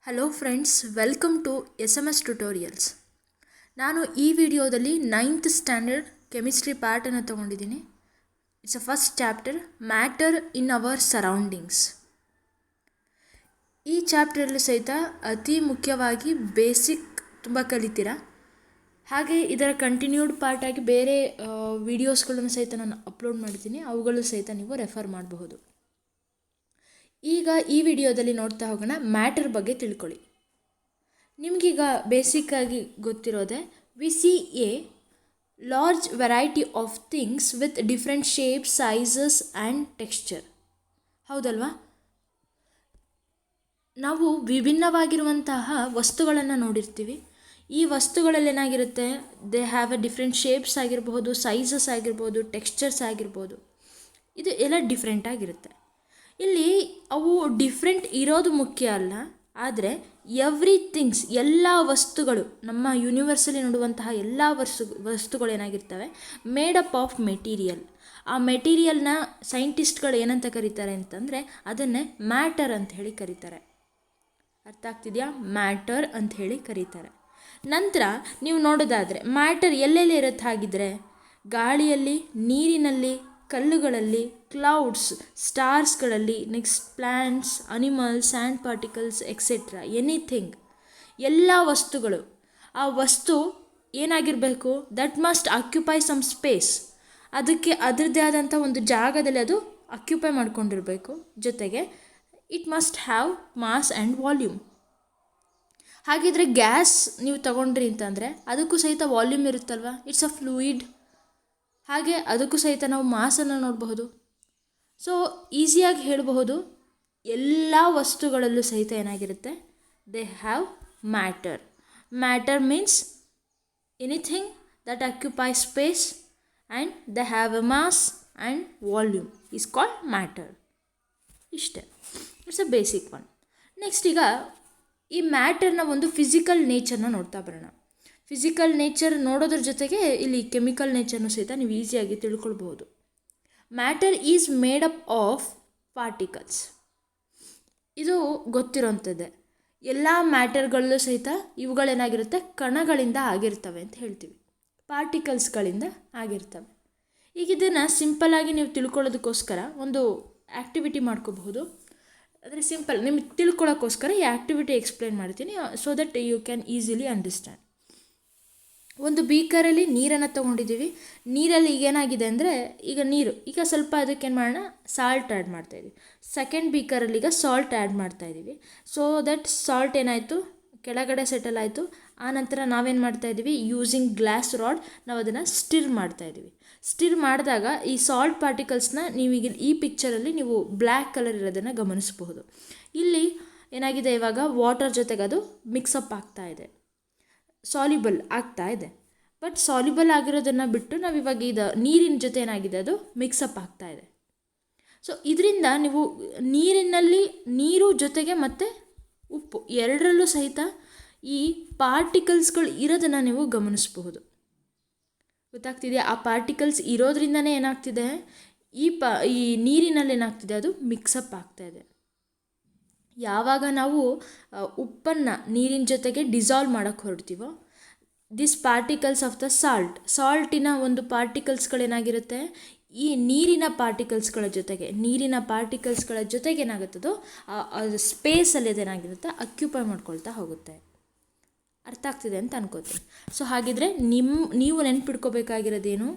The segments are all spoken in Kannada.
Hello friends, welcome to SMS tutorials. ನಾನು ಈ ವಿಡಿಯೋದಲ್ಲಿ 9th ಸ್ಟ್ಯಾಂಡರ್ಡ್ ಕೆಮಿಸ್ಟ್ರಿ ಪಾರ್ಟನ್ನು ತೊಗೊಂಡಿದ್ದೀನಿ. It's a first chapter, matter in our surroundings. ಈ ಚಾಪ್ಟರಲ್ಲೂ ಸಹಿತ ಅತಿ ಮುಖ್ಯವಾಗಿ ಬೇಸಿಕ್ ತುಂಬ ಕಲಿತೀರಾ. ಹಾಗೆ ಇದರ ಕಂಟಿನ್ಯೂಡ್ ಪಾರ್ಟಾಗಿ ಬೇರೆ ವಿಡಿಯೋಸ್ಗಳನ್ನು ಸಹಿತ ನಾನು ಅಪ್ಲೋಡ್ ಮಾಡ್ತೀನಿ, ಅವುಗಳು ಸಹಿತ ನೀವು ರೆಫರ್ ಮಾಡಬಹುದು. ಈಗ ಈ ವಿಡಿಯೋದಲ್ಲಿ ನೋಡ್ತಾ ಹೋಗೋಣ, ಮ್ಯಾಟರ್ ಬಗ್ಗೆ ತಿಳ್ಕೊಳ್ಳಿ. ನಿಮಗೀಗ ಬೇಸಿಕ್ಕಾಗಿ ಗೊತ್ತಿರೋದೆ, we see a large variety of things with different shape, sizes and texture. ಹೌದಲ್ವಾ? ನಾವು ವಿಭಿನ್ನವಾಗಿರುವಂತಹ ವಸ್ತುಗಳನ್ನು ನೋಡಿರ್ತೀವಿ. ಈ ವಸ್ತುಗಳಲ್ಲಿ ಏನಾಗಿರುತ್ತೆ, they have a different shapes ಆಗಿರ್ಬೋದು, ಸೈಜಸ್ ಆಗಿರ್ಬೋದು, ಟೆಕ್ಸ್ಚರ್ಸ್ ಆಗಿರ್ಬೋದು. ಇದು ಎಲ್ಲ ಡಿಫ್ರೆಂಟ್ ಆಗಿರುತ್ತೆ. ಇಲ್ಲಿ ಅವು ಡಿಫ್ರೆಂಟ್ ಇರೋದು ಮುಖ್ಯ ಅಲ್ಲ, ಆದರೆ ಎವ್ರಿಥಿಂಗ್ಸ್, ಎಲ್ಲ ವಸ್ತುಗಳು, ನಮ್ಮ ಯೂನಿವರ್ಸಲ್ಲಿ ನೋಡುವಂತಹ ಎಲ್ಲ ವಸ್ತುಗಳು ಏನಾಗಿರ್ತವೆ, ಮೇಡ್ ಅಪ್ ಆಫ್ ಮೆಟೀರಿಯಲ್. ಆ ಮೆಟೀರಿಯಲ್ನ ಸೈಂಟಿಸ್ಟ್ಗಳು ಏನಂತ ಕರೀತಾರೆ ಅಂತಂದರೆ, ಅದನ್ನೇ ಮ್ಯಾಟರ್ ಅಂತ ಹೇಳಿ ಕರೀತಾರೆ. ಅರ್ಥ ಆಗ್ತಿದೆಯಾ? ಮ್ಯಾಟರ್ ಅಂತ ಹೇಳಿ ಕರೀತಾರೆ. ನಂತರ ನೀವು ನೋಡೋದಾದರೆ ಮ್ಯಾಟರ್ ಎಲ್ಲೆಲ್ಲಿ ಇರುತ್ತೆ ಹಾಗಿದ್ರೆ, ಗಾಳಿಯಲ್ಲಿ, ನೀರಿನಲ್ಲಿ, ಕಲ್ಲುಗಳಲ್ಲಿ, ಕ್ಲೌಡ್ಸ್, ಸ್ಟಾರ್ಸ್ಗಳಲ್ಲಿ, next plants, animals, sand particles etcetera, anything, ಎಲ್ಲ ವಸ್ತುಗಳು. ಆ ವಸ್ತು ಏನಾಗಿರಬೇಕು, that must occupy some space. ಅದಕ್ಕೆ ಅದರದ್ದೇ ಆದಂಥ ಒಂದು ಜಾಗದಲ್ಲಿ ಅದು ಆಕ್ಯುಪೈ ಮಾಡ್ಕೊಂಡಿರಬೇಕು. ಜೊತೆಗೆ it must have mass and volume. ಹಾಗಿದ್ರೆ ಗ್ಯಾಸ್ ನೀವು ತಗೊಂಡ್ರಿ ಅಂತಂದರೆ ಅದಕ್ಕೂ ಸಹಿತ ವಾಲ್ಯೂಮ್ ಇರುತ್ತಲ್ವ, ಇಟ್ಸ್ ಅ ಫ್ಲೂಯಿಡ್. ಹಾಗೆ ಅದಕ್ಕೂ ಸಹಿತ ನಾವು ಮಾಸನ್ನು ನೋಡಬಹುದು. ಸೊ ಈಸಿಯಾಗಿ ಹೇಳಬಹುದು, ಎಲ್ಲ ವಸ್ತುಗಳಲ್ಲೂ ಸಹಿತ ಏನಾಗಿರುತ್ತೆ, they have matter. Matter means anything that occupy space and they have a mass and volume is called matter. ಇಷ್ಟೇ, it's a basic one. Next ಈಗ ಈ ಮ್ಯಾಟರ್ನ ಒಂದು ಫಿಸಿಕಲ್ ನೇಚರ್ನ ನೋಡ್ತಾ ಬರೋಣ. ಫಿಸಿಕಲ್ ನೇಚರ್ ನೋಡೋದ್ರ ಜೊತೆಗೆ ಇಲ್ಲಿ ಕೆಮಿಕಲ್ ನೇಚರ್ನು ಸಹಿತ ನೀವು ಈಸಿಯಾಗಿ ತಿಳ್ಕೊಳ್ಬಹುದು. Matter is made up of particles. ಇದು ಗೊತ್ತಿರೋಂಥದ್ದೇ. ಎಲ್ಲ ಮ್ಯಾಟರ್ಗಳಲ್ಲೂ ಸಹಿತ ಇವುಗಳೇನಾಗಿರುತ್ತೆ, ಕಣಗಳಿಂದ ಆಗಿರ್ತವೆ ಅಂತ ಹೇಳ್ತೀವಿ, ಪಾರ್ಟಿಕಲ್ಸ್ಗಳಿಂದ ಆಗಿರ್ತವೆ. ಈಗ ಇದನ್ನು ಸಿಂಪಲ್ಲಾಗಿ ನೀವು ತಿಳ್ಕೊಳ್ಳೋದಕ್ಕೋಸ್ಕರ ಒಂದು ಆ್ಯಕ್ಟಿವಿಟಿ ಮಾಡ್ಕೋಬಹುದು. ಅಂದರೆ ಸಿಂಪಲ್ ನಿಮಗೆ ತಿಳ್ಕೊಳ್ಳೋಕ್ಕೋಸ್ಕರ ಈ ಆ್ಯಕ್ಟಿವಿಟಿ ಎಕ್ಸ್ಪ್ಲೇನ್ ಮಾಡ್ತೀನಿ, so that you can easily understand. ಒಂದು ಬೀಕರಲ್ಲಿ ನೀರನ್ನು ತೊಗೊಂಡಿದ್ದೀವಿ. ನೀರಲ್ಲಿ ಈಗ ಏನಾಗಿದೆ ಅಂದರೆ, ಈಗ ಸ್ವಲ್ಪ ಅದಕ್ಕೇನು ಮಾಡೋಣ, ಸಾಲ್ಟ್ ಆ್ಯಡ್ ಮಾಡ್ತಾಯಿದ್ದೀವಿ. ಸೆಕೆಂಡ್ ಬೀಕರಲ್ಲಿ ಈಗ ಸಾಲ್ಟ್ ಆ್ಯಡ್ ಮಾಡ್ತಾಯಿದ್ದೀವಿ. ಸೊ ದಟ್ ಸಾಲ್ಟ್ ಏನಾಯಿತು, ಕೆಳಗಡೆ ಸೆಟಲ್ ಆಯಿತು. ಆನಂತರ ನಾವೇನು ಮಾಡ್ತಾಯಿದ್ದೀವಿ, ಯೂಸಿಂಗ್ ಗ್ಲಾಸ್ ರಾಡ್ ನಾವು ಅದನ್ನು ಸ್ಟಿರ್ ಮಾಡ್ತಾಯಿದ್ದೀವಿ. ಸ್ಟಿರ್ ಮಾಡಿದಾಗ ಈ ಸಾಲ್ಟ್ ಪಾರ್ಟಿಕಲ್ಸ್ನ ನೀವೀಗ ಈ ಪಿಕ್ಚರಲ್ಲಿ ನೀವು ಬ್ಲ್ಯಾಕ್ ಕಲರ್ ಇರೋದನ್ನು ಗಮನಿಸಬಹುದು. ಇಲ್ಲಿ ಏನಾಗಿದೆ, ಇವಾಗ ವಾಟರ್ ಜೊತೆಗೆ ಅದು ಮಿಕ್ಸಪ್ ಆಗ್ತಾ ಇದೆ, ಸಾಲ್ಯುಬಲ್ ಆಗ್ತಾ ಇದೆ. ಬಟ್ ಸಾಲ್ಯುಬಲ್ ಆಗಿರೋದನ್ನು ಬಿಟ್ಟು ನಾವಿವಾಗ ನೀರಿನ ಜೊತೆ ಏನಾಗಿದೆ, ಅದು ಮಿಕ್ಸಪ್ ಆಗ್ತಾ ಇದೆ. ಸೊ ಇದರಿಂದ ನೀವು ನೀರು ಜೊತೆಗೆ ಮತ್ತು ಉಪ್ಪು ಎರಡರಲ್ಲೂ ಸಹಿತ ಈ ಪಾರ್ಟಿಕಲ್ಸ್ಗಳು ಇರೋದನ್ನು ನೀವು ಗಮನಿಸಬಹುದು. ಗೊತ್ತಾಗ್ತಿದೆಯಾ? ಆ ಪಾರ್ಟಿಕಲ್ಸ್ ಇರೋದ್ರಿಂದನೇ ಏನಾಗ್ತಿದೆ, ಈ ನೀರಿನಲ್ಲಿ ಏನಾಗ್ತಿದೆ, ಅದು ಮಿಕ್ಸಪ್ ಆಗ್ತಾಯಿದೆ. ಯಾವಾಗ ನಾವು ಉಪ್ಪನ್ನು ನೀರಿನ ಜೊತೆಗೆ ಡಿಸಾಲ್ವ್ ಮಾಡೋಕ್ಕೆ ಹೊರಡ್ತೀವೋ, ದಿಸ್ ಪಾರ್ಟಿಕಲ್ಸ್ ಆಫ್ ದ ಸಾಲ್ಟಿನ ಒಂದು ಪಾರ್ಟಿಕಲ್ಸ್ಗಳೇನಾಗಿರುತ್ತೆ, ಈ ನೀರಿನ ಪಾರ್ಟಿಕಲ್ಸ್ಗಳ ಜೊತೆಗೆ ಏನಾಗುತ್ತದೋ ಅದು ಸ್ಪೇಸಲ್ಲಿ ಅದೇನಾಗಿರುತ್ತೆ, ಅಕ್ಯುಪೈ ಮಾಡ್ಕೊಳ್ತಾ ಹೋಗುತ್ತೆ. ಅರ್ಥ ಆಗ್ತಿದೆ ಅಂತ ಅನ್ಕೋತೀನಿ. ಸೊ ಹಾಗಿದ್ರೆ ನೀವು ನೆನ್ಪಿಡ್ಕೋಬೇಕಾಗಿರೋದೇನು,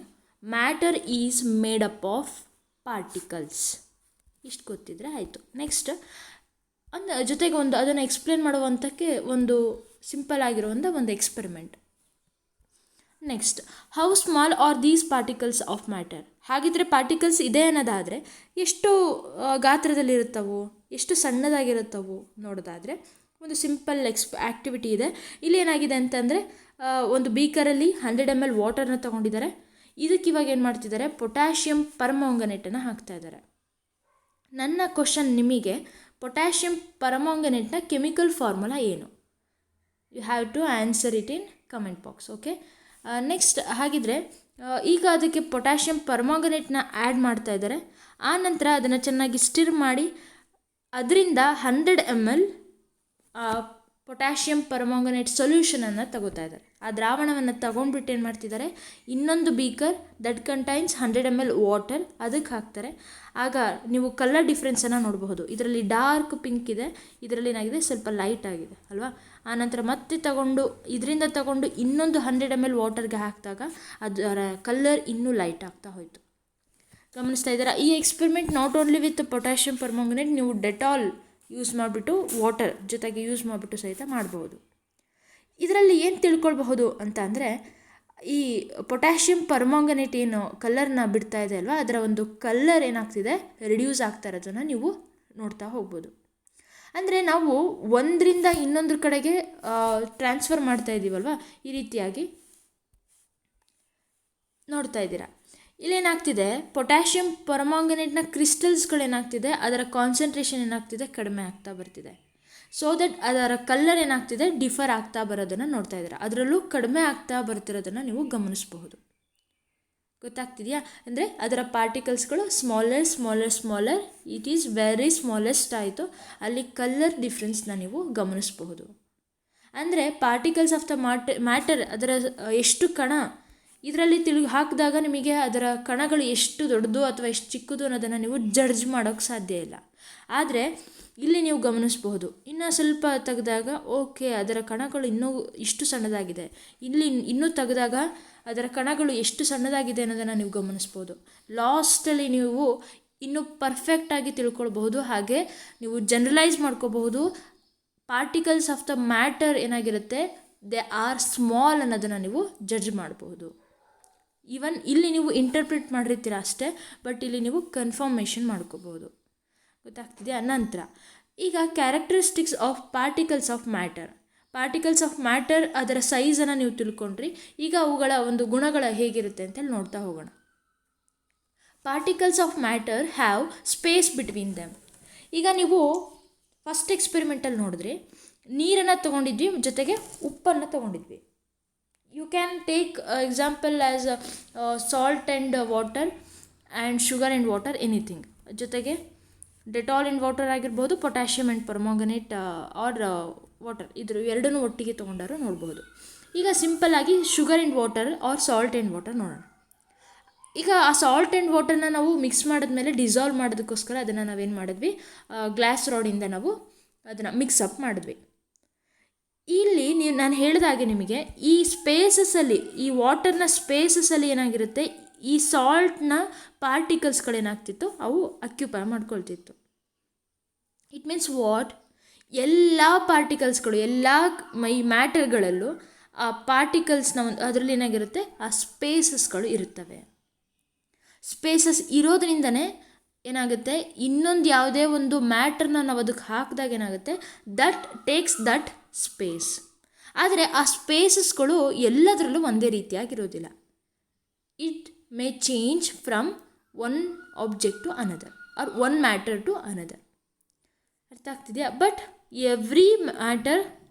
matter is made up of particles. ಇಷ್ಟು ಗೊತ್ತಿದ್ರೆ ಆಯಿತು. ನೆಕ್ಸ್ಟ್ ಜೊತೆಗೆ ಅದನ್ನು ಎಕ್ಸ್ಪ್ಲೇನ್ ಮಾಡುವಂಥಕ್ಕೆ ಒಂದು ಸಿಂಪಲ್ ಆಗಿರುವಂಥ ಒಂದು experiment. Next, how small are these particles of matter. ಹಾಗಿದ್ರೆ ಪಾರ್ಟಿಕಲ್ಸ್ ಇದೆ ಅನ್ನೋದಾದರೆ ಎಷ್ಟು ಗಾತ್ರದಲ್ಲಿರುತ್ತವು, ಎಷ್ಟು ಸಣ್ಣದಾಗಿರುತ್ತವು ನೋಡೋದಾದರೆ ಒಂದು ಸಿಂಪಲ್ ಆ್ಯಕ್ಟಿವಿಟಿ ಇದೆ. ಇಲ್ಲಿ ಏನಾಗಿದೆ ಅಂತಂದರೆ, ಒಂದು ಬೀಕರಲ್ಲಿ 100 ml ವಾಟರ್ನ ತೊಗೊಂಡಿದ್ದಾರೆ. ಇದಕ್ಕೆ ಇವಾಗ ಏನು ಮಾಡ್ತಿದ್ದಾರೆ, ಪೊಟ್ಯಾಷಿಯಮ್ ಪರ್ಮಾಂಗನೇಟನ್ನು ಹಾಕ್ತಾಯಿದ್ದಾರೆ. ನನ್ನ ಕ್ವಶನ್ ನಿಮಗೆ, ಪೊಟ್ಯಾಷಿಯಮ್ ಪರ್ಮಾಂಗನೇಟ್ನ ಕೆಮಿಕಲ್ ಫಾರ್ಮುಲಾ ಏನು? You have to answer it in comment box. Okay, next ಹಾಗಿದ್ರೆ ಈಗ ಅದಕ್ಕೆ ಪೊಟ್ಯಾಷಿಯಮ್ ಪರ್ಮಾಂಗನೇಟ್ನ ಆ್ಯಡ್ ಮಾಡ್ತಾ ಇದ್ದಾರೆ. ಆ ನಂತರ ಅದನ್ನು ಚೆನ್ನಾಗಿ ಸ್ಟಿರ್ ಮಾಡಿ ಅದರಿಂದ 100 ml ಪೊಟ್ಯಾಷಿಯಂ ಪರ್ಮಾಂಗನೇಟ್ ಸೊಲ್ಯೂಷನನ್ನು ತಗೋತಾ ಇದ್ದಾರೆ. ಆ ದ್ರಾವಣವನ್ನು ತಗೊಂಡ್ಬಿಟ್ಟು ಏನು ಮಾಡ್ತಿದ್ದಾರೆ, ಇನ್ನೊಂದು beaker that contains 100 ml water ಅದಕ್ಕೆ ಹಾಕ್ತಾರೆ. ಆಗ ನೀವು ಕಲರ್ ಡಿಫ್ರೆನ್ಸನ್ನು ನೋಡಬಹುದು. ಇದರಲ್ಲಿ ಡಾರ್ಕ್ ಪಿಂಕ್ ಇದೆ, ಇದರಲ್ಲಿ ಏನಾಗಿದೆ ಸ್ವಲ್ಪ ಲೈಟ್ ಆಗಿದೆ ಅಲ್ವಾ. ಆನಂತರ ಮತ್ತೆ ಇದರಿಂದ ತಗೊಂಡು ಇನ್ನೊಂದು 100 ml ವಾಟರ್ಗೆ ಹಾಕಿದಾಗ ಅದರ ಕಲರ್ ಇನ್ನೂ ಲೈಟ್ ಆಗ್ತಾ ಹೋಯಿತು. ಗಮನಿಸ್ತಾ ಇದ್ದೀರಾ? ಈ experiment not only with potassium permanganate, ನೀವು ಡೆಟಾಲ್ ಯೂಸ್ ಮಾಡಿಬಿಟ್ಟು ವಾಟರ್ ಜೊತೆಗೆ ಯೂಸ್ ಮಾಡಿಬಿಟ್ಟು ಸಹಿತ ಮಾಡ್ಬೋದು. ಇದರಲ್ಲಿ ಏನು ತಿಳ್ಕೊಳ್ಬಹುದು ಅಂತ ಅಂದರೆ, ಈ ಪೊಟ್ಯಾಷಿಯಂ ಪರ್ಮಾಂಗನೇಟ್ ಏನು ಕಲರ್ನ ಬಿಡ್ತಾ ಇದೆ ಅಲ್ವಾ, ಅದರ ಒಂದು ಕಲರ್ ಏನಾಗ್ತಿದೆ ರಿಡ್ಯೂಸ್ ಆಗ್ತಾ ಇರೋದನ್ನು ನೀವು ನೋಡ್ತಾ ಹೋಗ್ಬೋದು. ಅಂದರೆ ನಾವು ಒಂದರಿಂದ ಇನ್ನೊಂದ್ರ ಕಡೆಗೆ ಟ್ರಾನ್ಸ್ಫರ್ ಮಾಡ್ತಾ ಇದ್ದೀವಲ್ವ, ಈ ರೀತಿಯಾಗಿ ನೋಡ್ತಾ ಇದ್ದೀರಾ. ಇಲ್ಲೇನಾಗ್ತಿದೆ, ಪೊಟ್ಯಾಷಿಯಂ ಪರ್ಮಾಂಗನೇಟ್ನ ಕ್ರಿಸ್ಟಲ್ಸ್ಗಳೇನಾಗ್ತಿದೆ, ಅದರ ಕಾನ್ಸಂಟ್ರೇಷನ್ ಏನಾಗ್ತಿದೆ ಕಡಿಮೆ ಆಗ್ತಾ ಬರ್ತಿದೆ. ಸೊ ದಟ್ ಅದರ ಕಲರ್ ಏನಾಗ್ತಿದೆ ಡಿಫರ್ ಆಗ್ತಾ ಬರೋದನ್ನು ನೋಡ್ತಾ ಇದ್ದೀರಾ. ಅದರಲ್ಲೂ ಕಡಿಮೆ ಆಗ್ತಾ ಬರ್ತಿರೋದನ್ನು ನೀವು ಗಮನಿಸಬಹುದು. ಗೊತ್ತಾಗ್ತಿದೆಯಾ? ಅಂದರೆ ಅದರ ಪಾರ್ಟಿಕಲ್ಸ್ಗಳು smaller it is very smallest ಆಯಿತು. ಅಲ್ಲಿ ಕಲರ್ ಡಿಫ್ರೆನ್ಸ್ನ ನೀವು ಗಮನಿಸಬಹುದು. ಅಂದರೆ ಪಾರ್ಟಿಕಲ್ಸ್ ಆಫ್ ದ ಮ್ಯಾಟರ್ ಅದರ ಎಷ್ಟು ಕಣ ಇದರಲ್ಲಿ ಹಾಕಿದಾಗ ನಿಮಗೆ ಅದರ ಕಣಗಳು ಎಷ್ಟು ದೊಡ್ಡದು ಅಥವಾ ಎಷ್ಟು ಚಿಕ್ಕದು ಅನ್ನೋದನ್ನು ನೀವು ಜಡ್ಜ್ ಮಾಡೋಕ್ಕೆ ಸಾಧ್ಯ ಇಲ್ಲ. ಆದರೆ ಇಲ್ಲಿ ನೀವು ಗಮನಿಸಬಹುದು, ಇನ್ನು ಸ್ವಲ್ಪ ತೆಗೆದಾಗ ಓಕೆ ಅದರ ಕಣಗಳು ಇನ್ನೂ ಇಷ್ಟು ಸಣ್ಣದಾಗಿದೆ, ಇಲ್ಲಿ ಇನ್ನೂ ತೆಗೆದಾಗ ಅದರ ಕಣಗಳು ಎಷ್ಟು ಸಣ್ಣದಾಗಿದೆ ಅನ್ನೋದನ್ನು ನೀವು ಗಮನಿಸ್ಬೋದು. ಲಾಸ್ಟಲ್ಲಿ ನೀವು ಇನ್ನೂ ಪರ್ಫೆಕ್ಟಾಗಿ ತಿಳ್ಕೊಳ್ಬಹುದು. ಹಾಗೆ ನೀವು ಜನರಲೈಸ್ ಮಾಡ್ಕೋಬಹುದು. ಪಾರ್ಟಿಕಲ್ಸ್ ಆಫ್ ದ ಮ್ಯಾಟರ್ ಏನಾಗಿರುತ್ತೆ, ದೇ ಆರ್ ಸ್ಮಾಲ್ ಅನ್ನೋದನ್ನು ನೀವು ಜಡ್ಜ್ ಮಾಡಬಹುದು. ಈವನ್ ಇಲ್ಲಿ ನೀವು ಇಂಟರ್ಪ್ರಿಟ್ ಮಾಡಿರ್ತೀರ ಅಷ್ಟೇ, ಬಟ್ ಇಲ್ಲಿ ನೀವು ಕನ್ಫರ್ಮೇಷನ್ ಮಾಡ್ಕೋಬಹುದು. ಗೊತ್ತಾಗ್ತಿದೆಯಾ? ನಂತರ ಈಗ characteristics of particles of matter ಅದರ ಸೈಜನ್ನು ನೀವು ತಿಳ್ಕೊಂಡ್ರಿ. ಈಗ ಅವುಗಳ ಒಂದು ಗುಣಗಳ ಹೇಗಿರುತ್ತೆ ಅಂತೇಳಿ ನೋಡ್ತಾ ಹೋಗೋಣ. Particles of matter have space between them. ಈಗ ನೀವು ಫಸ್ಟ್ ಎಕ್ಸ್ಪೆರಿಮೆಂಟಲ್ಲಿ ನೋಡಿದ್ರಿ, ನೀರನ್ನು ತೊಗೊಂಡಿದ್ವಿ, ಜೊತೆಗೆ ಉಪ್ಪನ್ನು ತೊಗೊಂಡಿದ್ವಿ. You can take example as salt and water and sugar and water, anything. ಜೊತೆಗೆ ಡೆಟಾಲ್ ಆ್ಯಂಡ್ ವಾಟರ್ ಆಗಿರ್ಬೋದು, potassium and permanganate or water, ಇದ್ರ ಎರಡನ್ನೂ ಒಟ್ಟಿಗೆ ತೊಗೊಂಡಾರು ನೋಡ್ಬೋದು. ಈಗ ಸಿಂಪಲ್ಲಾಗಿ sugar and water or salt and water ನೋಡೋಣ. ಈಗ ಆ ಸಾಲ್ಟ್ ಆ್ಯಂಡ್ ವಾಟರ್ನ ನಾವು ಮಿಕ್ಸ್ ಮಾಡಿದ್ಮೇಲೆ ಡಿಸಾಲ್ವ್ ಮಾಡೋದಕ್ಕೋಸ್ಕರ ಅದನ್ನು ನಾವೇನು ಮಾಡಿದ್ವಿ, ಗ್ಲಾಸ್ ರಾಡಿಂದ ನಾವು ಅದನ್ನು ಮಿಕ್ಸಪ್ ಮಾಡಿದ್ವಿ. ಇಲ್ಲಿ ನಾನು ಹೇಳಿದಾಗೆ ನಿಮಗೆ ಈ ಸ್ಪೇಸಸಲ್ಲಿ, ಈ ವಾಟರ್ನ ಸ್ಪೇಸಸಲ್ಲಿ ಏನಾಗಿರುತ್ತೆ, ಈ ಸಾಲ್ಟ್ನ ಪಾರ್ಟಿಕಲ್ಸ್ಗಳೇನಾಗ್ತಿತ್ತು ಅವು ಅಕ್ಯುಪೈ ಮಾಡ್ಕೊಳ್ತಿತ್ತು. ಇಟ್ ಮೀನ್ಸ್ ವಾಟ್, ಎಲ್ಲ ಪಾರ್ಟಿಕಲ್ಸ್ಗಳು ಎಲ್ಲ ಈ ಮ್ಯಾಟರ್ಗಳಲ್ಲೂ ಆ ಪಾರ್ಟಿಕಲ್ಸ್ನ ಅದರಲ್ಲಿ ಏನಾಗಿರುತ್ತೆ, ಆ ಸ್ಪೇಸಸ್ಗಳು ಇರುತ್ತವೆ. ಸ್ಪೇಸಸ್ ಇರೋದ್ರಿಂದನೇ ಏನಾಗುತ್ತೆ, ಇನ್ನೊಂದು ಯಾವುದೇ ಒಂದು ಮ್ಯಾಟರ್ನ ನಾವು ಅದಕ್ಕೆ ಹಾಕಿದಾಗ ಏನಾಗುತ್ತೆ, ದಟ್ ಟೇಕ್ಸ್ ದಟ್ ಸ್ಪೇಸ್. ಆದರೆ ಆ ಸ್ಪೇಸಸ್ಗಳು ಎಲ್ಲದರಲ್ಲೂ ಒಂದೇ ರೀತಿಯಾಗಿರೋದಿಲ್ಲ. It may change from one object to another or one matter to another. ಅರ್ಥ ಆಗ್ತಿದೆಯಾ? ಬಟ್ ಎವ್ರಿ ಮ್ಯಾಟರ್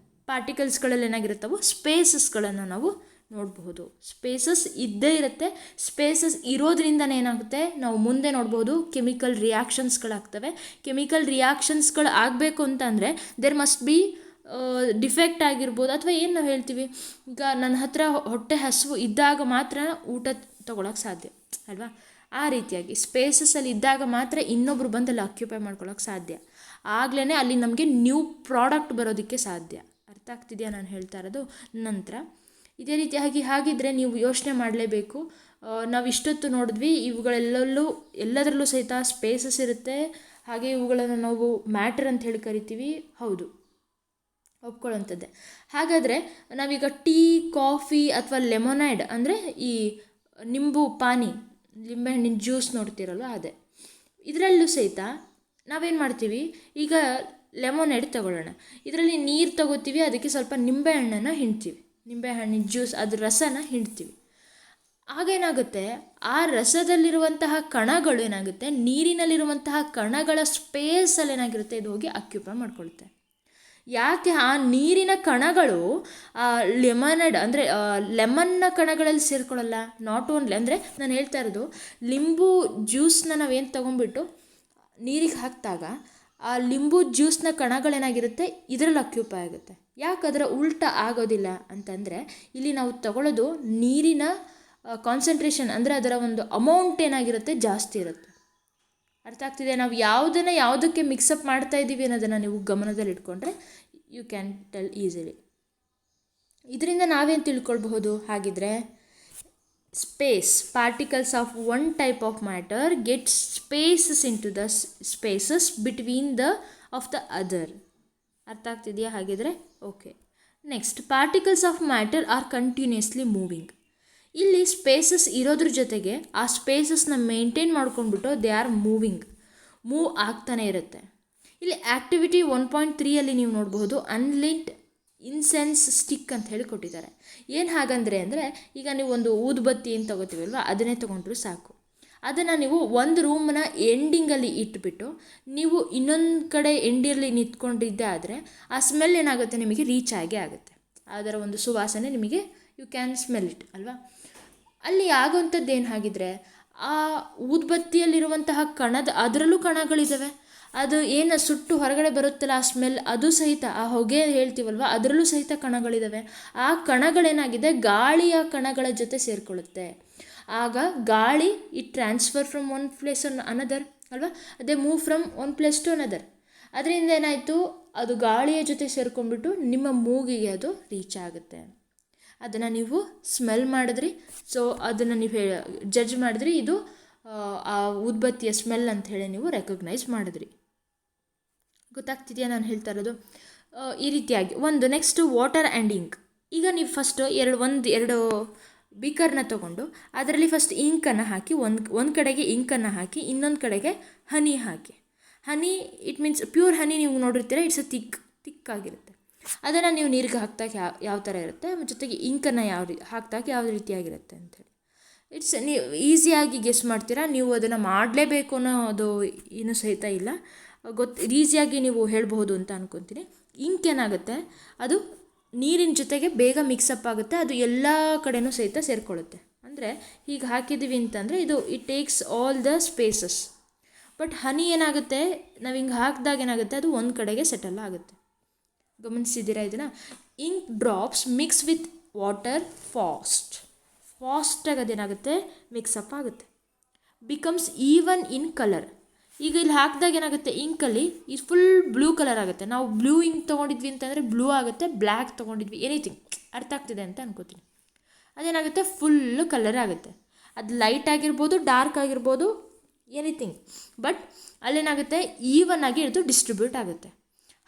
ಪಾರ್ಟಿಕಲ್ಸ್ಗಳಲ್ಲಿ ಏನಾಗಿರುತ್ತವೋ ಸ್ಪೇಸಸ್ಗಳನ್ನು ನಾವು ನೋಡಬಹುದು. ಸ್ಪೇಸಸ್ ಇದ್ದೇ ಇರುತ್ತೆ. ಸ್ಪೇಸಸ್ ಇರೋದ್ರಿಂದನೇ ಏನಾಗುತ್ತೆ, ನಾವು ಮುಂದೆ ನೋಡ್ಬೋದು ಕೆಮಿಕಲ್ ರಿಯಾಕ್ಷನ್ಸ್ಗಳಾಗ್ತವೆ. ಕೆಮಿಕಲ್ ರಿಯಾಕ್ಷನ್ಸ್ಗಳು ಆಗಬೇಕು ಅಂತಂದರೆ ದೇರ್ ಮಸ್ಟ್ ಬಿ ಡಿಫೆಕ್ಟ್ ಆಗಿರ್ಬೋದು, ಅಥವಾ ಏನು ನಾವು ಹೇಳ್ತೀವಿ, ಈಗ ನನ್ನ ಹತ್ರ ಹೊಟ್ಟೆ ಹಸಿವು ಇದ್ದಾಗ ಮಾತ್ರ ಊಟ ತೊಗೊಳಕ್ಕೆ ಸಾಧ್ಯ ಅಲ್ವಾ. ಆ ರೀತಿಯಾಗಿ ಸ್ಪೇಸಸಲ್ಲಿ ಇದ್ದಾಗ ಮಾತ್ರ ಇನ್ನೊಬ್ರು ಬಂದು ಅಲ್ಲಿ ಆಕ್ಯುಪೈ ಮಾಡ್ಕೊಳ್ಳೋಕೆ ಸಾಧ್ಯ. ಆಗಲೇ ಅಲ್ಲಿ ನಮಗೆ ನ್ಯೂ ಪ್ರಾಡಕ್ಟ್ ಬರೋದಕ್ಕೆ ಸಾಧ್ಯ. ಅರ್ಥ ಆಗ್ತಿದೆಯಾ ನಾನು ಹೇಳ್ತಾ ಇರೋದು? ನಂತರ ಇದೇ ರೀತಿಯಾಗಿ ಹಾಗಿದ್ದರೆ ನೀವು ಯೋಚನೆ ಮಾಡಲೇಬೇಕು. ನಾವು ಇಷ್ಟೊತ್ತು ನೋಡಿದ್ವಿ, ಎಲ್ಲದರಲ್ಲೂ ಸಹಿತ ಸ್ಪೇಸಸ್ ಇರುತ್ತೆ. ಹಾಗೆ ಇವುಗಳನ್ನು ನಾವು ಮ್ಯಾಟರ್ ಅಂತ ಹೇಳಿ ಕರಿತೀವಿ. ಹೌದು, ಒಪ್ಕೊಳ್ಳೋಂಥದ್ದೇ. ಹಾಗಾದರೆ ನಾವೀಗ ಟೀ, ಕಾಫಿ ಅಥವಾ ಲೆಮೊನೈಡ್ ಅಂದರೆ ಈ ನಿಂಬು ಪಾನಿ, ಲಿಂಬೆಹಣ್ಣಿನ ಜ್ಯೂಸ್ ನೋಡ್ತಿರಲ್ವ, ಅದೇ ಇದರಲ್ಲೂ ಸಹಿತ ನಾವೇನು ಮಾಡ್ತೀವಿ, ಈಗ ಲೆಮೊನೈಡ್ ತಗೊಳ್ಳೋಣ. ಇದರಲ್ಲಿ ನೀರು ತಗೋತೀವಿ, ಅದಕ್ಕೆ ಸ್ವಲ್ಪ ನಿಂಬೆಹಣ್ಣನ್ನು ಹಿಂಡ್ತೀವಿ, ನಿಂಬೆಹಣ್ಣಿನ ಜ್ಯೂಸ್ ಅದ್ರ ರಸನ ಹಿಂಡ್ತೀವಿ. ಆಗೇನಾಗುತ್ತೆ, ಆ ರಸದಲ್ಲಿರುವಂತಹ ಕಣಗಳು ಏನಾಗುತ್ತೆ, ನೀರಿನಲ್ಲಿರುವಂತಹ ಕಣಗಳ ಸ್ಪೇಸಲ್ಲಿ ಏನಾಗಿರುತ್ತೆ, ಇದು ಹೋಗಿ ಅಕ್ಯುಪೈ ಮಾಡ್ಕೊಳುತ್ತೆ. ಯಾಕೆ ಆ ನೀರಿನ ಕಣಗಳು ಲೆಮನೈಡ್ ಅಂದರೆ ಲೆಮನ್ನ ಕಣಗಳಲ್ಲಿ ಸೇರ್ಕೊಳ್ಳಲ್ಲ? ನಾಟ್ ಓನ್ಲಿ, ಅಂದರೆ ನಾನು ಹೇಳ್ತಾ ಇರೋದು ಲಿಂಬು ಜ್ಯೂಸನ್ನ ನಾವೇನು ತೊಗೊಂಡ್ಬಿಟ್ಟು ನೀರಿಗೆ ಹಾಕಿದಾಗ ಆ ಲಿಂಬು ಜ್ಯೂಸ್ನ ಕಣಗಳೇನಾಗಿರುತ್ತೆ ಇದರಲ್ಲಿ ಅಕ್ಯುಪೈ ಆಗುತ್ತೆ. ಯಾಕೆ ಅದರ ಉಲ್ಟ ಆಗೋದಿಲ್ಲ ಅಂತಂದರೆ ಇಲ್ಲಿ ನಾವು ತಗೊಳ್ಳೋದು ನೀರಿನ ಕಾನ್ಸಂಟ್ರೇಷನ್, ಅಂದರೆ ಅದರ ಒಂದು ಅಮೌಂಟ್ ಏನಾಗಿರುತ್ತೆ ಜಾಸ್ತಿ ಇರುತ್ತೆ. ಅರ್ಥ ಆಗ್ತಿದೆ? ನಾವು ಯಾವುದಕ್ಕೆ ಮಿಕ್ಸಪ್ ಮಾಡ್ತಾ ಇದ್ದೀವಿ ಅನ್ನೋದನ್ನು ನೀವು ಗಮನದಲ್ಲಿ ಇಟ್ಕೊಂಡ್ರೆ ಯು ಕ್ಯಾನ್ ಟೆಲ್ ಈಸಿಲಿ. ಇದರಿಂದ ನಾವೇನು ತಿಳ್ಕೊಳ್ಬಹುದು ಹಾಗಿದ್ರೆ, space, particles of one type of matter get spaces into the spaces between of the other. ಅರ್ಥ ಆಗ್ತಿದೆಯಾ ಹಾಗಿದ್ರೆ? Okay. Next, particles of matter are continuously moving. ಇಲ್ಲಿ ಸ್ಪೇಸಸ್ ಇರೋದ್ರ ಜೊತೆಗೆ ಆ ಸ್ಪೇಸಸ್ನ ಮೇಂಟೈನ್ ಮಾಡ್ಕೊಂಡ್ಬಿಟ್ಟು ದೇ ಆರ್ ಮೂವ್ ಆಗ್ತಾನೆ ಇರುತ್ತೆ. ಇಲ್ಲಿ ಆ್ಯಕ್ಟಿವಿಟಿ 1.3 ನೀವು ನೋಡಬಹುದು ಅನ್ಲಿಟ್ ಇನ್ಸೆನ್ಸ್ ಸ್ಟಿಕ್ ಅಂತ ಹೇಳಿ ಕೊಟ್ಟಿದ್ದಾರೆ. ಏನು ಹಾಗಂದರೆ ಈಗ ನೀವು ಒಂದು ಊದುಬತ್ತಿ ಏನು ತೊಗೋತೀವಲ್ವ ಅದನ್ನೇ ತೊಗೊಂಡ್ರು ಸಾಕು. ಅದನ್ನು ನೀವು ಒಂದು ರೂಮ್ನ ಎಂಡಿಂಗಲ್ಲಿ ಇಟ್ಬಿಟ್ಟು ನೀವು ಇನ್ನೊಂದು ಕಡೆ ಎಂಡಿಯಲ್ಲಿ ನಿಂತ್ಕೊಂಡಿದ್ದೆ ಆದರೆ ಆ ಸ್ಮೆಲ್ ಏನಾಗುತ್ತೆ ನಿಮಗೆ ರೀಚ್ ಆಗೇ ಆಗುತ್ತೆ. ಅದರ ಒಂದು ಸುವಾಸನೆ ನಿಮಗೆ ಯು ಕ್ಯಾನ್ ಸ್ಮೆಲ್ ಇಟ್ ಅಲ್ವಾ. ಅಲ್ಲಿ ಆಗೋವಂಥದ್ದು ಏನು ಹಾಗಿದ್ರೆ, ಆ ಊದುಬತ್ತಿಯಲ್ಲಿರುವಂತಹ ಅದರಲ್ಲೂ ಕಣಗಳಿದ್ದಾವೆ. ಅದು ಏನು ಸುಟ್ಟು ಹೊರಗಡೆ ಬರುತ್ತಲ್ಲ ಆ ಸ್ಮೆಲ್, ಅದು ಸಹಿತ ಆ ಹೊಗೆ ಹೇಳ್ತೀವಲ್ವ ಅದರಲ್ಲೂ ಸಹಿತ ಕಣಗಳಿದ್ದಾವೆ. ಆ ಕಣಗಳೇನಾಗಿದೆ ಗಾಳಿಯ ಕಣಗಳ ಜೊತೆ ಸೇರಿಕೊಳ್ಳುತ್ತೆ. ಆಗ ಗಾಳಿ it transfer from one place another ಅಲ್ವಾ, ಅದೇ move from one place to another. ಅದರಿಂದ ಏನಾಯಿತು, ಅದು ಗಾಳಿಯ ಜೊತೆ ಸೇರ್ಕೊಂಡ್ಬಿಟ್ಟು ನಿಮ್ಮ ಮೂಗಿಗೆ ಅದು ರೀಚ್ ಆಗುತ್ತೆ. ಅದನ್ನು ನೀವು ಸ್ಮೆಲ್ ಮಾಡಿದ್ರಿ, ಸೊ ಅದನ್ನು ನೀವು ಜಡ್ಜ್ ಮಾಡಿದ್ರಿ, ಇದು ಆ ಊದುಬತ್ತಿಯ ಸ್ಮೆಲ್ ಅಂತ ಹೇಳಿ ನೀವು ರೆಕಗ್ನೈಸ್ ಮಾಡಿದ್ರಿ. ಗೊತ್ತಾಗ್ತಿದೆಯಾ ನಾನು ಹೇಳ್ತಾ ಇರೋದು? ಈ ರೀತಿಯಾಗಿ ನೆಕ್ಸ್ಟ್ ವಾಟರ್ ಆ್ಯಂಡ್ ಇಂಕ್. ಈಗ ನೀವು ಫಸ್ಟು ಎರಡು ಬೀಕರ್ನ ತೊಗೊಂಡು ಅದರಲ್ಲಿ ಫಸ್ಟ್ ಇಂಕನ್ನು ಹಾಕಿ ಒಂದು ಕಡೆಗೆ ಇಂಕನ್ನು ಹಾಕಿ ಇನ್ನೊಂದು ಕಡೆಗೆ ಹನಿ ಹಾಕಿ. ಹನಿ ಇಟ್ ಮೀನ್ಸ್ ಪ್ಯೂರ್ ಹನಿ ನೀವು ನೋಡಿರ್ತೀರ, ಇಟ್ಸ್ ತಿಕ್ಕಾಗಿರುತ್ತೆ. ಅದನ್ನು ನೀವು ನೀರಿಗೆ ಹಾಕ್ದಾಗ ಯಾವ ಥರ ಇರುತ್ತೆ, ಜೊತೆಗೆ ಇಂಕನ್ನು ಹಾಕಿದಾಗ ಯಾವ ರೀತಿಯಾಗಿರುತ್ತೆ ಅಂಥೇಳಿ ನೀವು ಈಸಿಯಾಗಿ ಗೆಸ್ ಮಾಡ್ತೀರಾ. ನೀವು ಅದನ್ನು ಮಾಡಲೇಬೇಕು ಅನ್ನೋದು ಏನೂ ಸಹಿತ ಇಲ್ಲ, ಈಸಿಯಾಗಿ ನೀವು ಹೇಳ್ಬೋದು ಅಂತ ಅಂದ್ಕೊತೀನಿ. ಇಂಕ್ ಏನಾಗುತ್ತೆ, ಅದು ನೀರಿನ ಜೊತೆಗೆ ಬೇಗ ಮಿಕ್ಸಪ್ ಆಗುತ್ತೆ, ಅದು ಎಲ್ಲ ಕಡೆನೂ ಸಹಿತ ಸೇರಿಕೊಳ್ಳುತ್ತೆ. ಅಂದರೆ ಹೀಗೆ ಹಾಕಿದ್ದೀವಿ ಅಂತಂದರೆ it takes all the spaces. But honey ಏನಾಗುತ್ತೆ, ನಾವು ಹಿಂಗೆ ಹಾಕಿದಾಗ ಏನಾಗುತ್ತೆ, ಅದು ಒಂದು ಕಡೆಗೆ ಸೆಟಲ್ ಆಗುತ್ತೆ. ಗಮನಿಸಿದ್ದೀರಾ ಇದನ್ನು? Ink drops mix with water ಫಾಸ್ಟಾಗಿ ಅದೇನಾಗುತ್ತೆ ಮಿಕ್ಸಪ್ ಆಗುತ್ತೆ. Becomes even in colour. ಈಗ ಇಲ್ಲಿ ಹಾಕಿದಾಗ ಏನಾಗುತ್ತೆ, ಇಂಕಲ್ಲಿ ಇದು ಫುಲ್ ಬ್ಲೂ ಕಲರ್ ಆಗುತ್ತೆ. ನಾವು ಬ್ಲೂ ಇಂಕ್ ತೊಗೊಂಡಿದ್ವಿ ಅಂತಂದರೆ ಬ್ಲೂ ಆಗುತ್ತೆ, ಬ್ಲ್ಯಾಕ್ ತೊಗೊಂಡಿದ್ವಿ ಎನಿಥಿಂಗ್, ಅರ್ಥ ಆಗ್ತಿದೆ ಅಂತ ಅನ್ಕೋತೀನಿ. ಅದೇನಾಗುತ್ತೆ ಫುಲ್ಲು ಕಲರ್ ಆಗುತ್ತೆ. ಅದು ಲೈಟ್ ಆಗಿರ್ಬೋದು, ಡಾರ್ಕ್ ಆಗಿರ್ಬೋದು, ಎನಿಥಿಂಗ್, ಬಟ್ ಅಲ್ಲೇನಾಗುತ್ತೆ ಈವನ್ ಆಗಿ ಇದು ಡಿಸ್ಟ್ರಿಬ್ಯೂಟ್ ಆಗುತ್ತೆ.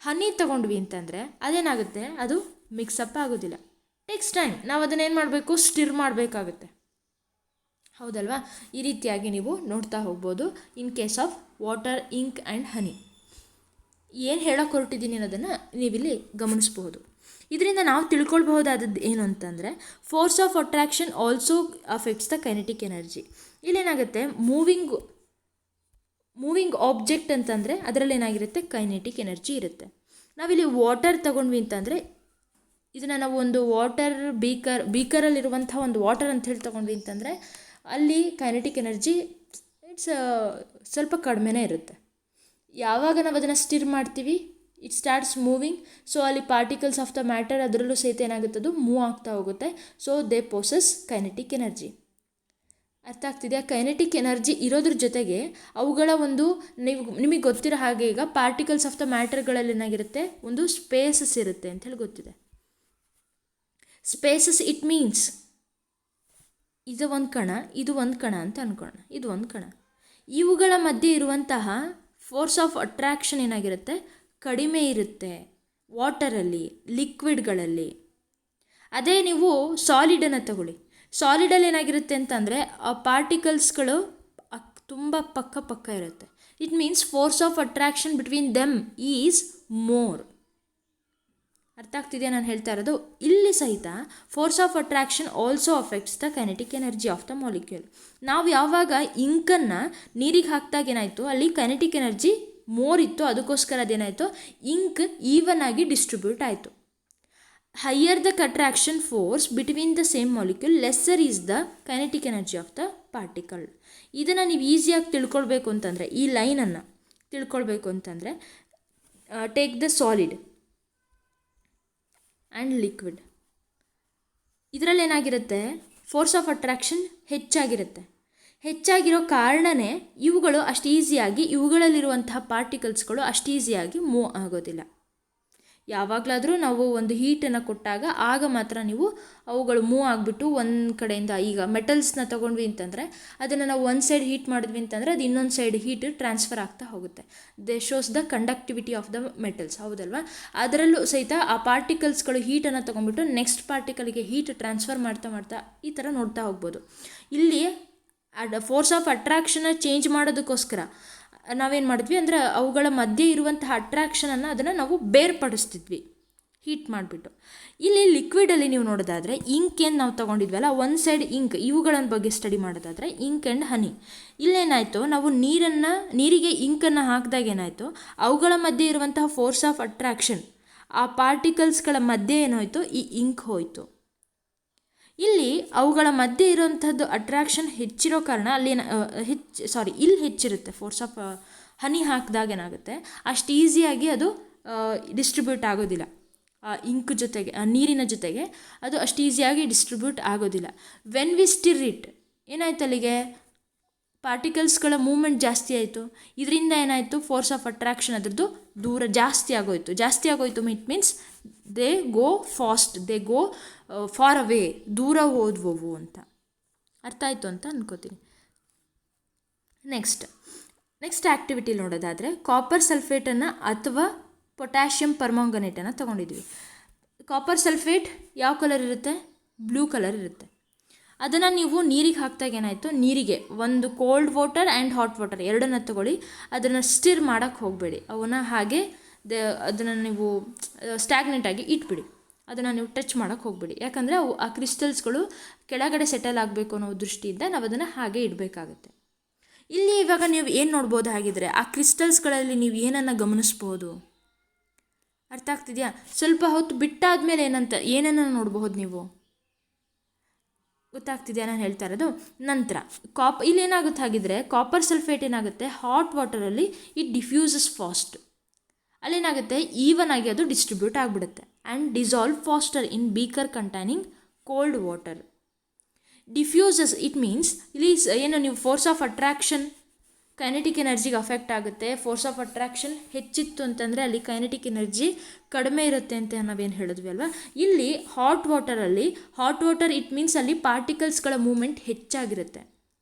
ಹನಿ ತೊಗೊಂಡ್ವಿ ಅಂತಂದರೆ ಅದೇನಾಗುತ್ತೆ, ಅದು ಮಿಕ್ಸಪ್ ಆಗೋದಿಲ್ಲ. Takes time. ನಾವು ಅದನ್ನೇನು ಮಾಡಬೇಕು, ಸ್ಟಿರ್ ಮಾಡಬೇಕಾಗುತ್ತೆ, ಹೌದಲ್ವಾ? ಈ ರೀತಿಯಾಗಿ ನೀವು ನೋಡ್ತಾ ಹೋಗ್ಬೋದು in case of water, ink and honey. ಏನು ಹೇಳೋಕೆ ಹೊರಟಿದ್ದೀನಿ ಅನ್ನೋದನ್ನು ನೀವಿಲ್ಲಿ ಗಮನಿಸ್ಬೋದು. ಇದರಿಂದ ನಾವು ತಿಳ್ಕೊಳ್ಬಹುದಾದದ್ದು ಏನು ಅಂತಂದರೆ, force of attraction also affects the kinetic energy. ಇಲ್ಲೇನಾಗುತ್ತೆ, ಮೂವಿಂಗ್ ಆಬ್ಜೆಕ್ಟ್ ಅಂತಂದರೆ ಅದರಲ್ಲಿ ಏನಾಗಿರುತ್ತೆ, ಕೈನೆಟಿಕ್ ಎನರ್ಜಿ ಇರುತ್ತೆ. ನಾವಿಲ್ಲಿ ವಾಟರ್ ತಗೊಂಡ್ವಿ ಅಂತಂದರೆ ಇದನ್ನು ನಾವು ಒಂದು ವಾಟರ್ ಬೀಕರಲ್ಲಿರುವಂಥ ಒಂದು ವಾಟರ್ ಅಂತ ಹೇಳಿ ತೊಗೊಂಡ್ವಿ ಅಂತಂದರೆ ಅಲ್ಲಿ ಕೈನೆಟಿಕ್ ಎನರ್ಜಿ ಸ್ವಲ್ಪ ಕಡಿಮೆನೇ ಇರುತ್ತೆ. ಯಾವಾಗ ನಾವು ಅದನ್ನು ಸ್ಟಿರ್ ಮಾಡ್ತೀವಿ, ಇಟ್ ಸ್ಟಾರ್ಟ್ಸ್ ಮೂವಿಂಗ್, ಸೊ ಅಲ್ಲಿ ಪಾರ್ಟಿಕಲ್ಸ್ ಆಫ್ ದ ಮ್ಯಾಟರ್ ಅದರಲ್ಲೂ ಸಹಿತ ಏನಾಗುತ್ತೆ, ಅದು ಮೂವ್ ಆಗ್ತಾ ಹೋಗುತ್ತೆ. So they possess kinetic energy. ಅರ್ಥ ಆಗ್ತಿದೆಯಾ? ಕೈನೆಟಿಕ್ ಎನರ್ಜಿ ಇರೋದ್ರ ಜೊತೆಗೆ ಅವುಗಳ ಒಂದು ನಿಮಗೆ ಗೊತ್ತಿರೋ ಹಾಗೆ ಈಗ ಪಾರ್ಟಿಕಲ್ಸ್ ಆಫ್ ದ ಮ್ಯಾಟರ್ಗಳಲ್ಲಿ ಏನಾಗಿರುತ್ತೆ, ಒಂದು ಸ್ಪೇಸಸ್ ಇರುತ್ತೆ ಅಂತ ಹೇಳಿ ಗೊತ್ತಿದೆ. ಸ್ಪೇಸಸ್ ಇಟ್ ಮೀನ್ಸ್ ಇದು ಒಂದು ಕಣ, ಇದು ಒಂದು ಕಣ ಅಂತ ಅಂದ್ಕೊಳ್ಳೋಣ, ಇದು ಒಂದು ಕಣ. ಇವುಗಳ ಮಧ್ಯೆ ಇರುವಂತಹ ಫೋರ್ಸ್ ಆಫ್ ಅಟ್ರಾಕ್ಷನ್ ಏನಾಗಿರುತ್ತೆ, ಕಡಿಮೆ ಇರುತ್ತೆ ವಾಟರಲ್ಲಿ, ಲಿಕ್ವಿಡ್ಗಳಲ್ಲಿ. ಅದೇ ನೀವು ಸಾಲಿಡನ್ನು ತಗೊಳ್ಳಿ, ಸಾಲಿಡಲ್ಲಿ ಏನಾಗಿರುತ್ತೆ ಅಂತಂದರೆ ಆ ಪಾರ್ಟಿಕಲ್ಸ್ಗಳು ತುಂಬ ಪಕ್ಕ ಇರುತ್ತೆ. It means force of attraction between them is more. ಅರ್ಥ ಆಗ್ತಿದೆಯಾ ನಾನು ಹೇಳ್ತಾ ಇರೋದು? ಇಲ್ಲಿ ಸಹಿತ force of attraction also affects the kinetic energy of the molecule. ನಾವು ಯಾವಾಗ ಇಂಕನ್ನು ನೀರಿಗೆ ಹಾಕಿದಾಗ ಏನಾಯಿತು, ಅಲ್ಲಿ ಕೈನೆಟಿಕ್ ಎನರ್ಜಿ ಮೋರ್ ಇತ್ತು, ಅದಕ್ಕೋಸ್ಕರ ಅದೇನಾಯಿತು, ಇಂಕ್ ಈವನ್ ಆಗಿ ಡಿಸ್ಟ್ರಿಬ್ಯೂಟ್ ಆಯಿತು. Higher the attraction force between the same molecule, lesser is the kinetic energy of the particle. ಇದನ್ನು ನೀವು ಈಸಿಯಾಗಿ ತಿಳ್ಕೊಳ್ಬೇಕು ಅಂತಂದರೆ, ಈ ಲೈನನ್ನು ತಿಳ್ಕೊಳ್ಬೇಕು ಅಂತಂದರೆ take the solid and liquid. ಇದರಲ್ಲಿ ಏನಾಗಿರುತ್ತೆ, ಫೋರ್ಸ್ ಆಫ್ ಅಟ್ರಾಕ್ಷನ್ ಹೆಚ್ಚಾಗಿರುತ್ತೆ. ಹೆಚ್ಚಾಗಿರೋ ಕಾರಣವೇ ಇವುಗಳು ಅಷ್ಟು ಈಸಿಯಾಗಿ, ಇವುಗಳಲ್ಲಿರುವಂತಹ ಪಾರ್ಟಿಕಲ್ಸ್ಗಳು ಅಷ್ಟು ಈಸಿಯಾಗಿ ಮೂವ್ ಆಗೋದಿಲ್ಲ. ಯಾವಾಗಲಾದರೂ ನಾವು ಒಂದು ಹೀಟನ್ನು ಕೊಟ್ಟಾಗ ಆಗ ಮಾತ್ರ ನೀವು ಅವುಗಳು ಮೂವ್ ಆಗಿಬಿಟ್ಟು ಒಂದು ಕಡೆಯಿಂದ, ಈಗ ಮೆಟಲ್ಸ್ನ ತೊಗೊಂಡ್ವಿ ಅಂತಂದರೆ ಅದನ್ನು ನಾವು ಒಂದು ಸೈಡ್ ಹೀಟ್ ಮಾಡಿದ್ವಿ ಅಂತಂದರೆ ಅದು ಇನ್ನೊಂದು ಸೈಡ್ ಹೀಟ್ ಟ್ರಾನ್ಸ್ಫರ್ ಆಗ್ತಾ ಹೋಗುತ್ತೆ. They shows the conductivity of the metals, ಹೌದಲ್ವಾ? ಅದರಲ್ಲೂ ಸಹಿತ ಆ ಪಾರ್ಟಿಕಲ್ಸ್ಗಳು ಹೀಟನ್ನು ತೊಗೊಂಡ್ಬಿಟ್ಟು ನೆಕ್ಸ್ಟ್ ಪಾರ್ಟಿಕಲ್ಗೆ ಹೀಟ್ ಟ್ರಾನ್ಸ್ಫರ್ ಮಾಡ್ತಾ ಮಾಡ್ತಾ ಈ ಥರ ನೋಡ್ತಾ ಹೋಗ್ಬೋದು. ಇಲ್ಲಿ ಫೋರ್ಸ್ ಆಫ್ ಅಟ್ರಾಕ್ಷನ್ನ ಚೇಂಜ್ ಮಾಡೋದಕ್ಕೋಸ್ಕರ ನಾವೇನು ಮಾಡಿದ್ವಿ ಅಂದರೆ ಅವುಗಳ ಮಧ್ಯೆ ಇರುವಂತಹ ಅಟ್ರಾಕ್ಷನನ್ನು ಅದನ್ನು ನಾವು ಬೇರ್ಪಡಿಸ್ತಿದ್ವಿ ಹೀಟ್ ಮಾಡಿಬಿಟ್ಟು. ಇಲ್ಲಿ ಲಿಕ್ವಿಡಲ್ಲಿ ನೀವು ನೋಡೋದಾದರೆ ಇಂಕ್ ಏನು ನಾವು ತೊಗೊಂಡಿದ್ವಲ್ಲ, ಒಂದು ಸೈಡ್ ಇಂಕ್, ಇವುಗಳ ಬಗ್ಗೆ ಸ್ಟಡಿ ಮಾಡೋದಾದರೆ ಇಂಕ್ ಆ್ಯಂಡ್ ಹನಿ. ಇಲ್ಲೇನಾಯಿತು, ನಾವು ನೀರಿಗೆ ಇಂಕನ್ನು ಹಾಕಿದಾಗ ಏನಾಯಿತು, ಅವುಗಳ ಮಧ್ಯೆ ಇರುವಂತಹ ಫೋರ್ಸ್ ಆಫ್ ಅಟ್ರಾಕ್ಷನ್, ಆ ಪಾರ್ಟಿಕಲ್ಸ್ಗಳ ಮಧ್ಯೆ ಏನಾಯಿತು, ಈ ಇಂಕ್ ಹೋಯಿತು. ಇಲ್ಲಿ ಅವುಗಳ ಮಧ್ಯೆ ಇರುವಂಥದ್ದು ಅಟ್ರಾಕ್ಷನ್ ಹೆಚ್ಚಿರೋ ಕಾರಣ ಅಲ್ಲಿ ಇಲ್ಲಿ ಹೆಚ್ಚಿರುತ್ತೆ. ಫೋರ್ಸ್ ಆಫ್ ಹನಿ ಹಾಕಿದಾಗ ಏನಾಗುತ್ತೆ, ಅಷ್ಟು ಈಸಿಯಾಗಿ ಅದು ಡಿಸ್ಟ್ರಿಬ್ಯೂಟ್ ಆಗೋದಿಲ್ಲ. ಇಂಕ್ ಜೊತೆಗೆ, ನೀರಿನ ಜೊತೆಗೆ ಅದು ಅಷ್ಟು ಈಸಿಯಾಗಿ ಡಿಸ್ಟ್ರಿಬ್ಯೂಟ್ ಆಗೋದಿಲ್ಲ. ವೆನ್ ವಿ ಸ್ಟಿರ್ ಇಟ್, ಏನಾಯ್ತು, ಅಲ್ಲಿಗೆ ಪಾರ್ಟಿಕಲ್ಸ್ಗಳ ಮೂವ್ಮೆಂಟ್ ಜಾಸ್ತಿ ಆಯಿತು. ಇದರಿಂದ ಏನಾಯಿತು, ಫೋರ್ಸ್ ಆಫ್ ಅಟ್ರಾಕ್ಷನ್ ಅದರದ್ದು ದೂರ ಜಾಸ್ತಿ ಆಗೋಯಿತು. It means they go fast, they go far away, ದೂರ ಹೋದ್ವು ಅಂತ ಅರ್ಥ ಆಯಿತು ಅಂತ ಅನ್ಕೋತೀನಿ. ನೆಕ್ಸ್ಟ್ ಆ್ಯಕ್ಟಿವಿಟಿ ನೋಡೋದಾದರೆ ಕಾಪರ್ ಸಲ್ಫೇಟನ್ನು ಅಥವಾ ಪೊಟ್ಯಾಷಿಯಂ ಪರ್ಮಾಂಗನೇಟನ್ನು ತೊಗೊಂಡಿದ್ವಿ. ಕಾಪರ್ ಸಲ್ಫೇಟ್ ಯಾವ ಕಲರ್ ಇರುತ್ತೆ, ಬ್ಲೂ ಕಲರ್ ಇರುತ್ತೆ. ಅದನ್ನು ನೀವು ನೀರಿಗೆ ಹಾಕಿದಾಗ ಏನಾಯಿತು, ನೀರಿಗೆ ಒಂದು cold water and hot water ಎರಡನ್ನ ತಗೊಳ್ಳಿ, ಅದನ್ನು ಸ್ಟಿರ್ ಮಾಡೋಕ್ಕೆ ಹೋಗಬೇಡಿ. ಅವನ್ನ ಹಾಗೆ ಅದನ್ನು ನೀವು ಸ್ಟ್ಯಾಗ್ನೆಂಟಾಗಿ ಇಟ್ಬಿಡಿ, ಅದನ್ನು ನೀವು ಟಚ್ ಮಾಡೋಕ್ಕೆ ಹೋಗಬೇಡಿ. ಯಾಕಂದರೆ ಅವು ಆ ಕ್ರಿಸ್ಟಲ್ಸ್ಗಳು ಕೆಳಗಡೆ ಸೆಟಲ್ ಆಗಬೇಕು ಅನ್ನೋ ದೃಷ್ಟಿಯಿಂದ ನಾವು ಅದನ್ನು ಹಾಗೆ ಇಡಬೇಕಾಗುತ್ತೆ. ಇಲ್ಲಿ ಇವಾಗ ನೀವು ಏನು ನೋಡ್ಬೋದು, ಹಾಗಿದ್ರೆ ಆ ಕ್ರಿಸ್ಟಲ್ಸ್ಗಳಲ್ಲಿ ನೀವು ಏನನ್ನು ಗಮನಿಸ್ಬೋದು, ಅರ್ಥ ಆಗ್ತಿದೆಯಾ? ಸ್ವಲ್ಪ ಹೊತ್ತು ಬಿಟ್ಟಾದಮೇಲೆ ಏನನ್ನು ನೋಡಬಹುದು ನೀವು, ಗೊತ್ತಾಗ್ತಿದೆಯಾ ನಾನು ಹೇಳ್ತಾ ಇರೋದು? ನಂತರ ಇಲ್ಲಿ ಏನಾಗುತ್ತೆ, ಹಾಗಿದ್ರೆ ಕಾಪರ್ ಸಲ್ಫೇಟ್ ಏನಾಗುತ್ತೆ, ಹಾಟ್ ವಾಟರಲ್ಲಿ ಇಟ್ ಡಿಫ್ಯೂಸಸ್ ಫಾಸ್ಟ್. ಅಲ್ಲೇನಾಗುತ್ತೆ, ಈವನ್ ಆಗಿ ಅದು ಡಿಸ್ಟ್ರಿಬ್ಯೂಟ್ ಆಗಿಬಿಡುತ್ತೆ. And dissolve faster in beaker containing cold water. Diffuses it means ಇಲ್ಲಿ ಏನು, ನೀವು ಫೋರ್ಸ್ ಆಫ್ ಅಟ್ರಾಕ್ಷನ್ ಕೈನೆಟಿಕ್ ಎನರ್ಜಿಗೆ ಅಫೆಕ್ಟ್ ಆಗುತ್ತೆ. ಫೋರ್ಸ್ ಆಫ್ ಅಟ್ರಾಕ್ಷನ್ ಹೆಚ್ಚಿತ್ತು ಅಂತಂದರೆ ಅಲ್ಲಿ ಕೈನೆಟಿಕ್ ಎನರ್ಜಿ ಕಡಿಮೆ ಇರುತ್ತೆ ಅಂತ ನಾವೇನು ಹೇಳಿದ್ವಿ ಅಲ್ವಾ. ಇಲ್ಲಿ ಹಾಟ್ ವಾಟರ್ ಇಟ್ ಮೀನ್ಸ್ ಅಲ್ಲಿ ಪಾರ್ಟಿಕಲ್ಸ್ಗಳ ಮೂವ್ಮೆಂಟ್ ಹೆಚ್ಚಾಗಿರುತ್ತೆ.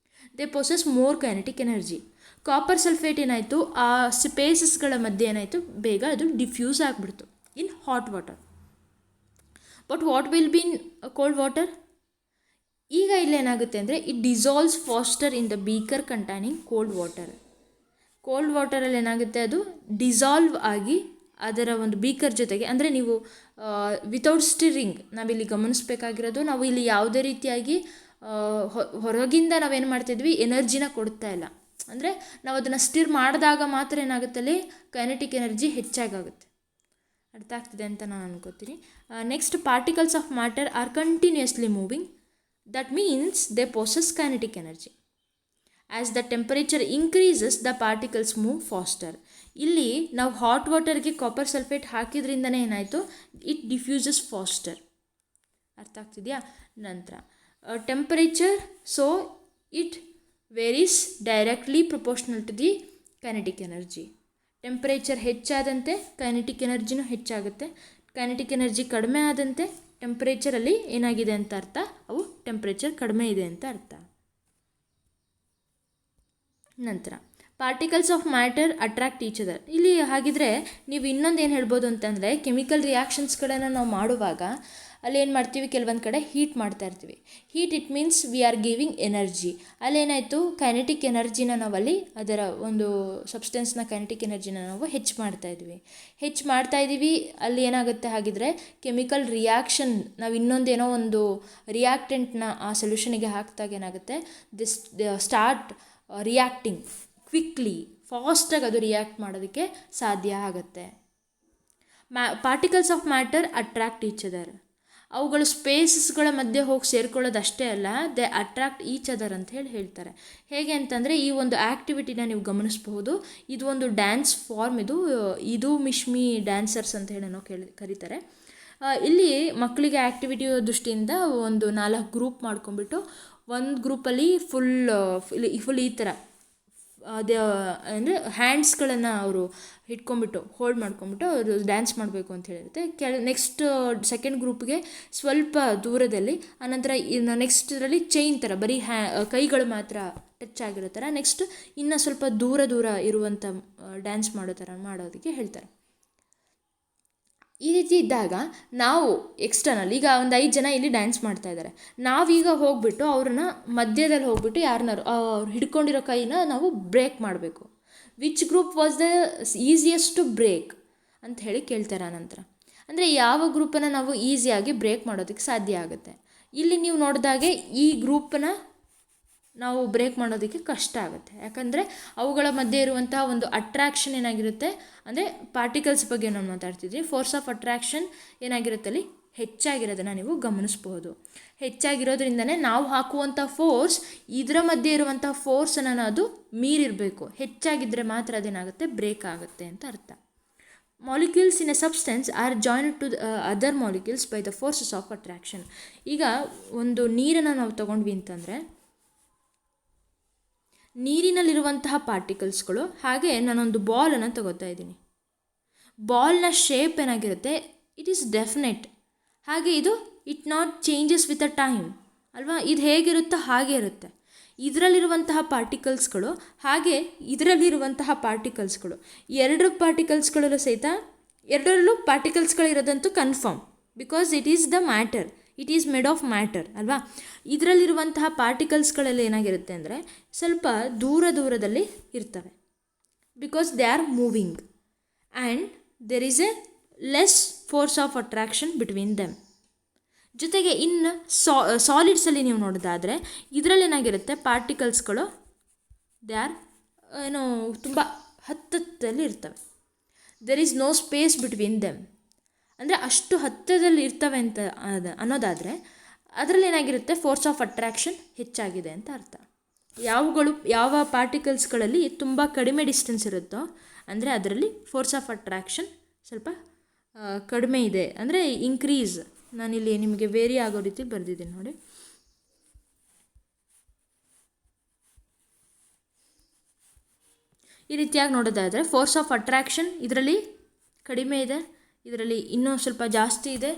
They possess more kinetic energy. Copper sulphate ಏನಾಯಿತು, ಆ ಸ್ಪೇಸಸ್ಗಳ ಮಧ್ಯೆ ಏನಾಯಿತು, ಬೇಗ ಅದು ಡಿಫ್ಯೂಸ್ ಆಗಿಬಿಡ್ತು in hot water. But what will be in cold water? ಈಗ ಇಲ್ಲೇನಾಗುತ್ತೆ ಅಂದರೆ it dissolves faster in the beaker containing cold water. Cold ವಾಟರಲ್ಲಿ ಏನಾಗುತ್ತೆ, ಅದು ಡಿಸಾಲ್ವ್ ಆಗಿ ಅದರ ಒಂದು ಬೀಕರ್ ಜೊತೆಗೆ, ಅಂದರೆ ನೀವು ವಿತೌಟ್ ಸ್ಟಿರಿಂಗ್ ನಾವಿಲ್ಲಿ ಗಮನಿಸಬೇಕಾಗಿರೋದು, ನಾವು ಇಲ್ಲಿ ಯಾವುದೇ ರೀತಿಯಾಗಿ ಹೊರಗಿಂದ ನಾವೇನು ಮಾಡ್ತಿದ್ವಿ, ಎನರ್ಜಿನ ಕೊಡ್ತಾ ಇಲ್ಲ. ಅಂದರೆ ನಾವು ಅದನ್ನು ಸ್ಟಿರ್ ಮಾಡಿದಾಗ ಮಾತ್ರ ಏನಾಗುತ್ತೆ, ಅಲ್ಲಿ ಕೈನೆಟಿಕ್ ಎನರ್ಜಿ ಹೆಚ್ಚಾಗುತ್ತೆ. ಅರ್ಥ ಆಗ್ತಿದೆ ಅಂತ ನಾನು ಅನ್ಕೋತೀನಿ. Next, particles of matter are continuously moving. That means they possess kinetic energy. As the temperature increases the particles move faster. ಇಲ್ಲಿ ನಾವು ಹಾಟ್ ವಾಟರ್ಗೆ ಕಾಪರ್ ಸಲ್ಫೇಟ್ ಹಾಕಿದ್ರಿಂದನೇ ಏನಾಯಿತು, ಇಟ್ ಡಿಫ್ಯೂಸಸ್ ಫಾಸ್ಟರ್. ಅರ್ಥ ಆಗ್ತಿದೆಯಾ? ನಂತರ temperature, so it varies directly proportional to the kinetic energy. Temperature ಹೆಚ್ಚಾದಂತೆ ಕೈನೆಟಿಕ್ ಎನರ್ಜಿನೂ ಹೆಚ್ಚಾಗುತ್ತೆ. ಕೈನೆಟಿಕ್ ಎನರ್ಜಿ ಕಡಿಮೆ ಆದಂತೆ ಟೆಂಪರೇಚರಲ್ಲಿ ಏನಾಗಿದೆ ಅಂತ ಅರ್ಥ, ಅವು ಟೆಂಪರೇಚರ್ ಕಡಿಮೆ ಇದೆ ಅಂತ ಅರ್ಥ. ನಂತರ particles of matter attract each other. ಇಲ್ಲಿ ಹಾಗಿದ್ರೆ ನೀವು ಇನ್ನೊಂದು ಏನು ಹೇಳ್ಬೋದು ಅಂತಂದರೆ, ಕೆಮಿಕಲ್ ರಿಯಾಕ್ಷನ್ಸ್ಗಳನ್ನು ನಾವು ಮಾಡುವಾಗ ಅಲ್ಲಿ ಏನು ಮಾಡ್ತೀವಿ, ಕೆಲವೊಂದು ಕಡೆ ಹೀಟ್ ಮಾಡ್ತಾ ಇರ್ತೀವಿ. Heat it means we are giving energy. ಅಲ್ಲೇನಾಯಿತು, ಕೈನೆಟಿಕ್ ಎನರ್ಜಿನ ನಾವಲ್ಲಿ ಅದರ ಒಂದು ಸಬ್ಸ್ಟೆನ್ಸ್ನ ಕೈನೆಟಿಕ್ ಎನರ್ಜಿನ ನಾವು ಹೆಚ್ಚು ಮಾಡ್ತಾಯಿದ್ದೀವಿ. ಅಲ್ಲಿ ಏನಾಗುತ್ತೆ, ಹಾಗಿದ್ರೆ ಕೆಮಿಕಲ್ ರಿಯಾಕ್ಷನ್, ನಾವು ಇನ್ನೊಂದೇನೋ ಒಂದು ರಿಯಾಕ್ಟೆಂಟ್ನ ಆ ಸೊಲ್ಯೂಷನಿಗೆ ಹಾಕಿದಾಗ ಏನಾಗುತ್ತೆ, ದಿಸ್ ಸ್ಟಾರ್ಟ್ ರಿಯಾಕ್ಟಿಂಗ್ ಕ್ವಿಕ್ಲಿ, ಫಾಸ್ಟಾಗಿ ಅದು ರಿಯಾಕ್ಟ್ ಮಾಡೋದಕ್ಕೆ ಸಾಧ್ಯ ಆಗುತ್ತೆ. Particles of matter attract each other. ಅವುಗಳು ಸ್ಪೇಸಸ್ಗಳ ಮಧ್ಯೆ ಹೋಗಿ ಸೇರ್ಕೊಳ್ಳೋದು ಅಷ್ಟೇ ಅಲ್ಲ, ದೇ ಅಟ್ರಾಕ್ಟ್ ಈಚ್ ಅದರ್ ಅಂತ ಹೇಳ್ತಾರೆ. ಹೇಗೆ ಅಂತಂದರೆ ಈ ಒಂದು ಆ್ಯಕ್ಟಿವಿಟಿನ ನೀವು ಗಮನಿಸಬಹುದು. ಇದು ಒಂದು ಡ್ಯಾನ್ಸ್ ಫಾರ್ಮ್, ಇದು ಮಿಶ್ಮಿ ಡ್ಯಾನ್ಸರ್ಸ್ ಅಂತ ಹೇಳಿ ನಾವು ಕರೀತಾರೆ. ಇಲ್ಲಿ ಮಕ್ಕಳಿಗೆ ಆ್ಯಕ್ಟಿವಿಟಿ ದೃಷ್ಟಿಯಿಂದ ಒಂದು 4 ಗ್ರೂಪ್ ಮಾಡ್ಕೊಂಡ್ಬಿಟ್ಟು ಒಂದು ಗ್ರೂಪಲ್ಲಿ ಫುಲ್ ಈ ಥರ ಅದೇ ಅಂದರೆ ಹ್ಯಾಂಡ್ಸ್ಗಳನ್ನು ಅವರು ಹಿಡ್ಕೊಂಬಿಟ್ಟು ಹೋಲ್ಡ್ ಮಾಡ್ಕೊಂಬಿಟ್ಟು ಅವರು ಡ್ಯಾನ್ಸ್ ಮಾಡಬೇಕು ಅಂತ ಹೇಳಿರುತ್ತೆ. ನೆಕ್ಸ್ಟ್ ಸೆಕೆಂಡ್ ಗ್ರೂಪ್ಗೆ ಸ್ವಲ್ಪ ದೂರದಲ್ಲಿ, ಆನಂತರ ನೆಕ್ಸ್ಟ್ ಇದರಲ್ಲಿ ಚೈನ್ ಥರ ಬರೀ ಕೈಗಳು ಮಾತ್ರ ಟಚ್ ಆಗಿರೋ ಥರ, ನೆಕ್ಸ್ಟ್ ಇನ್ನು ಸ್ವಲ್ಪ ದೂರ ಇರುವಂಥ ಡ್ಯಾನ್ಸ್ ಮಾಡೋದಕ್ಕೆ ಹೇಳ್ತಾರೆ. ಈ ರೀತಿ ಇದ್ದಾಗ ನಾವು ಎಕ್ಸ್ಟರ್ನಲ್ ಈಗ ಒಂದು 5 ಜನ ಇಲ್ಲಿ ಡ್ಯಾನ್ಸ್ ಮಾಡ್ತಾ ಇದ್ದಾರೆ, ನಾವೀಗ ಹೋಗ್ಬಿಟ್ಟು ಅವ್ರನ್ನ ಮಧ್ಯದಲ್ಲಿ ಹೋಗ್ಬಿಟ್ಟು ಯಾರನ್ನಾರು ಅವ್ರು ಹಿಡ್ಕೊಂಡಿರೋ ಕೈನ ನಾವು ಬ್ರೇಕ್ ಮಾಡಬೇಕು. Which group was the easiest to break ಅಂತ ಹೇಳಿ ಕೇಳ್ತಾರೆ. ಆನಂತರ ಅಂದರೆ ಯಾವ ಗ್ರೂಪನ್ನು ನಾವು ಈಸಿಯಾಗಿ ಬ್ರೇಕ್ ಮಾಡೋದಕ್ಕೆ ಸಾಧ್ಯ ಆಗುತ್ತೆ. ಇಲ್ಲಿ ನೀವು ನೋಡಿದಾಗೆ ಈ ಗ್ರೂಪನ್ನ ನಾವು ಬ್ರೇಕ್ ಮಾಡೋದಕ್ಕೆ ಕಷ್ಟ ಆಗುತ್ತೆ. ಯಾಕಂದರೆ ಅವುಗಳ ಮಧ್ಯೆ ಇರುವಂತಹ ಒಂದು ಅಟ್ರಾಕ್ಷನ್ ಏನಾಗಿರುತ್ತೆ ಅಂದರೆ ಪಾರ್ಟಿಕಲ್ಸ್ ಬಗ್ಗೆ ನಾವು ಮಾತಾಡ್ತಿದ್ವಿ. ಫೋರ್ಸ್ ಆಫ್ ಅಟ್ರಾಕ್ಷನ್ ಏನಾಗಿರುತ್ತೆ ಅಲ್ಲಿ ಹೆಚ್ಚಾಗಿರೋದನ್ನು ನೀವು ಗಮನಿಸ್ಬೋದು. ಹೆಚ್ಚಾಗಿರೋದ್ರಿಂದನೇ ನಾವು ಹಾಕುವಂಥ ಫೋರ್ಸ್ ಇದರ ಮಧ್ಯೆ ಇರುವಂಥ ಫೋರ್ಸನ್ನು ಅದು ಮೀರಿರಬೇಕು. ಹೆಚ್ಚಾಗಿದ್ದರೆ ಮಾತ್ರ ಅದೇನಾಗುತ್ತೆ ಬ್ರೇಕ್ ಆಗುತ್ತೆ ಅಂತ ಅರ್ಥ. Molecules in a substance are joined to other molecules by the forces of attraction. ಈಗ ಒಂದು ನೀರನ್ನು ನಾವು ತೊಗೊಂಡ್ವಿ ಅಂತಂದರೆ ನೀರಿನಲ್ಲಿರುವಂತಹ ಪಾರ್ಟಿಕಲ್ಸ್ಗಳು, ಹಾಗೆ ನಾನೊಂದು ಬಾಲನ್ನು ತಗೋತಾ ಇದ್ದೀನಿ. ಬಾಲ್ನ ಶೇಪ್ ಏನಾಗಿರುತ್ತೆ, ಇಟ್ ಈಸ್ ಡೆಫಿನೆಟ್. ಹಾಗೆ it not changes with a time ಅಲ್ವಾ. ಇದು ಹೇಗಿರುತ್ತೋ ಹಾಗೆ ಇರುತ್ತೆ. ಇದರಲ್ಲಿರುವಂತಹ ಪಾರ್ಟಿಕಲ್ಸ್ಗಳು ಹಾಗೆ ಇದರಲ್ಲಿರುವಂತಹ ಪಾರ್ಟಿಕಲ್ಸ್ಗಳು, ಪಾರ್ಟಿಕಲ್ಸ್ಗಳಲ್ಲೂ ಸಹಿತ ಎರಡರಲ್ಲೂ ಪಾರ್ಟಿಕಲ್ಸ್ಗಳಿರೋದಂತೂ confirm, because it is the matter, it is made of matter ಅಲ್ವಾ. ಇದರಲ್ಲಿರುವಂತಹ ಪಾರ್ಟಿಕಲ್ಸ್ಗಳೆಲ್ಲ ಏನಾಗಿರುತ್ತೆ ಅಂದರೆ ಸ್ವಲ್ಪ ದೂರದಲ್ಲಿ ಇರ್ತವೆ, because they are moving and there is a less force of attraction between them. ಜೊತೆಗೆ ಇನ್ನು ಸಾಲಿಡ್ಸಲ್ಲಿ ನೀವು ನೋಡೋದಾದರೆ ಇದರಲ್ಲಿ ಏನಾಗಿರುತ್ತೆ ಪಾರ್ಟಿಕಲ್ಸ್ಗಳು ದೇ ಆರ್ ತುಂಬ ಹತ್ತದಲ್ಲಿ ಇರ್ತವೆ. There is no space between them, ಅಂದರೆ ಅಷ್ಟು ಹತ್ತದಲ್ಲಿ ಇರ್ತವೆ ಅಂತ ಅನ್ನೋದಾದರೆ ಅದರಲ್ಲಿ ಏನಾಗಿರುತ್ತೆ ಫೋರ್ಸ್ ಆಫ್ ಅಟ್ರಾಕ್ಷನ್ ಹೆಚ್ಚಾಗಿದೆ ಅಂತ ಅರ್ಥ. ಯಾವ ಪಾರ್ಟಿಕಲ್ಸ್ಗಳಲ್ಲಿ ತುಂಬ ಕಡಿಮೆ ಡಿಸ್ಟೆನ್ಸ್ ಇರುತ್ತೋ ಅಂದರೆ ಅದರಲ್ಲಿ ಫೋರ್ಸ್ ಆಫ್ ಅಟ್ರಾಕ್ಷನ್ ಸ್ವಲ್ಪ ಕಡಿಮೆ ಇದೆ, ಅಂದರೆ ಇನ್ಕ್ರೀಸ್. ನಾನಿಲ್ಲಿ ನಿಮಗೆ ವೇರಿ ಆಗೋ ರೀತಿ ಬರೆದಿದ್ದೀನಿ ನೋಡಿ. ಈ ರೀತಿಯಾಗಿ ನೋಡೋದಾದರೆ ಫೋರ್ಸ್ ಆಫ್ ಅಟ್ರಾಕ್ಷನ್ ಇದರಲ್ಲಿ ಕಡಿಮೆ ಇದೆ, ಇದರಲ್ಲಿ ಇನ್ನೂ ಸ್ವಲ್ಪ ಜಾಸ್ತಿ ಇದೆ,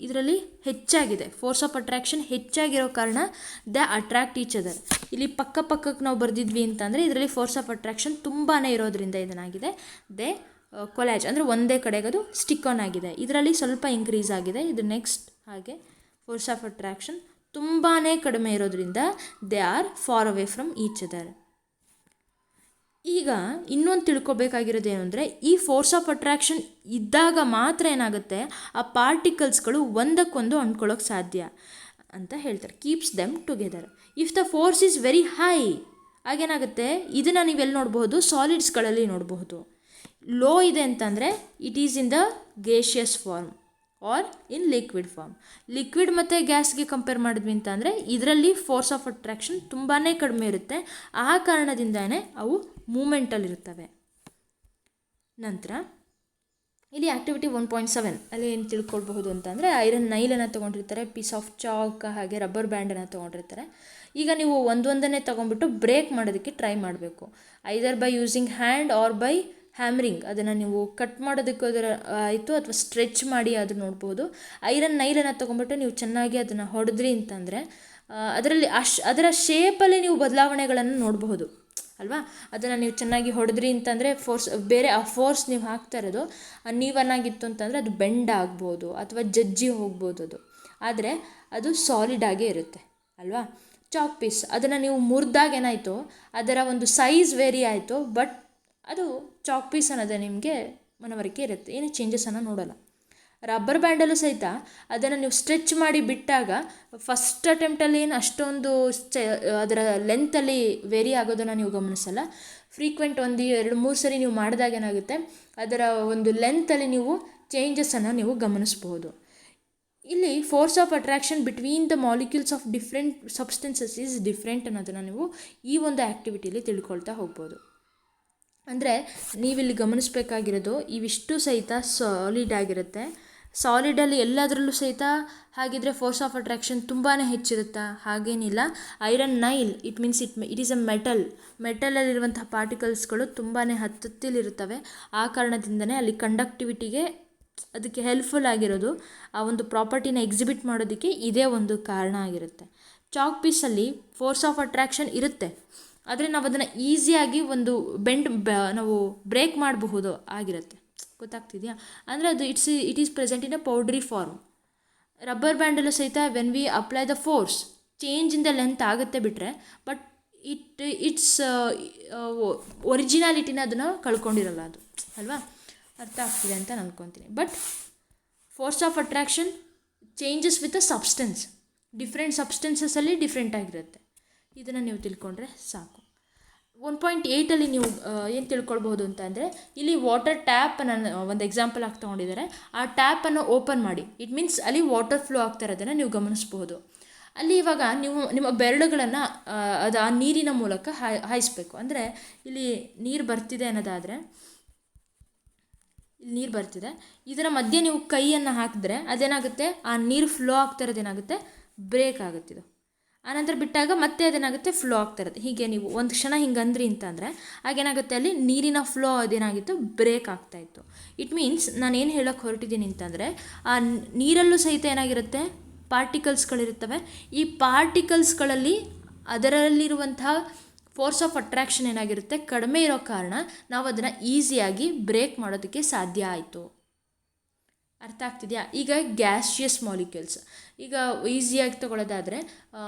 ಇದರಲ್ಲಿ ಹೆಚ್ಚಾಗಿದೆ. ಫೋರ್ಸ್ ಆಫ್ ಅಟ್ರಾಕ್ಷನ್ ಹೆಚ್ಚಾಗಿರೋ ಕಾರಣ ದ ಅಟ್ರಾಕ್ಟ್ ಈಚ್ ಅದರ್. ಇಲ್ಲಿ ಪಕ್ಕಕ್ಕೆ ನಾವು ಬರೆದಿದ್ವಿ ಅಂತಂದರೆ ಇದರಲ್ಲಿ ಫೋರ್ಸ್ ಆಫ್ ಅಟ್ರಾಕ್ಷನ್ ತುಂಬಾ ಇರೋದ್ರಿಂದ ಇದನ್ನಾಗಿದೆ ದೇ ಕೊಲ್ಯಾಜ್, ಅಂದರೆ ಒಂದೇ ಕಡೆಗೆ ಅದು ಸ್ಟಿಕ್ ಆನ್ ಆಗಿದೆ. ಇದರಲ್ಲಿ ಸ್ವಲ್ಪ ಇನ್ಕ್ರೀಸ್ ಆಗಿದೆ ಇದು ನೆಕ್ಸ್ಟ್. ಹಾಗೆ ಫೋರ್ಸ್ ಆಫ್ ಅಟ್ರಾಕ್ಷನ್ ತುಂಬಾ ಕಡಿಮೆ ಇರೋದ್ರಿಂದ they are far away from each other. ಈಗ ಇನ್ನೊಂದು ತಿಳ್ಕೊಬೇಕಾಗಿರೋದು ಏನು ಅಂದರೆ ಈ ಫೋರ್ಸ್ ಆಫ್ ಅಟ್ರಾಕ್ಷನ್ ಇದ್ದಾಗ ಮಾತ್ರ ಏನಾಗುತ್ತೆ ಆ ಪಾರ್ಟಿಕಲ್ಸ್ಗಳು ಒಂದಕ್ಕೊಂದು ಅಂಟ್ಕೊಳ್ಳೋಕೆ ಸಾಧ್ಯ ಅಂತ ಹೇಳ್ತಾರೆ. Keeps them together. If the force is very high ಆಗೇನಾಗುತ್ತೆ, ಇದನ್ನು ನೀವೆಲ್ಲಿ ನೋಡಬಹುದು, ಸಾಲಿಡ್ಸ್ಗಳಲ್ಲಿ ನೋಡಬಹುದು. ಲೋ ಇದೆ ಅಂತಂದರೆ it is in the gaseous form or in liquid form. Liquid ಮತ್ತು ಗ್ಯಾಸ್ಗೆ ಕಂಪೇರ್ ಮಾಡಿದ್ವಿ ಅಂತಂದರೆ ಇದರಲ್ಲಿ ಫೋರ್ಸ್ ಆಫ್ ಅಟ್ರಾಕ್ಷನ್ ತುಂಬಾ ಕಡಿಮೆ ಇರುತ್ತೆ. ಆ ಕಾರಣದಿಂದನೇ ಅವು ಮೂಮೆಂಟಲ್ಲಿರ್ತವೆ. ನಂತರ ಇಲ್ಲಿ ಆ್ಯಕ್ಟಿವಿಟಿ 1.7 ಅಲ್ಲಿ ಏನು ತಿಳ್ಕೊಳ್ಬಹುದು ಅಂತಂದರೆ ಐರನ್ ನೈಲನ್ನು ತೊಗೊಂಡಿರ್ತಾರೆ, ಪೀಸ್ ಆಫ್ ಚಾಕ್, ಹಾಗೆ ರಬ್ಬರ್ ಬ್ಯಾಂಡನ್ನು ತೊಗೊಂಡಿರ್ತಾರೆ. ಈಗ ನೀವು ಒಂದೊಂದನ್ನೇ ತೊಗೊಂಡ್ಬಿಟ್ಟು ಬ್ರೇಕ್ ಮಾಡೋದಕ್ಕೆ ಟ್ರೈ ಮಾಡಬೇಕು. Either by using hand or by hammering. ಅದನ್ನು ನೀವು ಕಟ್ ಮಾಡೋದಕ್ಕೆ ಆಯಿತು ಅಥವಾ ಸ್ಟ್ರೆಚ್ ಮಾಡಿ ಅದು ನೋಡ್ಬೋದು. ಐರನ್ ನೈಲನ್ನು ತೊಗೊಂಡ್ಬಿಟ್ಟು ನೀವು ಚೆನ್ನಾಗಿ ಅದನ್ನು ಹೊಡೆದ್ರಿ ಅಂತಂದರೆ ಅದರಲ್ಲಿ ಅದರ ಶೇಪಲ್ಲಿ ನೀವು ಬದಲಾವಣೆಗಳನ್ನು ನೋಡಬಹುದು ಅಲ್ವಾ. ಅದನ್ನು ನೀವು ಚೆನ್ನಾಗಿ ಹೊಡೆದ್ರಿ ಅಂತಂದರೆ ಬೇರೆ ಆ ಫೋರ್ಸ್ ನೀವು ಹಾಕ್ತಾ ಇರೋದು ನೀವನ್ನಾಗಿತ್ತು ಅಂತಂದರೆ ಅದು ಬೆಂಡ್ ಆಗ್ಬೋದು ಅಥವಾ ಜಜ್ಜಿ ಹೋಗ್ಬೋದು ಅದು. ಆದರೆ ಅದು ಸಾಲಿಡಾಗೇ ಇರುತ್ತೆ ಅಲ್ವಾ. ಚಾಕ್ ಪೀಸ್ ಅದನ್ನು ನೀವು ಮುರಿದಾಗ ಏನಾಯಿತು ಅದರ ಒಂದು ಸೈಜ್ ವೇರಿ ಆಯಿತು, ಬಟ್ ಅದು ಚಾಕ್ ಪೀಸ್ ಅನ್ನೋದೇ ನಿಮಗೆ ಮನವರಿಕೆ ಇರುತ್ತೆ, ಏನು ಚೇಂಜಸನ್ನು ನೋಡೋಲ್ಲ. ರಬ್ಬರ್ ಬ್ಯಾಂಡಲ್ಲೂ ಸಹಿತ ಅದನ್ನು ನೀವು ಸ್ಟ್ರೆಚ್ ಮಾಡಿ ಬಿಟ್ಟಾಗ ಫಸ್ಟ್ ಅಟೆಂಪ್ಟಲ್ಲಿ ಏನು ಅಷ್ಟೊಂದು ಅದರ ಲೆಂತಲ್ಲಿ ವೇರಿ ಆಗೋದನ್ನು ನೀವು ಗಮನಿಸಲ್ಲ. ಫ್ರೀಕ್ವೆಂಟ್ 1-2-3 ನೀವು ಮಾಡಿದಾಗ ಏನಾಗುತ್ತೆ ಅದರ ಒಂದು ಲೆಂತಲ್ಲಿ ನೀವು ಚೇಂಜಸನ್ನು ನೀವು ಗಮನಿಸ್ಬೋದು. ಇಲ್ಲಿ force of attraction between the molecules of different substances is different ಅನ್ನೋದನ್ನು ನೀವು ಈ ಒಂದು ಆ್ಯಕ್ಟಿವಿಟಿಯಲ್ಲಿ ತಿಳ್ಕೊಳ್ತಾ ಹೋಗ್ಬೋದು. ಅಂದರೆ ನೀವಿಲ್ಲಿ ಗಮನಿಸಬೇಕಾಗಿರೋದು ಇವಿಷ್ಟು ಸಹಿತ ಸಾಲಿಡ್ ಆಗಿರುತ್ತೆ. ಸಾಲಿಡಲ್ಲಿ ಎಲ್ಲದರಲ್ಲೂ ಸಹಿತ ಹಾಗಿದ್ರೆ ಫೋರ್ಸ್ ಆಫ್ ಅಟ್ರಾಕ್ಷನ್ ತುಂಬಾ ಹೆಚ್ಚಿರುತ್ತಾ? ಹಾಗೇನಿಲ್ಲ. Iron nail it means it is a ಮೆಟಲಲ್ಲಿರುವಂತಹ ಪಾರ್ಟಿಕಲ್ಸ್ಗಳು ತುಂಬಾ ಹತ್ತಿರಲ್ಲಿರುತ್ತವೆ. ಆ ಕಾರಣದಿಂದನೇ ಅಲ್ಲಿ ಕಂಡಕ್ಟಿವಿಟಿಗೆ ಅದಕ್ಕೆ ಹೆಲ್ಪ್ಫುಲ್ ಆಗಿರೋದು, ಆ ಒಂದು ಪ್ರಾಪರ್ಟಿನ ಎಕ್ಸಿಬಿಟ್ ಮಾಡೋದಕ್ಕೆ ಇದೇ ಒಂದು ಕಾರಣ ಆಗಿರುತ್ತೆ. ಚಾಕ್ ಪೀಸಲ್ಲಿ ಫೋರ್ಸ್ ಆಫ್ ಅಟ್ರಾಕ್ಷನ್ ಇರುತ್ತೆ, ಆದರೆ ನಾವು ಅದನ್ನು ಈಸಿಯಾಗಿ ಒಂದು ನಾವು ಬ್ರೇಕ್ ಮಾಡಬಹುದು ಆಗಿರುತ್ತೆ. ಗೊತ್ತಾಗ್ತಿದೆಯಾ? ಅಂದರೆ ಅದು it is present in a powdery form. Rubber ಬ್ಯಾಂಡಲ್ಲೂ ಸಹಿತ when we apply the force change in the length ಆಗುತ್ತೆ ಬಿಟ್ಟರೆ, ಬಟ್ ಇಟ್ಸ್ ಒರಿಜಿನಾಲಿಟಿನ ಅದನ್ನು ಕಳ್ಕೊಂಡಿರಲ್ಲ ಅದು, ಅಲ್ವಾ? ಅರ್ಥ ಆಗ್ತಿದೆ ಅಂತ ನಾನು ಅನ್ಕೊತೀನಿ. But force of attraction changes with a substance, different ಸಬ್ಸ್ಟೆನ್ಸಸ್ಸಲ್ಲಿ ಡಿಫ್ರೆಂಟ್ ಆಗಿರುತ್ತೆ. ಇದನ್ನು ನೀವು ತಿಳ್ಕೊಂಡ್ರೆ ಸಾಕು. 1.8 ನೀವು ಏನು ತಿಳ್ಕೊಳ್ಬೋದು ಅಂತ ಅಂದರೆ, ಇಲ್ಲಿ ವಾಟರ್ ಟ್ಯಾಪನ್ನು ಒಂದು ಎಕ್ಸಾಂಪಲ್ ಆಗಿ ತೊಗೊಂಡಿದ್ದಾರೆ. ಆ ಟ್ಯಾಪನ್ನು ಓಪನ್ ಮಾಡಿ, ಇಟ್ ಮೀನ್ಸ್ ಅಲ್ಲಿ ವಾಟರ್ ಫ್ಲೋ ಆಗ್ತಾ ಇರೋದನ್ನು ನೀವು ಗಮನಿಸ್ಬೋದು. ಅಲ್ಲಿ ಇವಾಗ ನೀವು ನಿಮ್ಮ ಬೆರಳುಗಳನ್ನು ಅದು ಆ ನೀರಿನ ಮೂಲಕ ಹಾಯಿಸ್ಬೇಕು. ಅಂದರೆ ಇಲ್ಲಿ ನೀರು ಬರ್ತಿದೆ ಅನ್ನೋದಾದರೆ, ಇಲ್ಲಿ ನೀರು ಬರ್ತಿದೆ, ಇದರ ಮಧ್ಯೆ ನೀವು ಕೈಯನ್ನು ಹಾಕಿದ್ರೆ ಅದೇನಾಗುತ್ತೆ, ಆ ನೀರು ಫ್ಲೋ ಆಗ್ತಾ ಇರೋದೇನಾಗುತ್ತೆ, ಬ್ರೇಕ್ ಆಗುತ್ತೆ. ಇದು ಆನಂತರ ಬಿಟ್ಟಾಗ ಮತ್ತೆ ಅದೇನಾಗುತ್ತೆ, ಫ್ಲೋ ಆಗ್ತಾ ಇರುತ್ತೆ. ಹೀಗೆ ನೀವು ಒಂದು ಕ್ಷಣ ಹಿಂಗೆ ಅಂದ್ರಿ ಅಂತಂದರೆ ಆಗೇನಾಗುತ್ತೆ, ಅಲ್ಲಿ ನೀರಿನ ಫ್ಲೋ ಅದೇನಾಗಿತ್ತು, ಬ್ರೇಕ್ ಆಗ್ತಾಯಿತ್ತು. ಇಟ್ ಮೀನ್ಸ್ ನಾನು ಏನು ಹೇಳೋಕ್ಕೆ ಹೊರಟಿದ್ದೀನಿ ಅಂತಂದರೆ, ಆ ನೀರಲ್ಲೂ ಸಹಿತ ಏನಾಗಿರುತ್ತೆ, ಪಾರ್ಟಿಕಲ್ಸ್ಗಳಿರುತ್ತವೆ. ಈ ಪಾರ್ಟಿಕಲ್ಸ್ಗಳಲ್ಲಿ ಅದರಲ್ಲಿರುವಂತಹ ಫೋರ್ಸ್ ಆಫ್ ಅಟ್ರಾಕ್ಷನ್ ಏನಾಗಿರುತ್ತೆ, ಕಡಿಮೆ ಇರೋ ಕಾರಣ ನಾವು ಅದನ್ನು ಈಸಿಯಾಗಿ ಬ್ರೇಕ್ ಮಾಡೋದಕ್ಕೆ ಸಾಧ್ಯ ಆಯಿತು. ಅರ್ಥ ಆಗ್ತಿದೆಯಾ? ಈಗ ಗ್ಯಾಸಿಯಸ್ ಮಾಲಿಕ್ಯೂಲ್ಸ್ ಈಗ ಈಸಿಯಾಗಿ ತಗೊಳ್ಳೋದಾದರೆ,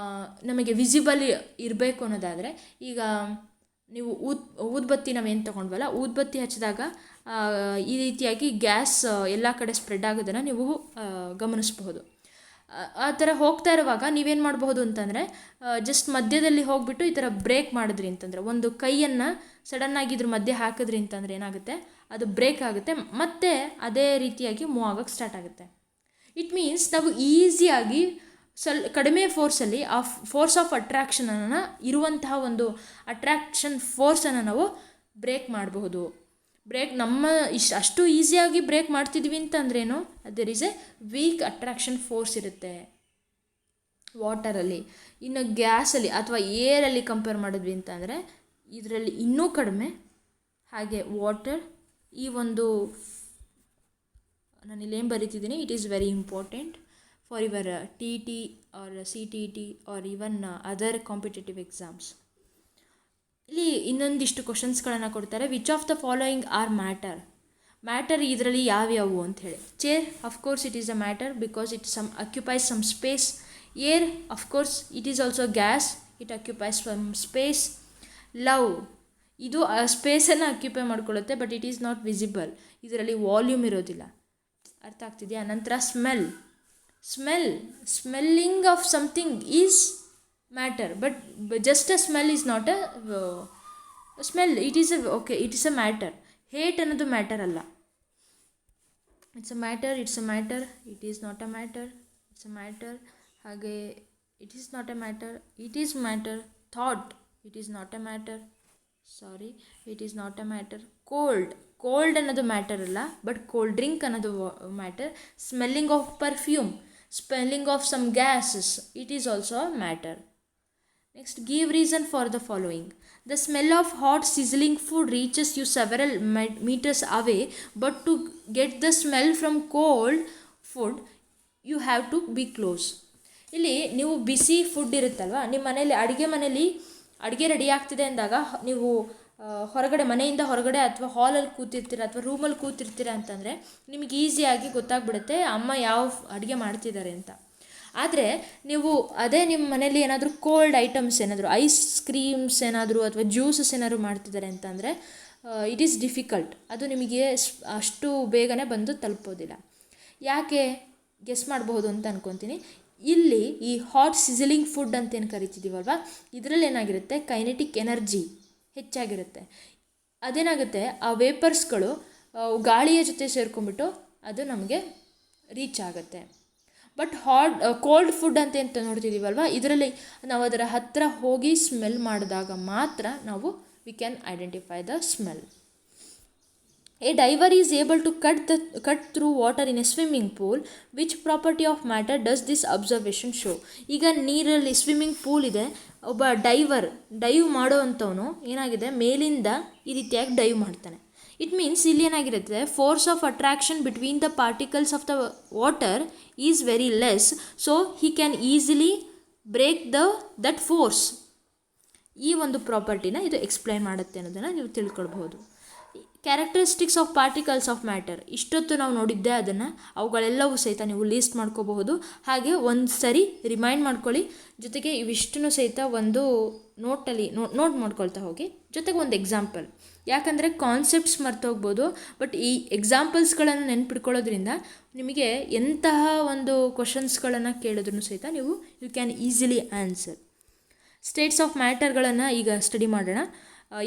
ನಮಗೆ ವಿಸಿಬಲ್ ಇರಬೇಕು ಅನ್ನೋದಾದರೆ, ಈಗ ನೀವು ಊದ್ಬತ್ತಿ ನಾವೇನು ತೊಗೊಂಡ್ವಲ್ಲ, ಊದ್ಬತ್ತಿ ಹಚ್ಚಿದಾಗ ಈ ರೀತಿಯಾಗಿ ಗ್ಯಾಸ್ ಎಲ್ಲ ಕಡೆ ಸ್ಪ್ರೆಡ್ ಆಗೋದನ್ನು ನೀವು ಗಮನಿಸಬಹುದು. ಆ ಥರ ಹೋಗ್ತಾ ಇರುವಾಗ ನೀವೇನು ಮಾಡಬಹುದು ಅಂತಂದರೆ, ಜಸ್ಟ್ ಮಧ್ಯದಲ್ಲಿ ಹೋಗಿಬಿಟ್ಟು ಈ ಥರ ಬ್ರೇಕ್ ಮಾಡಿದ್ರಿ ಅಂತಂದರೆ, ಒಂದು ಕೈಯನ್ನು ಸಡನ್ನಾಗಿ ಇದ್ರ ಮಧ್ಯೆ ಹಾಕಿದ್ರಿ ಅಂತಂದರೆ ಏನಾಗುತ್ತೆ, ಅದು ಬ್ರೇಕ್ ಆಗುತ್ತೆ, ಮತ್ತೆ ಅದೇ ರೀತಿಯಾಗಿ ಮೂವ್ ಆಗೋಕ್ಕೆ ಸ್ಟಾರ್ಟ್ ಆಗುತ್ತೆ. ಇಟ್ ಮೀನ್ಸ್ ನಾವು ಈಸಿಯಾಗಿ ಕಡಿಮೆ ಫೋರ್ಸಲ್ಲಿ ಆ ಫೋರ್ಸ್ ಆಫ್ ಅಟ್ರಾಕ್ಷನನ್ನು ಇರುವಂತಹ ಒಂದು ಅಟ್ರಾಕ್ಷನ್ ಫೋರ್ಸನ್ನು ನಾವು ಬ್ರೇಕ್ ಮಾಡಬಹುದು. ನಮ್ಮ ಅಷ್ಟು ಈಸಿಯಾಗಿ ಬ್ರೇಕ್ ಮಾಡ್ತಿದ್ವಿ ಅಂತಂದ್ರೇನು, there is a weak attraction force ಇರುತ್ತೆ ವಾಟರಲ್ಲಿ. ಇನ್ನು ಗ್ಯಾಸಲ್ಲಿ ಅಥವಾ ಏರಲ್ಲಿ ಕಂಪೇರ್ ಮಾಡಿದ್ವಿ ಅಂತಂದರೆ ಇದರಲ್ಲಿ ಇನ್ನೂ ಕಡಿಮೆ. ಹಾಗೆ ವಾಟರ್, ಈ ಒಂದು ನಾನು ಇಲ್ಲೇನು ಬರೀತಿದ್ದೀನಿ, it is very important for your TT or CTT or even other competitive exams. ಇಲ್ಲಿ ಇನ್ನೊಂದಿಷ್ಟು ಕ್ವಶನ್ಸ್ಗಳನ್ನು ಕೊಡ್ತಾರೆ. Which of the following are matter ಇದರಲ್ಲಿ ಯಾವ್ಯಾವು ಅಂತ ಹೇಳಿ. Chair, of course it is a matter because it occupies some space. Air, of course it is also gas, it occupies some space. Love, ಇದು ಆ ಸ್ಪೇಸನ್ನು ಅಕ್ಯುಪೈ ಮಾಡ್ಕೊಳ್ಳುತ್ತೆ, but it is not visible, ಇದರಲ್ಲಿ ವಾಲ್ಯೂಮ್ ಇರೋದಿಲ್ಲ. ಅರ್ಥ ಆಗ್ತಿದೆಯಾ? ನಂತರ smelling of something is matter, but just a smell is not a smell, it is a matter. Hate ಅನ್ನೋದು ಮ್ಯಾಟರ್ ಅಲ್ಲ. It's a matter, it is not a matter, it's a matter. ಹಾಗೆ it is not a matter, it is matter. Thought, it is not a matter, it is not a matter. Cold ಅನ್ನೋದು ಮ್ಯಾಟರ್ ಅಲ್ಲ, ಬಟ್ ಕೋಲ್ಡ್ ಡ್ರಿಂಕ್ ಅನ್ನೋದು matter. Smelling of perfume, smelling of some gases, it is also a matter. Next, give reason for the following. The smell of hot sizzling food reaches you several meters away, but to get the smell from cold food, you have to be close. ಇಲ್ಲಿ ನೀವು ಬಿಸಿ ಫುಡ್ ಇರುತ್ತಲ್ವ, ನಿಮ್ಮ ಮನೇಲಿ ಅಡುಗೆ ರೆಡಿ ಆಗ್ತಿದೆ ಅಂದಾಗ ನೀವು ಹೊರಗಡೆ, ಮನೆಯಿಂದ ಹೊರಗಡೆ ಅಥವಾ ಹಾಲಲ್ಲಿ ಕೂತಿರ್ತೀರ ಅಥವಾ ರೂಮಲ್ಲಿ ಕೂತಿರ್ತೀರ ಅಂತಂದರೆ ನಿಮಗೆ ಈಸಿಯಾಗಿ ಗೊತ್ತಾಗ್ಬಿಡುತ್ತೆ ಅಮ್ಮ ಯಾವ ಅಡುಗೆ ಮಾಡ್ತಿದ್ದಾರೆ ಅಂತ. ಆದರೆ ನೀವು ಅದೇ ನಿಮ್ಮ ಮನೇಲಿ ಏನಾದರೂ ಕೋಲ್ಡ್ ಐಟಮ್ಸ್, ಏನಾದರೂ ಐಸ್ ಕ್ರೀಮ್ಸ್ ಏನಾದರೂ ಅಥವಾ ಜ್ಯೂಸಸ್ ಏನಾದರೂ ಮಾಡ್ತಿದ್ದಾರೆ ಅಂತಂದರೆ ಇಟ್ ಈಸ್ ಡಿಫಿಕಲ್ಟ್, ಅದು ನಿಮಗೆ ಅಷ್ಟು ಬೇಗನೆ ಬಂದು ತಲುಪೋದಿಲ್ಲ. ಯಾಕೆ ಗೆಸ್ ಮಾಡಬಹುದು ಅಂತ ಅಂದ್ಕೊತೀನಿ. ಇಲ್ಲಿ ಈ ಹಾಟ್ ಸಿಸಲಿಂಗ್ ಫುಡ್ ಅಂತೇನು ಕರಿತಿದ್ದೀವಲ್ವ, ಇದರಲ್ಲಿ ಏನಾಗಿರುತ್ತೆ, ಕೈನೆಟಿಕ್ ಎನರ್ಜಿ ಹೆಚ್ಚಾಗಿರುತ್ತೆ. ಅದೇನಾಗುತ್ತೆ, ಆ ವೇಪರ್ಸ್ಗಳು ಗಾಳಿಯ ಜೊತೆ ಸೇರ್ಕೊಂಡ್ಬಿಟ್ಟು ಅದು ನಮಗೆ ರೀಚ್ ಆಗುತ್ತೆ. ಬಟ್ ಕೋಲ್ಡ್ ಫುಡ್ ಅಂತ ನೋಡ್ತಿದ್ದೀವಲ್ವ, ಇದರಲ್ಲಿ ನಾವು ಅದರ ಹತ್ತಿರ ಹೋಗಿ ಸ್ಮೆಲ್ ಮಾಡಿದಾಗ ಮಾತ್ರ ನಾವು we can identify the smell. A diver is able to cut through water in a swimming pool. Which property of matter does this observation show? ಈಗ ನೀರಲ್ಲಿ ಸ್ವಿಮ್ಮಿಂಗ್ ಪೂಲ್ ಇದೆ, ಒಬ್ಬ ಡೈವ್ ಮಾಡೋ ಅಂಥವನು ಏನಾಗಿದೆ, ಮೇಲಿಂದ ಈ ರೀತಿಯಾಗಿ ಡೈವ್ ಮಾಡ್ತಾನೆ. ಇಟ್ ಮೀನ್ಸ್ ಇಲ್ಲಿ ಏನಾಗಿರುತ್ತೆ, force of attraction between the particles of the water is very less, so he can easily break that force. ಈ ಒಂದು ಪ್ರಾಪರ್ಟಿನ ಇದು ಎಕ್ಸ್ಪ್ಲೈನ್ ಮಾಡುತ್ತೆ ಅನ್ನೋದನ್ನು ನೀವು ತಿಳ್ಕೊಳ್ಬಹುದು. Characteristics of particles of matter, ಇಷ್ಟೊತ್ತು ನಾವು ನೋಡಿದ್ದೆ ಅದನ್ನು, ಅವುಗಳೆಲ್ಲವೂ ಸಹಿತ ನೀವು ಲೀಸ್ಟ್ ಮಾಡ್ಕೋಬಹುದು. ಹಾಗೆ ಒಂದು ಸರಿ ರಿಮೈಂಡ್ ಮಾಡ್ಕೊಳ್ಳಿ, ಜೊತೆಗೆ ಇವಿಷ್ಟನ್ನು ಸಹಿತ ಒಂದು ನೋಟಲ್ಲಿ ನೋಟ್ ಮಾಡ್ಕೊಳ್ತಾ ಹೋಗಿ, ಜೊತೆಗೆ ಒಂದು ಎಕ್ಸಾಂಪಲ್. ಯಾಕಂದರೆ ಕಾನ್ಸೆಪ್ಟ್ಸ್ ಮರ್ತೋಗ್ಬೋದು, ಬಟ್ ಈ ಎಕ್ಸಾಂಪಲ್ಸ್ಗಳನ್ನು ನೆನ್ಪಿಟ್ಕೊಳ್ಳೋದ್ರಿಂದ ನಿಮಗೆ ಎಂತಹ ಒಂದು ಕ್ವಶನ್ಸ್ಗಳನ್ನು ಕೇಳಿದ್ರೂ ಸಹಿತ ನೀವು you can easily answer. States of ಮ್ಯಾಟರ್ಗಳನ್ನು ಈಗ ಸ್ಟಡಿ ಮಾಡೋಣ.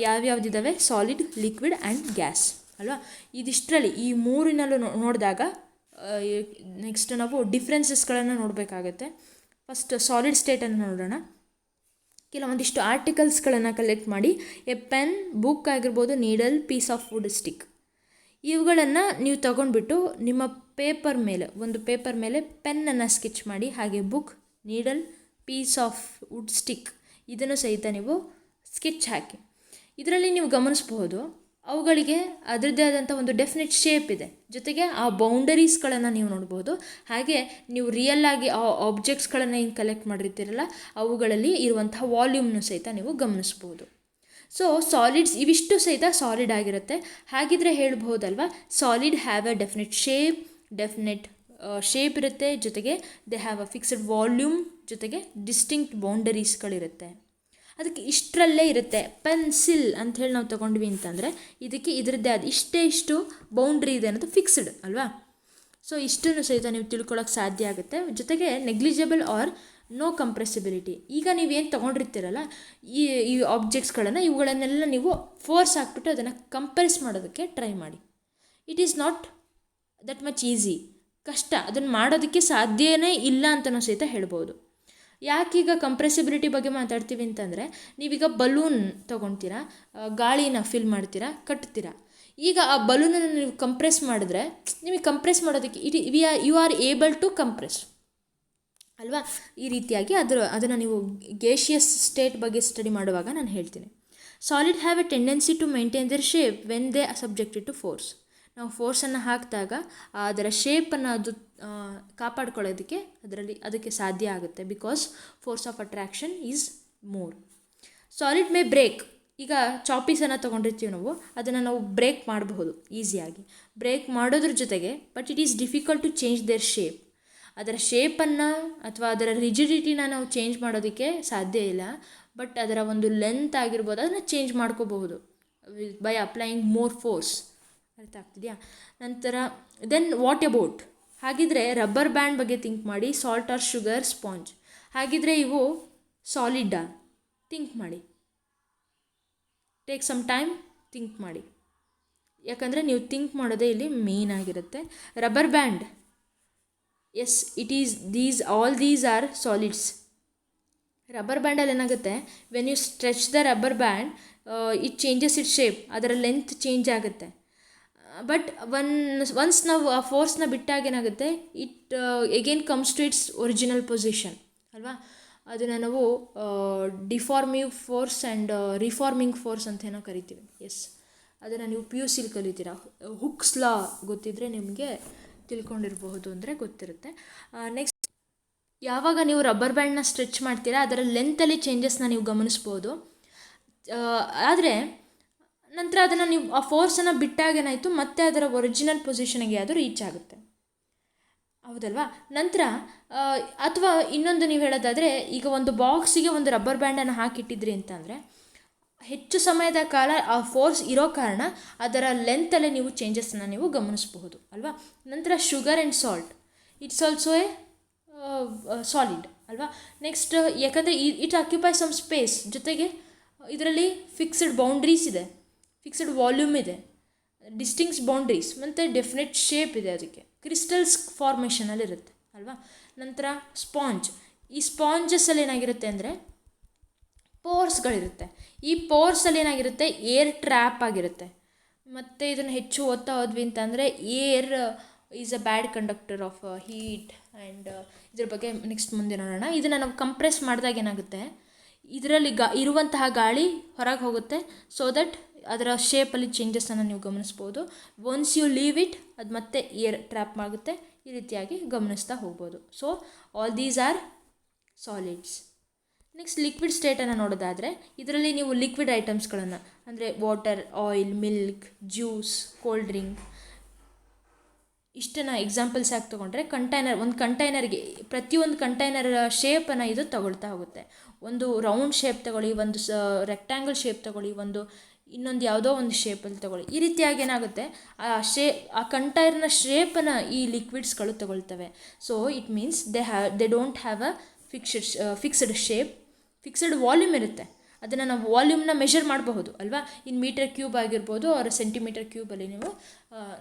ಯಾವ್ಯಾವ್ದಿದ್ದಾವೆ, ಸಾಲಿಡ್, ಲಿಕ್ವಿಡ್ ಆ್ಯಂಡ್ ಗ್ಯಾಸ್ ಅಲ್ವಾ. ಇದಿಷ್ಟರಲ್ಲಿ ಈ ಮೂರಿನಲ್ಲೂ ನೋಡಿದಾಗ ನೆಕ್ಸ್ಟ್ ನಾವು ಡಿಫ್ರೆನ್ಸಸ್ಗಳನ್ನು ನೋಡಬೇಕಾಗತ್ತೆ. ಫಸ್ಟ್ ಸಾಲಿಡ್ ಸ್ಟೇಟನ್ನು ನೋಡೋಣ. ಕೆಲವೊಂದಿಷ್ಟು ಆರ್ಟಿಕಲ್ಸ್ಗಳನ್ನು ಕಲೆಕ್ಟ್ ಮಾಡಿ, ಎ ಪೆನ್, ಬುಕ್ ಆಗಿರ್ಬೋದು, needle, piece of wood stick, ಇವುಗಳನ್ನು ನೀವು ತಗೊಂಡ್ಬಿಟ್ಟು ನಿಮ್ಮ ಒಂದು ಪೇಪರ್ ಮೇಲೆ ಪೆನ್ನನ್ನು ಸ್ಕೆಚ್ ಮಾಡಿ, ಹಾಗೆ book, needle, piece of wood stick ಇದನ್ನು ಸಹಿತ ನೀವು ಸ್ಕೆಚ್ ಹಾಕಿ. ಇದರಲ್ಲಿ ನೀವು ಗಮನಿಸಬಹುದು, ಅವುಗಳಿಗೆ ಅದರದ್ದೇ ಆದಂಥ ಒಂದು ಡೆಫಿನೆಟ್ ಶೇಪ್ ಇದೆ, ಜೊತೆಗೆ ಆ ಬೌಂಡರೀಸ್ಗಳನ್ನು ನೀವು ನೋಡ್ಬೋದು. ಹಾಗೆ ನೀವು ರಿಯಲ್ ಆಗಿ ಆ ಆಬ್ಜೆಕ್ಟ್ಸ್ಗಳನ್ನು ಏನು ಕಲೆಕ್ಟ್ ಮಾಡಿರ್ತೀರಲ್ಲ, ಅವುಗಳಲ್ಲಿ ಇರುವಂತಹ ವಾಲ್ಯೂಮ್ನು ಸಹಿತ ನೀವು ಗಮನಿಸ್ಬೋದು. ಸೊ ಸಾಲಿಡ್ಸ್ ಇವಿಷ್ಟು ಸಹಿತ ಸಾಲಿಡ್ ಆಗಿರುತ್ತೆ. ಹಾಗಿದ್ರೆ ಹೇಳ್ಬಹುದಲ್ವಾ, solid have a definite shape ಇರುತ್ತೆ, ಜೊತೆಗೆ they have a fixed volume, ಜೊತೆಗೆ ಡಿಸ್ಟಿಂಕ್ಟ್ ಬೌಂಡರೀಸ್ಗಳಿರುತ್ತೆ. ಅದಕ್ಕೆ ಇಷ್ಟರಲ್ಲೇ ಇರುತ್ತೆ. ಪೆನ್ಸಿಲ್ ಅಂಥೇಳಿ ನಾವು ತೊಗೊಂಡ್ವಿ ಅಂತಂದರೆ ಇದಕ್ಕೆ ಇದರದ್ದೇ ಆದ ಇಷ್ಟು ಬೌಂಡ್ರಿ ಇದೆ ಅನ್ನೋದು ಫಿಕ್ಸ್ಡ್ ಅಲ್ವಾ. ಸೊ ಇಷ್ಟನ್ನು ಸಹಿತ ನೀವು ತಿಳ್ಕೊಳ್ಳೋಕೆ ಸಾಧ್ಯ ಆಗುತ್ತೆ. ಜೊತೆಗೆ ನೆಗ್ಲಿಜಿಬಲ್ ಆರ್ ನೋ ಕಂಪ್ರೆಸಿಬಿಲಿಟಿ. ಈಗ ನೀವೇನು ತೊಗೊಂಡಿರ್ತೀರಲ್ಲ ಈ ಆಬ್ಜೆಕ್ಟ್ಸ್ಗಳನ್ನು, ಇವುಗಳನ್ನೆಲ್ಲ ನೀವು ಫೋರ್ಸ್ ಹಾಕ್ಬಿಟ್ಟು ಅದನ್ನು ಕಂಪ್ರೆಸ್ ಮಾಡೋದಕ್ಕೆ ಟ್ರೈ ಮಾಡಿ. It is not that much easy, ಕಷ್ಟ, ಅದನ್ನು ಮಾಡೋದಕ್ಕೆ ಸಾಧ್ಯವೇ ಇಲ್ಲ ಅಂತಲೂ ಸಹಿತ ಹೇಳ್ಬೋದು. ಯಾಕೀಗ ಕಂಪ್ರೆಸಿಬಿಲಿಟಿ ಬಗ್ಗೆ ಮಾತಾಡ್ತೀವಿ ಅಂತಂದರೆ, ನೀವೀಗ ಬಲೂನ್ ತೊಗೊಳ್ತೀರಾ, ಗಾಳಿನ ಫಿಲ್ ಮಾಡ್ತೀರಾ, ಕಟ್ತೀರಾ. ಈಗ ಆ ಬಲೂನನ್ನು ನೀವು ಕಂಪ್ರೆಸ್ ಮಾಡಿದ್ರೆ ನಿಮಗೆ ಕಂಪ್ರೆಸ್ ಮಾಡೋದಕ್ಕೆ you are able to compress ಅಲ್ವಾ. ಈ ರೀತಿಯಾಗಿ ಅದನ್ನು ನೀವು ಗೇಷಿಯಸ್ ಸ್ಟೇಟ್ ಬಗ್ಗೆ ಸ್ಟಡಿ ಮಾಡುವಾಗ ನಾನು ಹೇಳ್ತೀನಿ. Solid have a tendency to maintain their shape when they subjected to force. ನಾವು ಫೋರ್ಸನ್ನು ಹಾಕಿದಾಗ ಅದರ ಶೇಪನ್ನು ಅದು ಕಾಪಾಡ್ಕೊಳ್ಳೋದಕ್ಕೆ ಅದಕ್ಕೆ ಸಾಧ್ಯ ಆಗುತ್ತೆ, because force of attraction is more. Solid may break. ಈಗ ಚಾಪೀಸನ್ನು ತೊಗೊಂಡಿರ್ತೀವಿ ನಾವು, ಅದನ್ನು ನಾವು ಬ್ರೇಕ್ ಮಾಡಬಹುದು ಈಸಿಯಾಗಿ. ಬ್ರೇಕ್ ಮಾಡೋದ್ರ ಜೊತೆಗೆ but it is difficult to change their shape. ಅದರ ಶೇಪನ್ನು ಅಥವಾ ಅದರ ರಿಜಿಡಿಟಿನ ನಾವು ಚೇಂಜ್ ಮಾಡೋದಕ್ಕೆ ಸಾಧ್ಯ ಇಲ್ಲ, ಬಟ್ ಅದರ ಒಂದು ಲೆಂತ್ ಆಗಿರ್ಬೋದು ಅದನ್ನು ಚೇಂಜ್ ಮಾಡ್ಕೋಬಹುದು ಬೈ ಅಪ್ಲೈಯಿಂಗ್ ಮೋರ್ ಫೋರ್ಸ್. ಅರ್ಥ ಆಗ್ತಿದೆಯಾ? ನಂತರ ದೆನ್ ವಾಟ್ ಅಬೌಟ್? ಹಾಗಿದ್ರೆ ರಬ್ಬರ್ ಬ್ಯಾಂಡ್ ಬಗ್ಗೆ ಥಿಂಕ್ ಮಾಡಿ, ಸಾಲ್ಟ್ ಆರ್ ಶುಗರ್, ಸ್ಪಾಂಜ್. ಹಾಗಿದ್ರೆ ಇವು ಸಾಲಿಡ್ಡಾ? ಥಿಂಕ್ ಮಾಡಿ, ಟೇಕ್ ಸಮ್ ಟೈಮ್, ಥಿಂಕ್ ಮಾಡಿ. ಯಾಕಂದರೆ ನೀವು ಥಿಂಕ್ ಮಾಡೋದೇ ಇಲ್ಲಿ ಮೇನ್ ಆಗಿರುತ್ತೆ. Rubber band, yes it is all these are solids. Rubber ಬ್ಯಾಂಡಲ್ಲಿ ಏನಾಗುತ್ತೆ, when you stretch the rubber band it changes it shape, ಅದರ ಲೆಂತ್ ಚೇಂಜ್ ಆಗುತ್ತೆ. ಬಟ್ ಒನ್ಸ್ ನಾವು ಆ ಫೋರ್ಸ್ನ ಬಿಟ್ಟಾಗ ಏನಾಗುತ್ತೆ, it again comes to its original position ಅಲ್ವಾ. ಅದನ್ನು ನಾವು ಡಿಫಾರ್ಮಿವ್ ಫೋರ್ಸ್ ಆ್ಯಂಡ್ ರಿಫಾರ್ಮಿಂಗ್ ಫೋರ್ಸ್ ಅಂತ ಏನೋ ಕರಿತೀವಿ. ಎಸ್, ಅದನ್ನು ನೀವು PUC ಕಲಿತೀರಾ. ಹುಕ್ಸ್ ಲಾ ಗೊತ್ತಿದ್ದರೆ ನಿಮಗೆ ತಿಳ್ಕೊಂಡಿರಬಹುದು ಅಂದರೆ ಗೊತ್ತಿರುತ್ತೆ. ನೆಕ್ಸ್ಟ್, ಯಾವಾಗ ನೀವು ರಬ್ಬರ್ ಬ್ಯಾಂಡ್ನ ಸ್ಟ್ರೆಚ್ ಮಾಡ್ತೀರಾ ಅದರ ಲೆಂತಲ್ಲಿ ಚೇಂಜಸ್ನ ನೀವು ಗಮನಿಸ್ಬೋದು. ಆದರೆ ನಂತರ ಅದನ್ನು ನೀವು ಆ ಫೋರ್ಸನ್ನು ಬಿಟ್ಟಾಗ ಏನಾಯಿತು, ಮತ್ತೆ ಅದರ ಒರಿಜಿನಲ್ ಪೊಸಿಷನ್ಗೆ ಅದು ರೀಚ್ ಆಗುತ್ತೆ, ಹೌದಲ್ವಾ. ನಂತರ ಅಥವಾ ಇನ್ನೊಂದು ನೀವು ಹೇಳೋದಾದರೆ, ಈಗ ಒಂದು ಬಾಕ್ಸಿಗೆ ಒಂದು ರಬ್ಬರ್ ಬ್ಯಾಂಡನ್ನು ಹಾಕಿಟ್ಟಿದ್ರಿ ಅಂತಂದರೆ ಹೆಚ್ಚು ಸಮಯದ ಕಾಲ ಆ ಫೋರ್ಸ್ ಇರೋ ಕಾರಣ ಅದರ ಲೆಂತಲ್ಲೇ ನೀವು ಚೇಂಜಸ್ನ ನೀವು ಗಮನಿಸಬಹುದು ಅಲ್ವಾ. ನಂತರ sugar and salt, it's also A solid ಅಲ್ವಾ. ನೆಕ್ಸ್ಟ್, ಯಾಕಂದರೆ ಇಟ್ ಆಕ್ಯುಪೈ ಸಮ್ ಸ್ಪೇಸ್, ಜೊತೆಗೆ ಇದರಲ್ಲಿ ಫಿಕ್ಸ್ಡ್ ಬೌಂಡ್ರೀಸ್ ಇದೆ, ಫಿಕ್ಸ್ಡ್ ವಾಲ್ಯೂಮ್ ಇದೆ, ಡಿಸ್ಟಿಂಕ್ಟ್ಸ್ ಬೌಂಡ್ರೀಸ್, ಮತ್ತು ಡೆಫಿನೆಟ್ ಶೇಪ್ ಇದೆ. ಅದಕ್ಕೆ ಕ್ರಿಸ್ಟಲ್ಸ್ ಫಾರ್ಮೇಷನಲ್ಲಿರುತ್ತೆ ಅಲ್ವಾ. ನಂತರ ಸ್ಪಾಂಜ್. ಈ ಸ್ಪಾಂಜಸ್ಸಲ್ಲಿ ಏನಾಗಿರುತ್ತೆ ಅಂದರೆ ಪೋರ್ಸ್ಗಳಿರುತ್ತೆ. ಈ ಪೋರ್ಸಲ್ಲಿ ಏನಾಗಿರುತ್ತೆ, ಏರ್ ಟ್ರ್ಯಾಪ್ ಆಗಿರುತ್ತೆ. ಮತ್ತು ಇದನ್ನು ಹೆಚ್ಚು ಓದ್ತಾ ಹೋದ್ವಿ ಅಂತಂದರೆ air is a bad conductor of heat and ಇದ್ರ ಬಗ್ಗೆ ನೆಕ್ಸ್ಟ್ ಮುಂದೆ ನೋಡೋಣ. ಇದನ್ನು ನಾವು ಕಂಪ್ರೆಸ್ ಮಾಡಿದಾಗ ಏನಾಗುತ್ತೆ, ಇದರಲ್ಲಿ ಇರುವಂತಹ ಗಾಳಿ ಹೊರಗೆ ಹೋಗುತ್ತೆ. ಸೊ ದಟ್ ಅದರ ಶೇಪಲ್ಲಿ ಚೇಂಜಸನ್ನು ನೀವು ಗಮನಿಸ್ಬೋದು. ಒನ್ಸ್ ಯು ಲೀವ್ ಇಟ್, ಅದು ಮತ್ತೆ ಏರ್ ಟ್ರ್ಯಾಪ್ ಆಗುತ್ತೆ. ಈ ರೀತಿಯಾಗಿ ಗಮನಿಸ್ತಾ ಹೋಗ್ಬೋದು. So all these are solids. Next liquid ಸ್ಟೇಟನ್ನು ನೋಡೋದಾದರೆ ಇದರಲ್ಲಿ ನೀವು ಲಿಕ್ವಿಡ್ ಐಟಮ್ಸ್ಗಳನ್ನು ಅಂದರೆ water, oil, milk, juice, cold drink ಇಷ್ಟನ್ನು ಎಕ್ಸಾಂಪಲ್ಸ್ ಆಗಿ ತೊಗೊಂಡ್ರೆ ಒಂದು ಕಂಟೈನರ್ಗೆ ಪ್ರತಿಯೊಂದು ಕಂಟೈನರ್ ಶೇಪನ್ನು ಇದು ತಗೊಳ್ತಾ ಹೋಗುತ್ತೆ. ಒಂದು ರೌಂಡ್ ಶೇಪ್ ತಗೊಳ್ಳಿ, ಒಂದು ರೆಕ್ಟ್ಯಾಂಗಲ್ ಶೇಪ್ ತಗೊಳ್ಳಿ, ಇನ್ನೊಂದು ಯಾವುದೋ ಒಂದು ಶೇಪಲ್ಲಿ ತಗೊಳ್ಳಿ. ಈ ರೀತಿಯಾಗಿ ಏನಾಗುತ್ತೆ, ಆ ಕಂಟೈನರ್ನ ಶೇಪನ್ನು ಈ ಲಿಕ್ವಿಡ್ಸ್ಗಳು ತಗೊಳ್ತವೆ. So it means they don't have a fixed shape, fixed volume ಇರುತ್ತೆ. ಅದನ್ನು ನಾವು ವಾಲ್ಯೂಮ್ನ ಮೆಷರ್ ಮಾಡಬಹುದು ಅಲ್ವಾ. ಇನ್ ಮೀಟರ್ ಕ್ಯೂಬ್ ಆಗಿರ್ಬೋದು ಅವರ ಸೆಂಟಿಮೀಟರ್ ಕ್ಯೂಬಲ್ಲಿ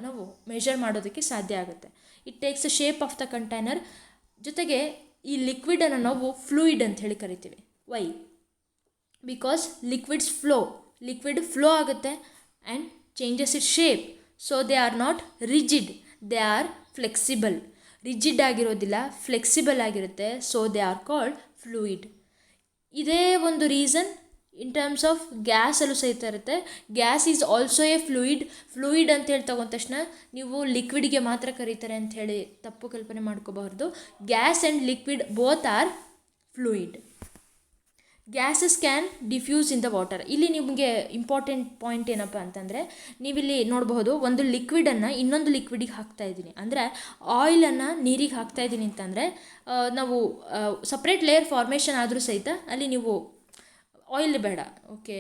ನಾವು ಮೆಷರ್ ಮಾಡೋದಕ್ಕೆ ಸಾಧ್ಯ ಆಗುತ್ತೆ. It takes a shape of the container. ಜೊತೆಗೆ ಈ ಲಿಕ್ವಿಡನ್ನು ನಾವು ಫ್ಲೂಯಿಡ್ ಅಂತ ಹೇಳಿ ಕರಿತೀವಿ. ವೈ? ಬಿಕಾಸ್ ಲಿಕ್ವಿಡ್ ಫ್ಲೋ ಆಗುತ್ತೆ and changes it shape. So they R not rigid, they are flexible. Rigid ಆಗಿರೋದಿಲ್ಲ, ಫ್ಲೆಕ್ಸಿಬಲ್ ಆಗಿರುತ್ತೆ. So they are called fluid. ಇದೇ ಒಂದು ರೀಸನ್ ಇನ್ ಟರ್ಮ್ಸ್ ಆಫ್ ಗ್ಯಾಸಲ್ಲೂ ಸಹಿತ ಇರುತ್ತೆ. Gas is also A fluid ಅಂತ ಹೇಳಿ ತಗೊಂಡ ತಕ್ಷಣ ನೀವು ಲಿಕ್ವಿಡ್ಗೆ ಮಾತ್ರ ಕರೀತಾರೆ ಅಂತ ಹೇಳಿ ತಪ್ಪು ಕಲ್ಪನೆ ಮಾಡ್ಕೋಬಾರ್ದು. Gas and liquid both are fluid. Gases can diffuse in the water. ಇಲ್ಲಿ ನಿಮಗೆ ಇಂಪಾರ್ಟೆಂಟ್ ಪಾಯಿಂಟ್ ಏನಪ್ಪ ಅಂತಂದರೆ, ನೀವಿಲ್ಲಿ ನೋಡಬಹುದು, ಒಂದು ಲಿಕ್ವಿಡನ್ನು ಇನ್ನೊಂದು ಲಿಕ್ವಿಡಿಗೆ ಹಾಕ್ತಾಯಿದ್ದೀನಿ ಅಂದರೆ ಆಯಿಲನ್ನು ನೀರಿಗೆ ಹಾಕ್ತಾಯಿದ್ದೀನಿ ಅಂತಂದರೆ ನಾವು ಸಪ್ರೇಟ್ ಲೇಯರ್ ಫಾರ್ಮೇಷನ್ ಆದರೂ ಸಹಿತ ಅಲ್ಲಿ ನೀವು ಆಯಿಲ್ ಬೇಡ. ಓಕೆ,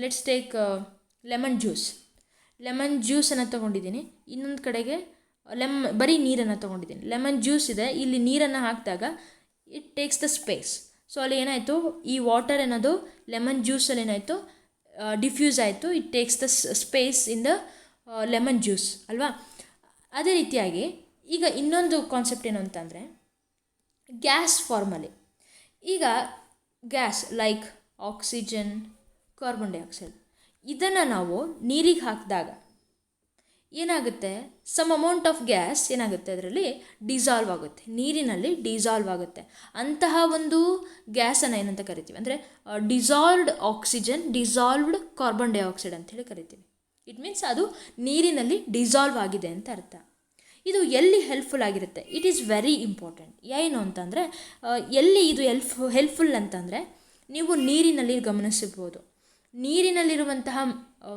ಲೆಟ್ಸ್ ಟೇಕ್ ಲೆಮನ್ ಜ್ಯೂಸನ್ನು ತೊಗೊಂಡಿದ್ದೀನಿ. ಇನ್ನೊಂದು ಕಡೆಗೆ ಬರೀ ನೀರನ್ನು ತೊಗೊಂಡಿದ್ದೀನಿ. ಲೆಮನ್ ಜ್ಯೂಸ್ ಇದೆ, ಇಲ್ಲಿ ನೀರನ್ನು ಹಾಕಿದಾಗ it takes the space. So ಅಲ್ಲಿ ಏನಾಯಿತು, ಈ ವಾಟರ್ ಅನ್ನೋದು ಲೆಮನ್ ಜ್ಯೂಸಲ್ಲಿ ಏನಾಯಿತು, ಡಿಫ್ಯೂಸ್ ಆಯಿತು. It takes the space in the lemon juice ಅಲ್ವಾ. ಅದೇ ರೀತಿಯಾಗಿ ಈಗ ಇನ್ನೊಂದು ಕಾನ್ಸೆಪ್ಟ್ ಏನು ಅಂತಂದರೆ, ಗ್ಯಾಸ್ ಫಾರ್ಮಲ್ಲಿ ಈಗ gas like oxygen, carbon dioxide ಇದನ್ನು ನಾವು ನೀರಿಗೆ ಹಾಕಿದಾಗ ಏನಾಗುತ್ತೆ, ಸಮ್ ಅಮೌಂಟ್ ಆಫ್ ಗ್ಯಾಸ್ ಏನಾಗುತ್ತೆ, ಅದರಲ್ಲಿ ಡಿಸಾಲ್ವ್ ಆಗುತ್ತೆ, ನೀರಿನಲ್ಲಿ ಡಿಸಾಲ್ವ್ ಆಗುತ್ತೆ. ಅಂತಹ ಒಂದು ಗ್ಯಾಸನ್ನು ಏನಂತ ಕರಿತೀವಿ ಅಂದರೆ dissolved oxygen, dissolved carbon dioxide ಅಂಥೇಳಿ ಕರಿತೀವಿ. ಇಟ್ ಮೀನ್ಸ್ ಅದು ನೀರಿನಲ್ಲಿ ಡಿಸಾಲ್ವ್ ಆಗಿದೆ ಅಂತ ಅರ್ಥ. ಇದು ಎಲ್ಲಿ ಹೆಲ್ಪ್ಫುಲ್ ಆಗಿರುತ್ತೆ, ಇಟ್ ಈಸ್ ವೆರಿ ಇಂಪಾರ್ಟೆಂಟ್. ಏನು ಅಂತಂದರೆ ಎಲ್ಲಿ ಇದು ಹೆಲ್ಪ್ಫುಲ್ ಅಂತಂದರೆ, ನೀವು ನೀರಿನಲ್ಲಿ ಗಮನಿಸಬಹುದು, ನೀರಿನಲ್ಲಿರುವಂತಹ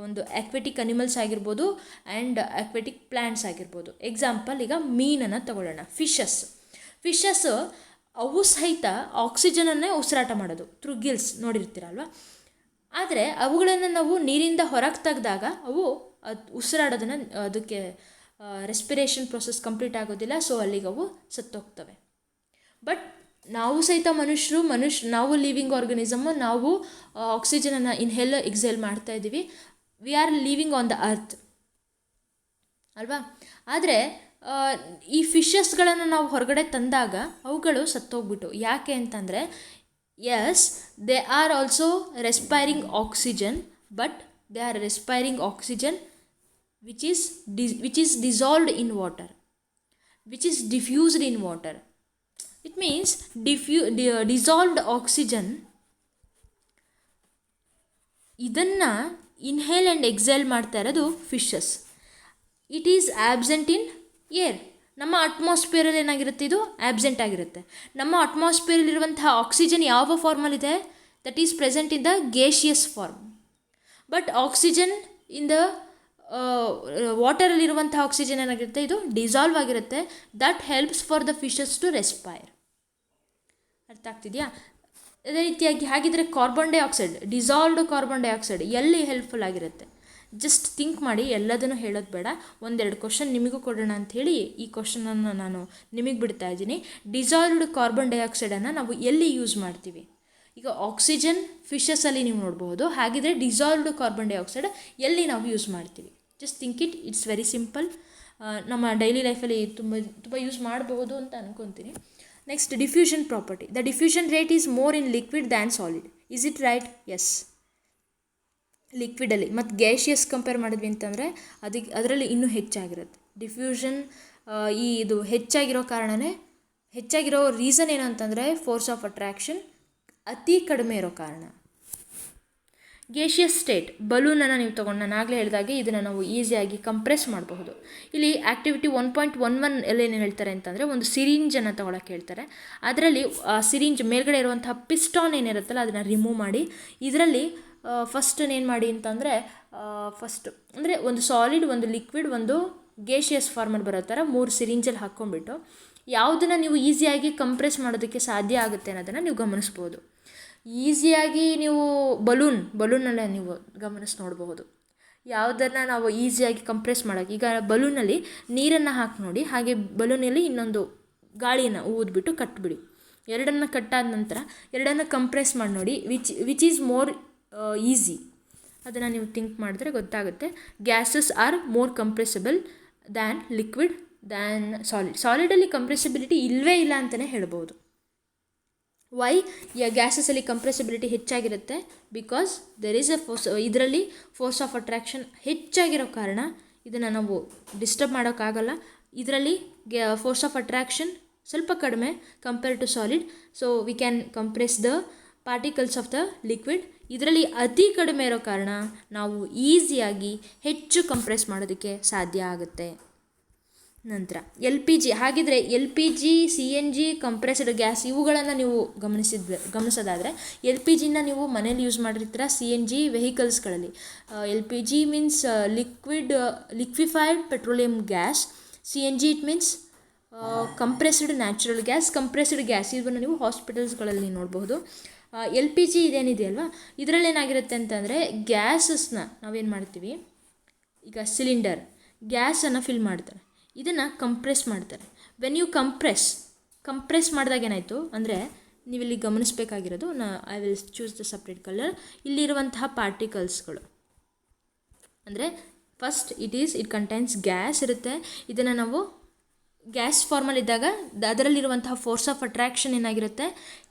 ಒಂದು ಅಕ್ವೆಟಿಕ್ ಅನಿಮಲ್ಸ್ ಆಗಿರ್ಬೋದು ಆ್ಯಂಡ್ ಅಕ್ವೆಟಿಕ್ ಪ್ಲ್ಯಾಂಟ್ಸ್ ಆಗಿರ್ಬೋದು. ಎಕ್ಸಾಂಪಲ್ ಈಗ ಮೀನನ್ನು ತಗೊಳ್ಳೋಣ. ಫಿಶಸ್ ಅವು ಸಹಿತ ಆಕ್ಸಿಜನನ್ನೇ ಉಸಿರಾಟ ಮಾಡೋದು ಥ್ರೂ ಗಿಲ್ಸ್, ನೋಡಿರ್ತೀರಲ್ವ. ಆದರೆ ಅವುಗಳನ್ನು ನಾವು ನೀರಿಂದ ಹೊರಗೆ ತೆಗೆದಾಗ ಅವು ಉಸಿರಾಡೋದನ್ನು ಅದಕ್ಕೆ ರೆಸ್ಪಿರೇಷನ್ ಪ್ರೊಸೆಸ್ ಕಂಪ್ಲೀಟ್ ಆಗೋದಿಲ್ಲ. ಸೊ ಅಲ್ಲಿಗೆ ಅವು ಸತ್ತೋಗ್ತವೆ. ಬಟ್ ನಾವು ಸಹಿತ ನಾವು ಲಿವಿಂಗ್ ಆರ್ಗನಿಸಮ್, ನಾವು ಆಕ್ಸಿಜನನ್ನು ಇನ್ಹೇಲ್ ಎಕ್ಸೇಲ್ ಮಾಡ್ತಾ ಇದ್ದೀವಿ. We are living on the earth ಅಲ್ವಾ. ಆದರೆ ಈ ಫಿಶಸ್ಗಳನ್ನು ನಾವು ಹೊರಗಡೆ ತಂದಾಗ ಅವುಗಳು ಸತ್ತೋಗ್ಬಿಟ್ಟು. ಯಾಕೆ ಅಂತಂದರೆ, yes they are also respiring oxygen, but they are respiring oxygen which is dissolved in water, which is diffused in water. It means dissolved oxygen ಇದನ್ನು ಇನ್ಹೇಲ್ ಆ್ಯಂಡ್ ಎಕ್ಸೇಲ್ ಮಾಡ್ತಾ ಇರೋದು fishes. It is absent in air. ನಮ್ಮ ಅಟ್ಮಾಸ್ಫಿಯರಲ್ಲಿ ಏನಾಗಿರುತ್ತೆ, ಇದು ಆಬ್ಸೆಂಟ್ ಆಗಿರುತ್ತೆ. ನಮ್ಮ ಅಟ್ಮಾಸ್ಫಿಯರಲ್ಲಿರುವಂತಹ ಆಕ್ಸಿಜನ್ ಯಾವ ಫಾರ್ಮಲ್ಲಿದೆ, that is present in the gaseous form. But oxygen in the ವಾಟರಲ್ಲಿರುವಂಥ ಆಕ್ಸಿಜನ್ ಏನಾಗಿರುತ್ತೆ, ಇದು ಡಿಸಾಲ್ವ್ ಆಗಿರುತ್ತೆ. That helps for the fishes to respire. ಅರ್ಥ ಆಗ್ತಿದೆಯಾ? ಅದೇ ರೀತಿಯಾಗಿ ಹಾಗಿದ್ರೆ carbon dioxide, dissolved carbon dioxide ಎಲ್ಲಿ ಹೆಲ್ಪ್ಫುಲ್ ಆಗಿರುತ್ತೆ? ಜಸ್ಟ್ ಥಿಂಕ್ ಮಾಡಿ, ಎಲ್ಲದನ್ನು ಹೇಳೋದು ಬೇಡ. ಒಂದೆರಡು ಕ್ವಶನ್ ನಿಮಗೂ ಕೊಡೋಣ ಅಂಥೇಳಿ ಈ ಕ್ವಶನನ್ನು ನಾನು ನಿಮಗೆ ಬಿಡ್ತಾ ಇದ್ದೀನಿ. ಡಿಸಾಲ್ವ್ಡ್ ಕಾರ್ಬನ್ ಡೈಆಕ್ಸೈಡನ್ನು ನಾವು ಎಲ್ಲಿ ಯೂಸ್ ಮಾಡ್ತೀವಿ? ಈಗ ಆಕ್ಸಿಜನ್ ಫಿಶಸಲ್ಲಿ ನೀವು ನೋಡ್ಬೋದು. ಹಾಗಿದ್ರೆ ಡಿಸಾಲ್ವ್ಡ್ ಕಾರ್ಬನ್ ಡೈಆಕ್ಸೈಡ್ ಎಲ್ಲಿ ನಾವು ಯೂಸ್ ಮಾಡ್ತೀವಿ? Just think it's very simple. ನಮ್ಮ ಡೈಲಿ ಲೈಫಲ್ಲಿ ತುಂಬ ಯೂಸ್ ಮಾಡಬಹುದು ಅಂತ ಅನ್ಕೊತೀನಿ. Next diffusion property. The diffusion rate is more in liquid than solid. Is it right? Yes. ಲಿಕ್ವಿಡಲ್ಲಿ ಮತ್ತು ಗ್ಯಾಷಿಯಸ್ ಕಂಪೇರ್ ಮಾಡಿದ್ವಿ ಅಂತಂದರೆ ಅದರಲ್ಲಿ ಇನ್ನೂ ಹೆಚ್ಚಾಗಿರುತ್ತೆ. ಡಿಫ್ಯೂಷನ್ ಇದು ಹೆಚ್ಚಾಗಿರೋ ರೀಸನ್ ಏನು ಅಂತಂದರೆ ಫೋರ್ಸ್ ಆಫ್ ಅಟ್ರಾಕ್ಷನ್ ಅತಿ ಕಡಿಮೆ ಇರೋ ಕಾರಣ. ಗ್ಯಾಷಿಯಸ್ ಸ್ಟೇಟ್ ಬಲೂನನ್ನು ನೀವು ತೊಗೊಂಡು ನಾನು ಆಗಲೇ ಹೇಳಿದಾಗೆ ಇದನ್ನು ನಾವು ಈಸಿಯಾಗಿ ಕಂಪ್ರೆಸ್ ಮಾಡಬಹುದು. ಇಲ್ಲಿ ಆ್ಯಕ್ಟಿವಿಟಿ 1.11 ಏನು ಹೇಳ್ತಾರೆ ಅಂತಂದರೆ ಒಂದು ಸಿರಿಂಜನ್ನು ತೊಗೊಳಕ್ಕೆ ಹೇಳ್ತಾರೆ. ಅದರಲ್ಲಿ ಸಿರಿಂಜ್ ಮೇಲ್ಗಡೆ ಇರುವಂತಹ ಪಿಸ್ಟಾನ್ ಏನಿರುತ್ತಲ್ಲ ಅದನ್ನು ರಿಮೂವ್ ಮಾಡಿ ಇದರಲ್ಲಿ ಫಸ್ಟ್ ಏನು ಮಾಡಿ ಅಂತಂದರೆ ಅಂದರೆ ಒಂದು ಸಾಲಿಡ್, ಒಂದು ಲಿಕ್ವಿಡ್, ಒಂದು ಗ್ಯಾಷಿಯಸ್ ಫಾರ್ಮಲ್ಲಿ ಬರೋ ಥರ 3 ಸಿರಿಂಜಲ್ಲಿ ಹಾಕ್ಕೊಂಡ್ಬಿಟ್ಟು ಯಾವುದನ್ನು ನೀವು ಈಸಿಯಾಗಿ ಕಂಪ್ರೆಸ್ ಮಾಡೋದಕ್ಕೆ ಸಾಧ್ಯ ಆಗುತ್ತೆ ಅನ್ನೋದನ್ನು ನೀವು ಗಮನಿಸ್ಬೋದು. ಈಸಿಯಾಗಿ ನೀವು ಬಲೂನಲ್ಲೇ ನೀವು ನೋಡಬಹುದು ಯಾವುದನ್ನು ನಾವು ಈಸಿಯಾಗಿ ಕಂಪ್ರೆಸ್ ಮಾಡೋಕ್ಕೆ. ಈಗ ಬಲೂನಲ್ಲಿ ನೀರನ್ನು ಹಾಕಿ ನೋಡಿ, ಹಾಗೆ ಬಲೂನಲ್ಲಿ ಇನ್ನೊಂದು ಗಾಳಿಯನ್ನು ಊದ್ಬಿಟ್ಟು ಕಟ್ಬಿಡಿ. ಎರಡನ್ನು ಕಟ್ಟಾದ ನಂತರ ಎರಡನ್ನು ಕಂಪ್ರೆಸ್ ಮಾಡಿ ನೋಡಿ ವಿಚ್ ಈಸ್ ಮೋರ್ ಈಸಿ. ಅದನ್ನು ನೀವು ಥಿಂಕ್ ಮಾಡಿದ್ರೆ ಗೊತ್ತಾಗುತ್ತೆ. Gases are more compressible than liquid than solid. ಸಾಲಿಡಲ್ಲಿ ಕಂಪ್ರೆಸಿಬಿಲಿಟಿ ಇಲ್ಲವೇ ಇಲ್ಲ ಅಂತಲೇ ಹೇಳ್ಬೋದು. ವೈ ಗ್ಯಾಸಸಲ್ಲಿ ಕಂಪ್ರೆಸಿಬಿಲಿಟಿ ಹೆಚ್ಚಾಗಿರುತ್ತೆ? ಬಿಕಾಸ್ ದೆರ್ ಈಸ್ ಇದರಲ್ಲಿ ಫೋರ್ಸ್ ಆಫ್ ಅಟ್ರಾಕ್ಷನ್ ಹೆಚ್ಚಾಗಿರೋ ಕಾರಣ ಇದನ್ನು ನಾವು ಡಿಸ್ಟರ್ಬ್ ಮಾಡೋಕ್ಕಾಗಲ್ಲ. ಇದರಲ್ಲಿ ಫೋರ್ಸ್ ಆಫ್ ಅಟ್ರಾಕ್ಷನ್ ಸ್ವಲ್ಪ ಕಡಿಮೆ compare to solid, so we can compress the particles of the liquid. ಇದರಲ್ಲಿ ಅತಿ ಕಡಿಮೆ ಇರೋ ಕಾರಣ ನಾವು ಈಸಿಯಾಗಿ ಹೆಚ್ಚು ಕಂಪ್ರೆಸ್ ಮಾಡೋದಕ್ಕೆ ಸಾಧ್ಯ ಆಗುತ್ತೆ. ನಂತರ LPG. ಹಾಗಿದ್ರೆ LPG, CNG, ಕಂಪ್ರೆಸ್ಡ್ ಗ್ಯಾಸ್ ಇವುಗಳನ್ನು ನೀವು ಗಮನಿಸೋದಾದರೆ LPGನ ನೀವು ಮನೇಲಿ ಯೂಸ್ ಮಾಡಿರ್ತೀರ, CNG ವೆಹಿಕಲ್ಸ್ಗಳಲ್ಲಿ. LPG means liquefied petroleum gas. CNG it means compressed natural gas. Compressed gas ಇದನ್ನು ನೀವು ಹಾಸ್ಪಿಟಲ್ಸ್ಗಳಲ್ಲಿ ನೋಡಬಹುದು. LPG ಇದೇನಿದೆಯಲ್ವಾ ಇದರಲ್ಲಿ ಏನಾಗಿರುತ್ತೆ ಅಂತಂದರೆ ಗ್ಯಾಸಸ್ನ ನಾವೇನು ಮಾಡ್ತೀವಿ, ಈಗ ಸಿಲಿಂಡರ್ ಗ್ಯಾಸನ್ನು ಫಿಲ್ ಮಾಡ್ತಾರೆ, ಇದನ್ನು ಕಂಪ್ರೆಸ್ ಮಾಡ್ತಾರೆ. ವೆನ್ ಯು ಕಂಪ್ರೆಸ್ ಮಾಡಿದಾಗ ಏನಾಯಿತು ಅಂದರೆ ನೀವಿಲ್ಲಿ ಗಮನಿಸಬೇಕಾಗಿರೋದು, I will choose the separate colour. ಇಲ್ಲಿರುವಂತಹ ಪಾರ್ಟಿಕಲ್ಸ್ಗಳು ಅಂದರೆ ಫಸ್ಟ್ ಇಟ್ ಕಂಟೈನ್ಸ್ ಗ್ಯಾಸ್ ಇರುತ್ತೆ. ಇದನ್ನು ನಾವು ಗ್ಯಾಸ್ ಫಾರ್ಮಲ್ಲಿದ್ದಾಗ ಅದರಲ್ಲಿರುವಂತಹ ಫೋರ್ಸ್ ಆಫ್ ಅಟ್ರಾಕ್ಷನ್ ಏನಾಗಿರುತ್ತೆ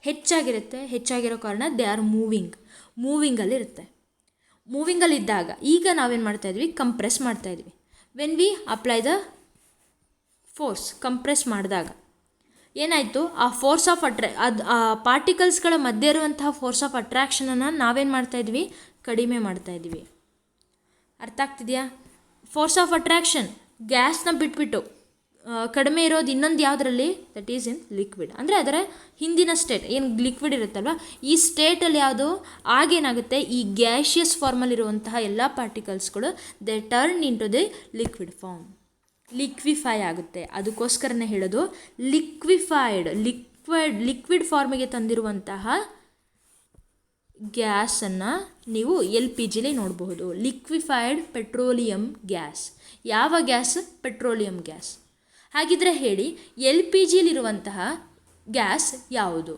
ಹೆಚ್ಚಾಗಿರೋ ಕಾರಣ ದೇ ಆರ್ ಮೂವಿಂಗಲ್ಲಿರುತ್ತೆ. ಮೂವಿಂಗಲ್ಲಿದ್ದಾಗ ಈಗ ನಾವೇನು ಮಾಡ್ತಾಯಿದ್ವಿ, ಕಂಪ್ರೆಸ್ ಮಾಡ್ತಾಯಿದ್ವಿ. When we apply the force, compress ಮಾಡಿದಾಗ ಏನಾಯಿತು, ಆ ಫೋರ್ಸ್ ಆಫ್ ಆ ಪಾರ್ಟಿಕಲ್ಸ್ಗಳ ಮಧ್ಯೆ ಇರುವಂತಹ ಫೋರ್ಸ್ ಆಫ್ ಅಟ್ರಾಕ್ಷನನ್ನು ನಾವೇನು ಮಾಡ್ತಾಯಿದ್ವಿ, ಕಡಿಮೆ ಮಾಡ್ತಾಯಿದ್ವಿ. ಅರ್ಥ ಆಗ್ತಿದೆಯಾ? ಫೋರ್ಸ್ ಆಫ್ ಅಟ್ರಾಕ್ಷನ್ ಗ್ಯಾಸ್ನ ಬಿಟ್ಬಿಟ್ಟು ಕಡಿಮೆ ಇರೋದು ಇನ್ನೊಂದು ಯಾವುದರಲ್ಲಿ, ದಟ್ ಈಸ್ ಇನ್ ಲಿಕ್ವಿಡ್. ಅಂದರೆ ಅದರ ಹಿಂದಿನ ಸ್ಟೇಟ್ ಏನು ಲಿಕ್ವಿಡ್ ಇರುತ್ತಲ್ವ, ಈ ಸ್ಟೇಟಲ್ಲಿ ಯಾವುದು ಆಗೇನಾಗುತ್ತೆ, ಈ ಗ್ಯಾಷಿಯಸ್ ಫಾರ್ಮಲ್ಲಿರುವಂತಹ ಎಲ್ಲ ಪಾರ್ಟಿಕಲ್ಸ್ಗಳು they turn into the liquid form, liquefy ಆಗುತ್ತೆ. ಅದಕ್ಕೋಸ್ಕರನೇ ಹೇಳೋದು ಲಿಕ್ವಿಡ್ ಫಾರ್ಮಿಗೆ ತಂದಿರುವಂತಹ ಗ್ಯಾಸನ್ನು ನೀವು LPGಲಿ ನೋಡಬಹುದು. Liquefied petroleum gas. ಯಾವ ಗ್ಯಾಸ್? Petroleum gas. ಹಾಗಿದ್ರೆ ಹೇಳಿ LPGಲಿರುವಂತಹ ಗ್ಯಾಸ್ ಯಾವುದು?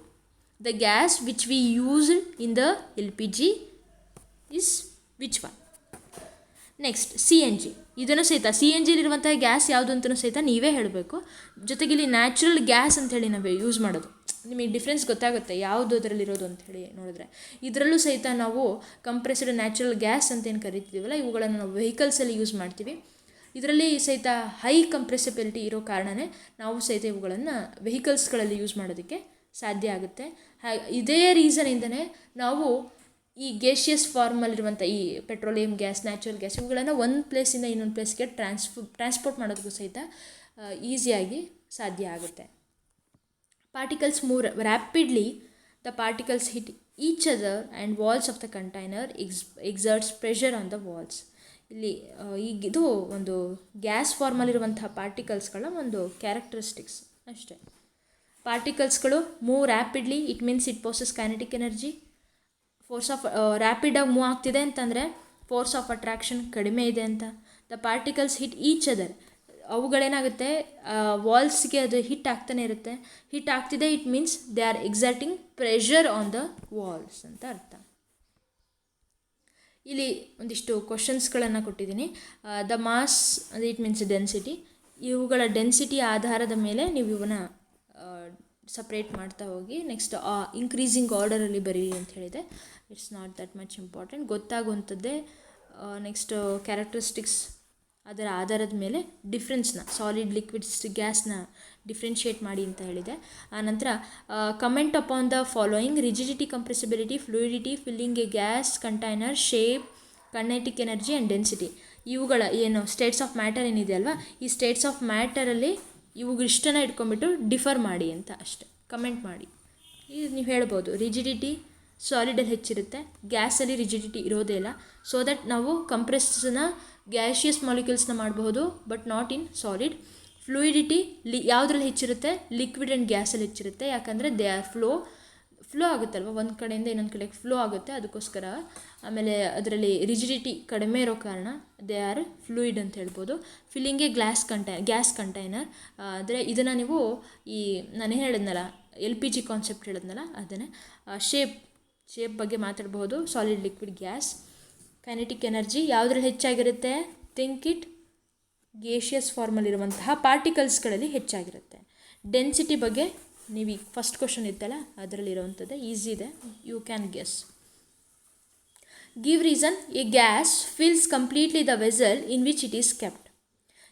The gas which we used in the LPG is which one? Next CNG. ಇದನ್ನು ಸಹಿತ CNGಲಿರುವಂತಹ ಗ್ಯಾಸ್ ಯಾವುದು ಅಂತಲೂ ಸಹಿತ ನೀವೇ ಹೇಳಬೇಕು. ಜೊತೆಗೆ ಇಲ್ಲಿ ನ್ಯಾಚುರಲ್ ಗ್ಯಾಸ್ ಅಂಥೇಳಿ ನಾವು ಯೂಸ್ ಮಾಡೋದು, ನಿಮಗೆ ಡಿಫ್ರೆನ್ಸ್ ಗೊತ್ತಾಗುತ್ತೆ ಯಾವುದು ಅದರಲ್ಲಿರೋದು ಅಂಥೇಳಿ ನೋಡಿದ್ರೆ. ಇದರಲ್ಲೂ ಸಹಿತ ನಾವು ಕಂಪ್ರೆಸ್ಡ್ ನ್ಯಾಚುರಲ್ ಗ್ಯಾಸ್ ಅಂತೇನು ಕರಿತೀವಲ್ಲ, ಇವುಗಳನ್ನು ನಾವು ವೆಹಿಕಲ್ಸಲ್ಲಿ ಯೂಸ್ ಮಾಡ್ತೀವಿ. ಇದರಲ್ಲಿ ಸಹಿತ ಹೈ ಕಂಪ್ರೆಸಿಬಿಲಿಟಿ ಇರೋ ಕಾರಣವೇ ನಾವು ಸಹಿತ ಇವುಗಳನ್ನು ವೆಹಿಕಲ್ಸ್ಗಳಲ್ಲಿ ಯೂಸ್ ಮಾಡೋದಕ್ಕೆ ಸಾಧ್ಯ ಆಗುತ್ತೆ. ಇದೇ ರೀಸನಿಂದನೇ ನಾವು ಈ ಗ್ಯಾಷಿಯಸ್ ಫಾರ್ಮಲ್ಲಿರುವಂಥ ಈ ಪೆಟ್ರೋಲಿಯಂ ಗ್ಯಾಸ್, ನ್ಯಾಚುರಲ್ ಗ್ಯಾಸ್ ಇವುಗಳನ್ನು ಒಂದು ಪ್ಲೇಸಿಂದ ಇನ್ನೊಂದು ಪ್ಲೇಸ್ಗೆ ಟ್ರಾನ್ಸ್ಪೋರ್ಟ್ ಮಾಡೋದಕ್ಕೂ ಸಹಿತ ಈಸಿಯಾಗಿ ಸಾಧ್ಯ ಆಗುತ್ತೆ. Particles move rapidly. The particles hit each other and walls of the container exerts pressure on the walls. ಇಲ್ಲಿ ಇದು ಒಂದು ಗ್ಯಾಸ್ ಫಾರ್ಮಲ್ಲಿರುವಂತಹ ಪಾರ್ಟಿಕಲ್ಸ್ಗಳ ಒಂದು ಕ್ಯಾರೆಕ್ಟರಿಸ್ಟಿಕ್ಸ್ ಅಷ್ಟೇ. ಪಾರ್ಟಿಕಲ್ಸ್ಗಳು move rapidly, it means it possesses kinetic energy. Force of ರ್ಯಾಪಿಡಾಗಿ ಮೂವ್ ಆಗ್ತಿದೆ ಅಂತಂದರೆ ಫೋರ್ಸ್ ಆಫ್ ಅಟ್ರಾಕ್ಷನ್ ಕಡಿಮೆ ಇದೆ ಅಂತ. The particles hit each other, ಅವುಗಳೇನಾಗುತ್ತೆ ವಾಲ್ಸ್ಗೆ ಅದು ಹಿಟ್ ಆಗ್ತಾನೆ ಇರುತ್ತೆ. ಹಿಟ್ ಆಗ್ತಿದೆ, it means they are ಎಕ್ಸರ್ಟಿಂಗ್ pressure on the walls ಅಂತ ಅರ್ಥ. ಇಲ್ಲಿ ಒಂದಿಷ್ಟು ಕ್ವಶನ್ಸ್ಗಳನ್ನು ಕೊಟ್ಟಿದ್ದೀನಿ. The mass it means density. ಇವುಗಳ ಡೆನ್ಸಿಟಿ ಆಧಾರದ ಮೇಲೆ ನೀವು ಇವನ್ನ ಸಪ್ರೇಟ್ ಮಾಡ್ತಾ ಹೋಗಿ. ನೆಕ್ಸ್ಟ್ ಇನ್ಕ್ರೀಸಿಂಗ್ ಆರ್ಡರಲ್ಲಿ ಬರೀರಿ ಅಂತ ಹೇಳಿದೆ. It's not that much important, ಗೊತ್ತಾಗುವಂಥದ್ದೇ. ನೆಕ್ಸ್ಟ್ ಕ್ಯಾರೆಕ್ಟರಿಸ್ಟಿಕ್ಸ್ ಅದರ ಆಧಾರದ ಮೇಲೆ ಡಿಫ್ರೆನ್ಸ್ನ, ಸಾಲಿಡ್ ಲಿಕ್ವಿಡ್ಸ್ ಗ್ಯಾಸ್ನ ಡಿಫ್ರೆನ್ಷಿಯೇಟ್ ಮಾಡಿ ಅಂತ ಹೇಳಿದೆ. ಆನಂತರ comment upon the following: rigidity, compressibility, fluidity, filling a gas container, shape, kinetic energy and density. ಇವುಗಳ ಏನು ಸ್ಟೇಟ್ಸ್ ಆಫ್ ಮ್ಯಾಟರ್ ಏನಿದೆ ಅಲ್ವಾ, ಈ ಸ್ಟೇಟ್ಸ್ ಆಫ್ ಮ್ಯಾಟರಲ್ಲಿ ಇವುಗಳಿಷ್ಟನ್ನು ಇಟ್ಕೊಂಡ್ಬಿಟ್ಟು ಡಿಫರ್ ಮಾಡಿ ಅಂತ ಅಷ್ಟೆ, ಕಮೆಂಟ್ ಮಾಡಿ. ಇದು ನೀವು ಹೇಳ್ಬೋದು, ರಿಜಿಡಿಟಿ ಸಾಲಿಡಲ್ಲಿ ಹೆಚ್ಚಿರುತ್ತೆ, ಗ್ಯಾಸಲ್ಲಿ ರಿಜಿಡಿಟಿ ಇರೋದೇ ಇಲ್ಲ. ಸೊ ದಟ್ ನಾವು ಕಂಪ್ರೆಸ್ನ ಗ್ಯಾಷಿಯಸ್ ಮಾಲಿಕ್ಯೂಲ್ಸ್ನ ಮಾಡಬಹುದು, ಬಟ್ ನಾಟ್ ಇನ್ ಸಾಲಿಡ್. ಫ್ಲೂಯಿಡಿಟಿ ಯಾವುದ್ರಲ್ಲಿ ಹೆಚ್ಚಿರುತ್ತೆ? ಲಿಕ್ವಿಡ್ ಆ್ಯಂಡ್ ಗ್ಯಾಸಲ್ಲಿ ಹೆಚ್ಚಿರುತ್ತೆ. ಯಾಕಂದರೆ ದೇ ಆರ್ ಫ್ಲೋ ಆಗುತ್ತಲ್ವ, ಒಂದು ಕಡೆಯಿಂದ ಇನ್ನೊಂದು ಕಡೆಗೆ ಫ್ಲೋ ಆಗುತ್ತೆ, ಅದಕ್ಕೋಸ್ಕರ. ಆಮೇಲೆ ಅದರಲ್ಲಿ ರಿಜಿಡಿಟಿ ಕಡಿಮೆ ಇರೋ ಕಾರಣ ದೇ ಆರ್ ಫ್ಲೂಯಿಡ್ ಅಂತ ಹೇಳ್ಬೋದು. ಫಿಲ್ಲಿಂಗ್ಗೆ ಗ್ಯಾಸ್ ಕಂಟೈನರ್ ಅಂದರೆ ಇದನ್ನು ನೀವು ನಾನೇನು ಹೇಳಿದ್ನಲ್ಲ, LPG ಕಾನ್ಸೆಪ್ಟ್ ಹೇಳಿದ್ನಲ್ಲ ಅದನ್ನೇ. ಶೇಪ್ ಬಗ್ಗೆ ಮಾತಾಡ್ಬೋದು, solid, liquid, gas. Kinetic energy ಯಾವುದ್ರಲ್ಲಿ ಹೆಚ್ಚಾಗಿರುತ್ತೆ? ಥಿಂಕ್ ಇಟ್ ಗೇಷಿಯಸ್ ಫಾರ್ಮಲ್ಲಿರುವಂತಹ ಪಾರ್ಟಿಕಲ್ಸ್ಗಳಲ್ಲಿ ಹೆಚ್ಚಾಗಿರುತ್ತೆ. ಡೆನ್ಸಿಟಿ ಬಗ್ಗೆ ನೀವು ಈಗ ಫಸ್ಟ್ ಕ್ವಶನ್ ಇತ್ತಲ್ಲ ಅದರಲ್ಲಿರುವಂಥದ್ದು ಈಸಿ ಇದೆ, you can guess. Give reason: a gas fills completely the vessel in which it is kept.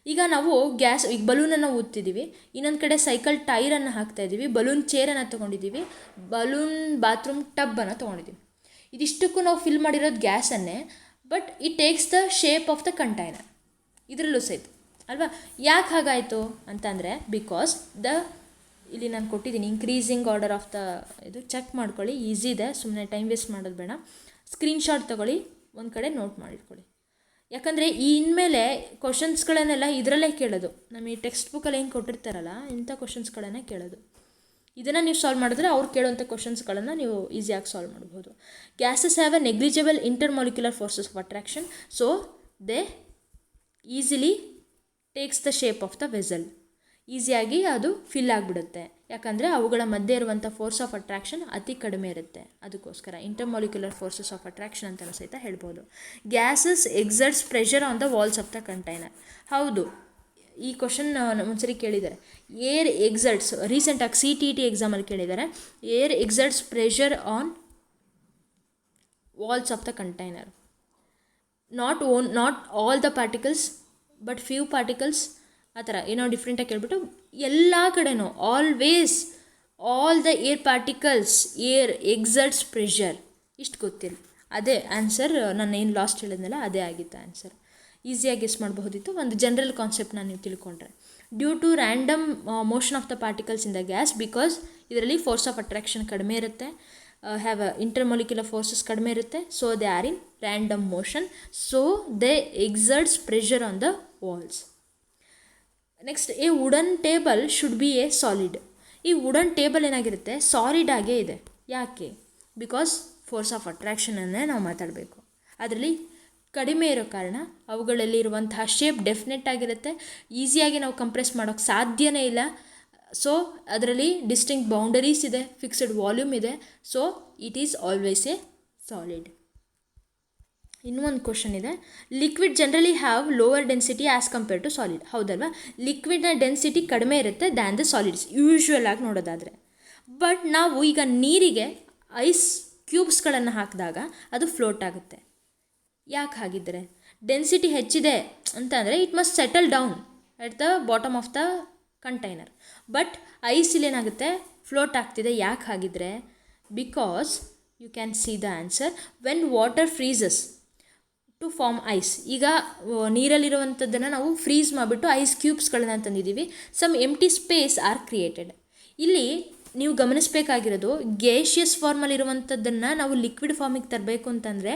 ಈಗ ನಾವು ಈಗ ಬಲೂನನ್ನು ಊದ್ತಿದ್ದೀವಿ, ಇನ್ನೊಂದು ಕಡೆ ಸೈಕಲ್ ಟೈರನ್ನು ಹಾಕ್ತಾಯಿದ್ದೀವಿ, ಬಲೂನ್ ಚೇರನ್ನು ತೊಗೊಂಡಿದ್ದೀವಿ, ಬಲೂನ್ ಬಾತ್ರೂಮ್ ಟಬ್ಬನ್ನು ತೊಗೊಂಡಿದ್ದೀವಿ. ಇದಿಷ್ಟಕ್ಕೂ ನಾವು ಫಿಲ್ ಮಾಡಿರೋದು ಗ್ಯಾಸನ್ನೇ, but it takes the shape of the container. ಇದರಲ್ಲೂ ಸಹಿತ ಅಲ್ವಾ. ಯಾಕೆ ಹಾಗಾಯಿತು ಅಂತಂದರೆ, ಬಿಕಾಸ್ ಇಲ್ಲಿ ನಾನು ಕೊಟ್ಟಿದ್ದೀನಿ ಇನ್ಕ್ರೀಸಿಂಗ್ ಆರ್ಡರ್ ಆಫ್ ದ ಇದು ಚೆಕ್ ಮಾಡ್ಕೊಳ್ಳಿ, ಈಸಿ ಇದೆ, ಸುಮ್ಮನೆ ಟೈಮ್ ವೇಸ್ಟ್ ಮಾಡೋದು ಬೇಡ. ಸ್ಕ್ರೀನ್ಶಾಟ್ ತೊಗೊಳ್ಳಿ, ಒಂದು ಕಡೆ ನೋಟ್ ಮಾಡಿಟ್ಕೊಳ್ಳಿ. ಯಾಕಂದರೆ ಇನ್ಮೇಲೆ ಕ್ವಶನ್ಸ್ಗಳನ್ನೆಲ್ಲ ಇದರಲ್ಲೇ ಕೇಳೋದು, ನಮಗೆ ಟೆಕ್ಸ್ಟ್ ಬುಕ್ಕಲ್ಲಿ ಹೆಂಗೆ ಕೊಟ್ಟಿರ್ತಾರಲ್ಲ ಇಂಥ ಕ್ವಶನ್ಸ್ಗಳನ್ನೇ ಕೇಳೋದು. ಇದನ್ನು ನೀವು ಸಾಲ್ವ್ ಮಾಡಿದ್ರೆ ಅವ್ರು ಕೇಳುವಂಥ ಕ್ವಶನ್ಸ್ಗಳನ್ನು ನೀವು ಈಸಿಯಾಗಿ ಸಾಲ್ವ್ ಮಾಡ್ಬೋದು. Gases have a negligible intermolecular forces of attraction, so they easily takes the shape of the vessel. ಈಸಿಯಾಗಿ ಅದು ಫಿಲ್ ಆಗಿಬಿಡುತ್ತೆ, ಯಾಕಂದರೆ ಅವುಗಳ ಮಧ್ಯೆ ಇರುವಂಥ ಫೋರ್ಸ್ ಆಫ್ ಅಟ್ರಾಕ್ಷನ್ ಅತಿ ಕಡಿಮೆ ಇರುತ್ತೆ. ಅದಕ್ಕೋಸ್ಕರ ಇಂಟರ್ಮಾಲಿಕ್ಯುಲರ್ ಫೋರ್ಸಸ್ ಆಫ್ ಅಟ್ರಾಕ್ಷನ್ ಅಂತ ಸಹಿತ ಹೇಳ್ಬೋದು. Gases exerts pressure on the walls of the container. ಹೌದು, ಈ ಕ್ವಶನ್ ಒಂದ್ಸರಿ ಕೇಳಿದ್ದಾರೆ. ಏರ್ ಎಕ್ಸರ್ಟ್ಸ್, ರೀಸೆಂಟಾಗಿ CTET ಎಕ್ಸಾಮಲ್ಲಿ ಕೇಳಿದ್ದಾರೆ. Air exerts pressure on walls of the container, not all the particles but few particles, ಆ ಥರ ಏನೋ ಡಿಫ್ರೆಂಟಾಗಿ ಕೇಳ್ಬಿಟ್ಟು ಎಲ್ಲ ಕಡೆನೂ always all the air particles air exerts pressure, ಇಷ್ಟು ಗೊತ್ತಿಲ್ಲ. ಅದೇ ಆನ್ಸರ್, ನಾನು ಏನು ಲಾಸ್ಟ್ ಹೇಳಿದ್ನಲ್ಲ ಅದೇ ಆಗಿತ್ತು ಆನ್ಸರ್. ಈಸಿಯಾಗಿ ಗೆಸ್ ಮಾಡಬಹುದಿತ್ತು, ಒಂದು ಜನರಲ್ ಕಾನ್ಸೆಪ್ಟ್ನ ನೀವು ತಿಳ್ಕೊಂಡ್ರೆ. Due to random motion of the particles in the gas, because ಇದರಲ್ಲಿ ಫೋರ್ಸ್ ಆಫ್ ಅಟ್ರಾಕ್ಷನ್ ಕಡಿಮೆ ಇರುತ್ತೆ, ಹ್ಯಾವ್ ಇಂಟರ್ಮಾಲಿಕ್ಯುಲರ್ ಫೋರ್ಸಸ್ ಕಡಿಮೆ ಇರುತ್ತೆ, so they are in random motion, so they exerts pressure on the walls. Next, a wooden table should be a solid. ಈ ವುಡನ್ ಟೇಬಲ್ ಏನಾಗಿರುತ್ತೆ? ಸಾಲಿಡ್ ಆಗೇ ಇದೆ. ಯಾಕೆ? ಬಿಕಾಸ್ ಫೋರ್ಸ್ ಆಫ್ ಅಟ್ರಾಕ್ಷನನ್ನೇ ನಾವು ಮಾತಾಡಬೇಕು. ಅದರಲ್ಲಿ ಕಡಿಮೆ ಇರೋ ಕಾರಣ ಅವುಗಳಲ್ಲಿ ಇರುವಂತಹ ಶೇಪ್ ಡೆಫಿನೆಟ್ ಆಗಿರುತ್ತೆ, ಈಸಿಯಾಗಿ ನಾವು ಕಂಪ್ರೆಸ್ ಮಾಡೋಕ್ಕೆ ಸಾಧ್ಯನೇ ಇಲ್ಲ. ಸೊ ಅದರಲ್ಲಿ ಡಿಸ್ಟಿಂಕ್ಟ್ ಬೌಂಡರೀಸ್ ಇದೆ, ಫಿಕ್ಸ್ಡ್ ವಾಲ್ಯೂಮ್ ಇದೆ, so it is always a solid. ಇನ್ನೊಂದು ಕ್ವಶನ್ ಇದೆ, liquid generally have lower density as compare to solid. ಹೌದಲ್ವಾ? ಲಿಕ್ವಿಡ್ನ ಡೆನ್ಸಿಟಿ ಕಡಿಮೆ ಇರುತ್ತೆ ದ್ಯಾನ್ ದ ಸಾಲಿಡ್ಸ್ ಯೂಶ್ವಲ್ ಆಗಿ ನೋಡೋದಾದರೆ. ಬಟ್ ನಾವು ಈಗ ನೀರಿಗೆ ಐಸ್ ಕ್ಯೂಬ್ಸ್ಗಳನ್ನು ಹಾಕಿದಾಗ ಅದು ಫ್ಲೋಟ್ ಆಗುತ್ತೆ. ಯಾಕೆ ಹಾಗಿದ್ದರೆ? ಡೆನ್ಸಿಟಿ ಹೆಚ್ಚಿದೆ ಅಂತಂದರೆ it must settle down at the bottom of the container. But ice ಇಲ್ಲೇನಾಗುತ್ತೆ? ಫ್ಲೋಟ್ ಆಗ್ತಿದೆ. ಯಾಕೆ ಹಾಗಿದ್ರೆ? Because you can see the answer. When water freezes to form ice, ಈಗ ನೀರಲ್ಲಿರುವಂಥದ್ದನ್ನು ನಾವು ಫ್ರೀಸ್ ಮಾಡಿಬಿಟ್ಟು ಐಸ್ ಕ್ಯೂಬ್ಸ್ಗಳನ್ನ ತಂದಿದ್ದೀವಿ. Some empty space are created. ಇಲ್ಲಿ ನೀವು ಗಮನಿಸಬೇಕಾಗಿರೋದು, ಗೇಷಿಯಸ್ ಫಾರ್ಮಲ್ಲಿರುವಂಥದ್ದನ್ನು ನಾವು ಲಿಕ್ವಿಡ್ ಫಾರ್ಮಿಗೆ ತರಬೇಕು ಅಂತಂದರೆ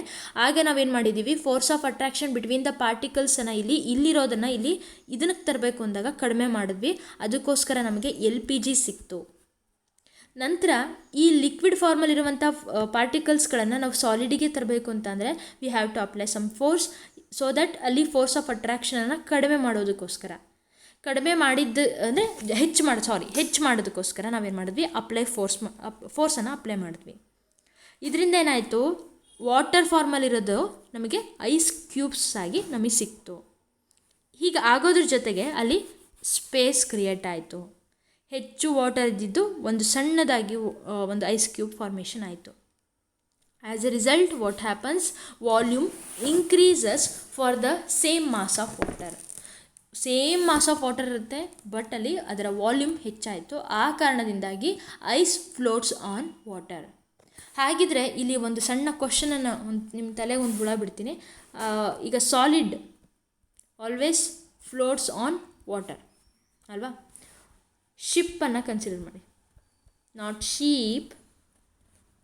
ಆಗ ನಾವೇನು ಮಾಡಿದ್ದೀವಿ, force of attraction between the ಪಾರ್ಟಿಕಲ್ಸನ್ನು ಇಲ್ಲಿರೋದನ್ನು ಇಲ್ಲಿ ಇದಕ್ಕೆ ತರಬೇಕು ಅಂದಾಗ ಕಡಿಮೆ ಮಾಡಿದ್ವಿ. ಅದಕ್ಕೋಸ್ಕರ ನಮಗೆ LPG ಸಿಕ್ತು. ನಂತರ ಈ ಲಿಕ್ವಿಡ್ ಫಾರ್ಮಲ್ಲಿರುವಂಥ ಪಾರ್ಟಿಕಲ್ಸ್ಗಳನ್ನು ನಾವು ಸಾಲಿಡಿಗೆ ತರಬೇಕು ಅಂತಂದರೆ we have to apply some force, so that ಅಲ್ಲಿ ಫೋರ್ಸ್ ಆಫ್ ಅಟ್ರಾಕ್ಷನನ್ನು ಕಡಿಮೆ ಮಾಡೋದಕ್ಕೋಸ್ಕರ, ಕಡಿಮೆ ಮಾಡಿದ್ದು ಅಂದರೆ ಹೆಚ್ಚು ಮಾಡೋದಕ್ಕೋಸ್ಕರ ನಾವೇನು ಮಾಡಿದ್ವಿ, ಫೋರ್ಸನ್ನು ಅಪ್ಲೈ ಮಾಡಿದ್ವಿ. ಇದರಿಂದ ಏನಾಯಿತು, ವಾಟರ್ ಫಾರ್ಮಲ್ಲಿರೋದು ನಮಗೆ ಐಸ್ ಕ್ಯೂಬ್ಸ್ ಆಗಿ ನಮಗೆ ಸಿಕ್ತು. ಹೀಗೆ ಆಗೋದ್ರ ಜೊತೆಗೆ ಅಲ್ಲಿ ಸ್ಪೇಸ್ ಕ್ರಿಯೇಟ್ ಆಯಿತು. ಹೆಚ್ಚು ವಾಟರ್ ಇದ್ದಿದ್ದು ಒಂದು ಸಣ್ಣದಾಗಿ ಒಂದು ಐಸ್ ಕ್ಯೂಬ್ ಫಾರ್ಮೇಷನ್ ಆಯಿತು. As a result what happens, volume increases for the same mass of water. Same mass of water ಇರುತ್ತೆ, ಬಟ್ ಅಲ್ಲಿ ಅದರ ವಾಲ್ಯೂಮ್ ಹೆಚ್ಚಾಯಿತು. ಆ ಕಾರಣದಿಂದಾಗಿ ಐಸ್ ಫ್ಲೋಟ್ಸ್ ಆನ್ ವಾಟರ್. ಹಾಗಿದ್ರೆ ಇಲ್ಲಿ ಒಂದು ಸಣ್ಣ ಕ್ವಶನನ್ನು ನಿಮ್ಮ ತಲೆಗೆ ಒಂದು ಹುಳ ಬಿಡ್ತೀನಿ. ಈಗ solid always floats on water ಅಲ್ವಾ? ಶಿಪ್ಪನ್ನು ಕನ್ಸಿಡರ್ ಮಾಡಿ. Not sheep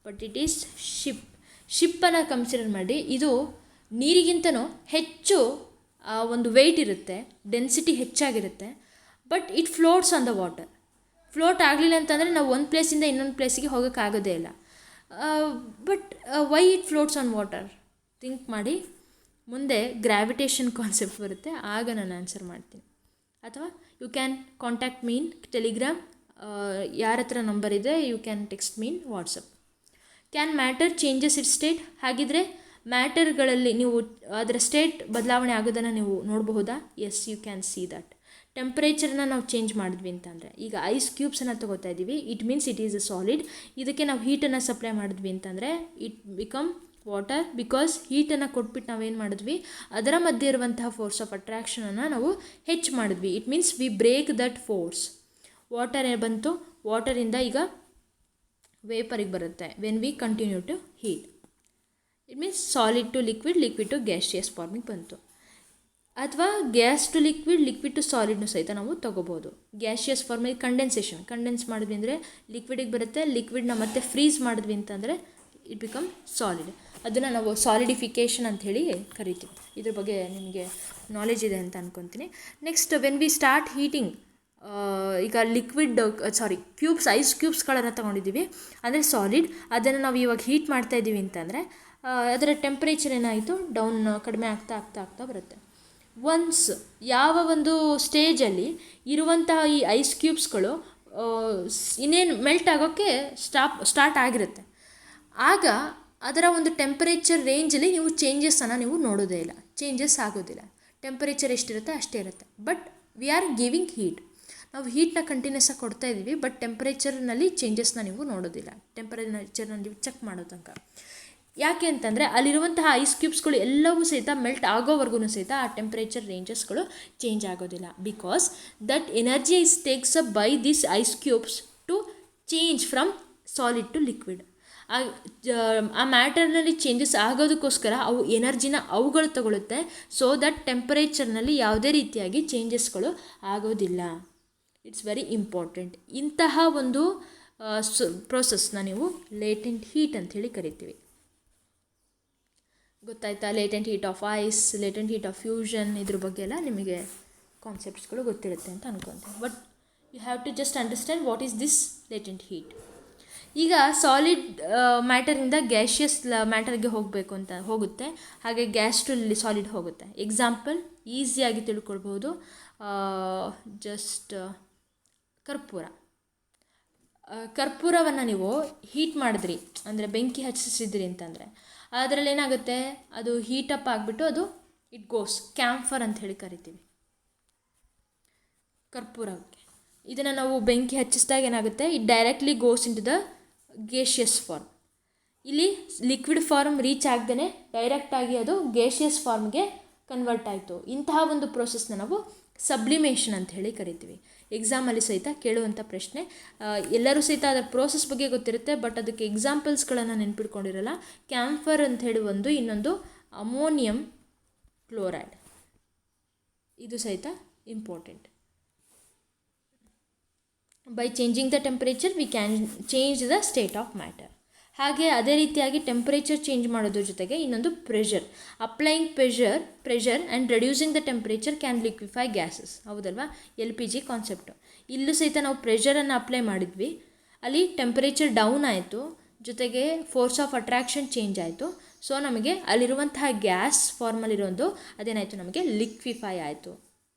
but it is ship. ಶಿಪ್ಪನ್ನು ಕನ್ಸಿಡರ್ ಮಾಡಿ. ಇದು ನೀರಿಗಿಂತನೂ ಹೆಚ್ಚು ಒಂದು ವೆಯ್ಟ್ ಇರುತ್ತೆ, ಡೆನ್ಸಿಟಿ ಹೆಚ್ಚಾಗಿರುತ್ತೆ, but it floats on the water. Float ಆಗಲಿಲ್ಲ ಅಂತಂದರೆ ನಾವು ಒಂದು ಪ್ಲೇಸಿಂದ ಇನ್ನೊಂದು ಪ್ಲೇಸಿಗೆ ಹೋಗೋಕ್ಕಾಗೋದೇ ಇಲ್ಲ. But why it floats on water? Think ಮಾಡಿ. ಮುಂದೆ ಗ್ರಾವಿಟೇಷನ್ ಕಾನ್ಸೆಪ್ಟ್ ಬರುತ್ತೆ, ಆಗ ನಾನು ಆನ್ಸರ್ ಮಾಡ್ತೀನಿ. ಅಥವಾ you can contact me in Telegram, ಯಾರ ಹತ್ರ ನಂಬರ್ ಇದೆ you can text me in WhatsApp. Can matter changes it state? ಹಾಗಿದ್ರೆ ಮ್ಯಾಟರ್ಗಳಲ್ಲಿ ನೀವು ಅದರ ಸ್ಟೇಟ್ ಬದಲಾವಣೆ ಆಗೋದನ್ನು ನೀವು ನೋಡಬಹುದಾ? Yes, you can see that. ಟೆಂಪ್ರೇಚರ್ನ ನಾವು ಚೇಂಜ್ ಮಾಡಿದ್ವಿ ಅಂತಂದರೆ, ಈಗ ಐಸ್ ಕ್ಯೂಬ್ಸನ್ನು ತೊಗೋತಾ ಇದ್ದೀವಿ, it means it is a solid. ಇದಕ್ಕೆ ನಾವು ಹೀಟನ್ನು ಸಪ್ಲೈ ಮಾಡಿದ್ವಿ ಅಂತಂದರೆ ಇಟ್ ಬಿಕಮ್ ವಾಟರ್. ಬಿಕಾಸ್ ಹೀಟನ್ನು ಕೊಟ್ಬಿಟ್ಟು ನಾವೇನು ಮಾಡಿದ್ವಿ, ಅದರ ಮಧ್ಯೆ ಇರುವಂತಹ ಫೋರ್ಸ್ ಆಫ್ ಅಟ್ರಾಕ್ಷನನ್ನು ನಾವು ಹೆಚ್ಚು ಮಾಡಿದ್ವಿ. It means we break that force. Water ಬಂತು, ವಾಟರಿಂದ ಈಗ ವೇಪರಿಗೆ ಬರುತ್ತೆ when we continue to heat. It means solid to liquid, liquid to gaseous ಫಾರ್ಮಿಗೆ ಬಂತು. ಅಥವಾ gas to liquid, liquid to ಸಾಲಿಡ್ನು ಸಹಿತ ನಾವು ತೊಗೋಬೋದು. ಗ್ಯಾಸಿಯಸ್ ಫಾರ್ಮಿಗೆ ಕಂಡೆನ್ಸ್ ಮಾಡಿದ್ವಿ ಅಂದರೆ ಲಿಕ್ವಿಡಿಗೆ ಬರುತ್ತೆ. ಲಿಕ್ವಿಡ್ನ ಮತ್ತೆ ಫ್ರೀಸ್ ಮಾಡಿದ್ವಿ ಅಂತಂದರೆ ಇಟ್ ಬಿಕಮ್ ಸಾಲಿಡ್. ಅದನ್ನು ನಾವು ಸಾಲಿಡಿಫಿಕೇಷನ್ ಅಂತ ಹೇಳಿ ಕರಿತೀವಿ. ಇದ್ರ ಬಗ್ಗೆ ನಿಮಗೆ ನಾಲೆಜ್ ಇದೆ ಅಂತ ಅಂದ್ಕೊತೀನಿ. Next, when we start heating, ಈಗ ಕ್ಯೂಬ್ಸ್, ಐಸ್ ಕ್ಯೂಬ್ಸ್ಗಳನ್ನು ತೊಗೊಂಡಿದ್ದೀವಿ ಅಂದರೆ ಸಾಲಿಡ್. ಅದನ್ನು ನಾವು ಇವಾಗ ಹೀಟ್ ಮಾಡ್ತಾ ಇದ್ದೀವಿ ಅಂತಂದರೆ ಅದರ ಟೆಂಪ್ರೇಚರ್ ಏನಾಯಿತು, ಡೌನ್ ಕಡಿಮೆ ಆಗ್ತಾ ಬರುತ್ತೆ. ಒನ್ಸ್ ಯಾವ ಒಂದು ಸ್ಟೇಜಲ್ಲಿ ಇರುವಂತಹ ಈ ಐಸ್ ಕ್ಯೂಬ್ಸ್ಗಳು ಇನ್ನೇನು ಮೆಲ್ಟ್ ಆಗೋಕ್ಕೆ ಸ್ಟಾರ್ಟ್ ಆಗಿರುತ್ತೆ, ಆಗ ಅದರ ಒಂದು ಟೆಂಪರೇಚರ್ ರೇಂಜಲ್ಲಿ ನೀವು ಚೇಂಜಸ್ಸನ್ನು ನೀವು ನೋಡೋದೇ ಇಲ್ಲ, ಚೇಂಜಸ್ ಆಗೋದಿಲ್ಲ. ಟೆಂಪರೇಚರ್ ಎಷ್ಟಿರುತ್ತೆ ಅಷ್ಟೇ ಇರುತ್ತೆ. But we are giving heat, ನಾವು ಹೀಟ್ನ ಕಂಟಿನ್ಯೂಸ್ ಆಗಿ ಕೊಡ್ತಾ ಇದ್ದೀವಿ, ಬಟ್ ಟೆಂಪರೇಚರ್ನಲ್ಲಿ ಚೇಂಜಸ್ನ ನೀವು ನೋಡೋದಿಲ್ಲ. ಟೆಂಪರೇಚರ್ನ ನೀವು ಚೆಕ್ ಮಾಡೋ ತನಕ. ಯಾಕೆ ಅಂತಂದರೆ ಅಲ್ಲಿರುವಂತಹ ಐಸ್ ಕ್ಯೂಬ್ಸ್ಗಳು ಎಲ್ಲವೂ ಸಹಿತ ಮೆಲ್ಟ್ ಆಗೋವರೆಗೂ ಸಹಿತ ಆ ಟೆಂಪರೇಚರ್ ರೇಂಜಸ್ಗಳು ಚೇಂಜ್ ಆಗೋದಿಲ್ಲ. Because that energy is takes up by this ice cubes to change from solid to liquid. ಆ ಮ್ಯಾಟರ್ನಲ್ಲಿ ಚೇಂಜಸ್ ಆಗೋದಕ್ಕೋಸ್ಕರ ಅವು ಎನರ್ಜಿನ ಅವುಗಳು ತಗೊಳುತ್ತೆ. ಸೊ ದಟ್ ಟೆಂಪರೇಚರ್ನಲ್ಲಿ ಯಾವುದೇ ರೀತಿಯಾಗಿ ಚೇಂಜಸ್ಗಳು ಆಗೋದಿಲ್ಲ. It's very important. ಇಂತಹ ಒಂದು ಪ್ರೋಸೆಸ್ನ ನೀವು ಲೇಟೆಂಟ್ ಹೀಟ್ ಅಂಥೇಳಿ ಕರಿತೀವಿ. ಗೊತ್ತಾಯ್ತಾ? Latent heat of ice, latent heat of fusion, ಇದ್ರ ಬಗ್ಗೆ ಎಲ್ಲ ನಿಮಗೆ ಕಾನ್ಸೆಪ್ಟ್ಸ್ಗಳು ಗೊತ್ತಿರುತ್ತೆ ಅಂತ ಅನ್ಕೊತೀನಿ. But you have to just understand what is this latent heat. ಈಗ ಸಾಲಿಡ್ ಮ್ಯಾಟರಿಂದ ಗ್ಯಾಷಿಯಸ್ ಮ್ಯಾಟರ್ಗೆ ಹೋಗುತ್ತೆ, ಹಾಗೆ ಗ್ಯಾಸ್ ಟು ಸಾಲಿಡ್ ಹೋಗುತ್ತೆ. ಎಕ್ಸಾಂಪಲ್ ಈಸಿಯಾಗಿ ತಿಳ್ಕೊಳ್ಬೋದು. ಜಸ್ಟ್ ಕರ್ಪೂರವನ್ನು ನೀವು ಹೀಟ್ ಮಾಡಿದ್ರಿ ಅಂದರೆ ಬೆಂಕಿ ಹಚ್ಚಿಸಿದ್ರಿ ಅಂತಂದರೆ ಅದರಲ್ಲಿ ಏನಾಗುತ್ತೆ, ಅದು ಹೀಟಪ್ ಆಗಿಬಿಟ್ಟು ಅದು ಇಟ್ ಗೋಸ್ ಕ್ಯಾಂಫರ್ ಅಂತ ಹೇಳಿ ಕರಿತೀವಿ ಕರ್ಪೂರಕ್ಕೆ. ಇದನ್ನು ನಾವು ಬೆಂಕಿ ಹಚ್ಚಿಸಿದಾಗ ಏನಾಗುತ್ತೆ, it directly goes into the gaseous form. ಇಲ್ಲಿ ಲಿಕ್ವಿಡ್ ಫಾರ್ಮ್ ರೀಚ್ ಆಗದೇ ಡೈರೆಕ್ಟಾಗಿ ಅದು ಗೇಷಿಯಸ್ ಫಾರ್ಮ್ಗೆ ಕನ್ವರ್ಟ್ ಆಯಿತು. ಇಂತಹ ಒಂದು ಪ್ರೋಸೆಸ್ನ ನಾವು ಸಬ್ಲಿಮೇಷನ್ ಅಂತ ಹೇಳಿ ಕರಿತೀವಿ. ಎಕ್ಸಾಮಲ್ಲಿ ಸಹಿತ ಕೇಳುವಂಥ ಪ್ರಶ್ನೆ. ಎಲ್ಲರೂ ಸಹಿತ ಅದರ ಪ್ರೋಸೆಸ್ ಬಗ್ಗೆ ಗೊತ್ತಿರುತ್ತೆ, ಬಟ್ ಅದಕ್ಕೆ ಎಕ್ಸಾಂಪಲ್ಸ್ಗಳನ್ನು ನೆನ್ಪಿಟ್ಕೊಂಡಿರಲ್ಲ. ಕ್ಯಾಂಫರ್ ಅಂತ ಹೇಳಿ ಒಂದು, ಇನ್ನೊಂದು ಅಮೋನಿಯಂ ಕ್ಲೋರೈಡ್, ಇದು ಸಹಿತ important. By changing the temperature we can change the state of matter. ಹಾಗೆ ಅದೇ ರೀತಿಯಾಗಿ ಟೆಂಪರೇಚರ್ ಚೇಂಜ್ ಮಾಡೋದ್ರ ಜೊತೆಗೆ ಇನ್ನೊಂದು pressure. Applying pressure and reducing the temperature can liquefy gases. ಹೌದಲ್ವಾ? LPG concept. ಇಲ್ಲೂ ಸಹಿತ ನಾವು ಪ್ರೆಷರನ್ನು ಅಪ್ಲೈ ಮಾಡಿದ್ವಿ, ಅಲ್ಲಿ ಟೆಂಪರೇಚರ್ ಡೌನ್ ಆಯಿತು, ಜೊತೆಗೆ ಫೋರ್ಸ್ ಆಫ್ ಅಟ್ರಾಕ್ಷನ್ ಚೇಂಜ್ ಆಯಿತು. ಸೊ ನಮಗೆ ಅಲ್ಲಿರುವಂತಹ ಗ್ಯಾಸ್ ಫಾರ್ಮಲ್ಲಿರೋದು ಅದೇನಾಯಿತು, ನಮಗೆ ಲಿಕ್ವಿಫೈ ಆಯಿತು.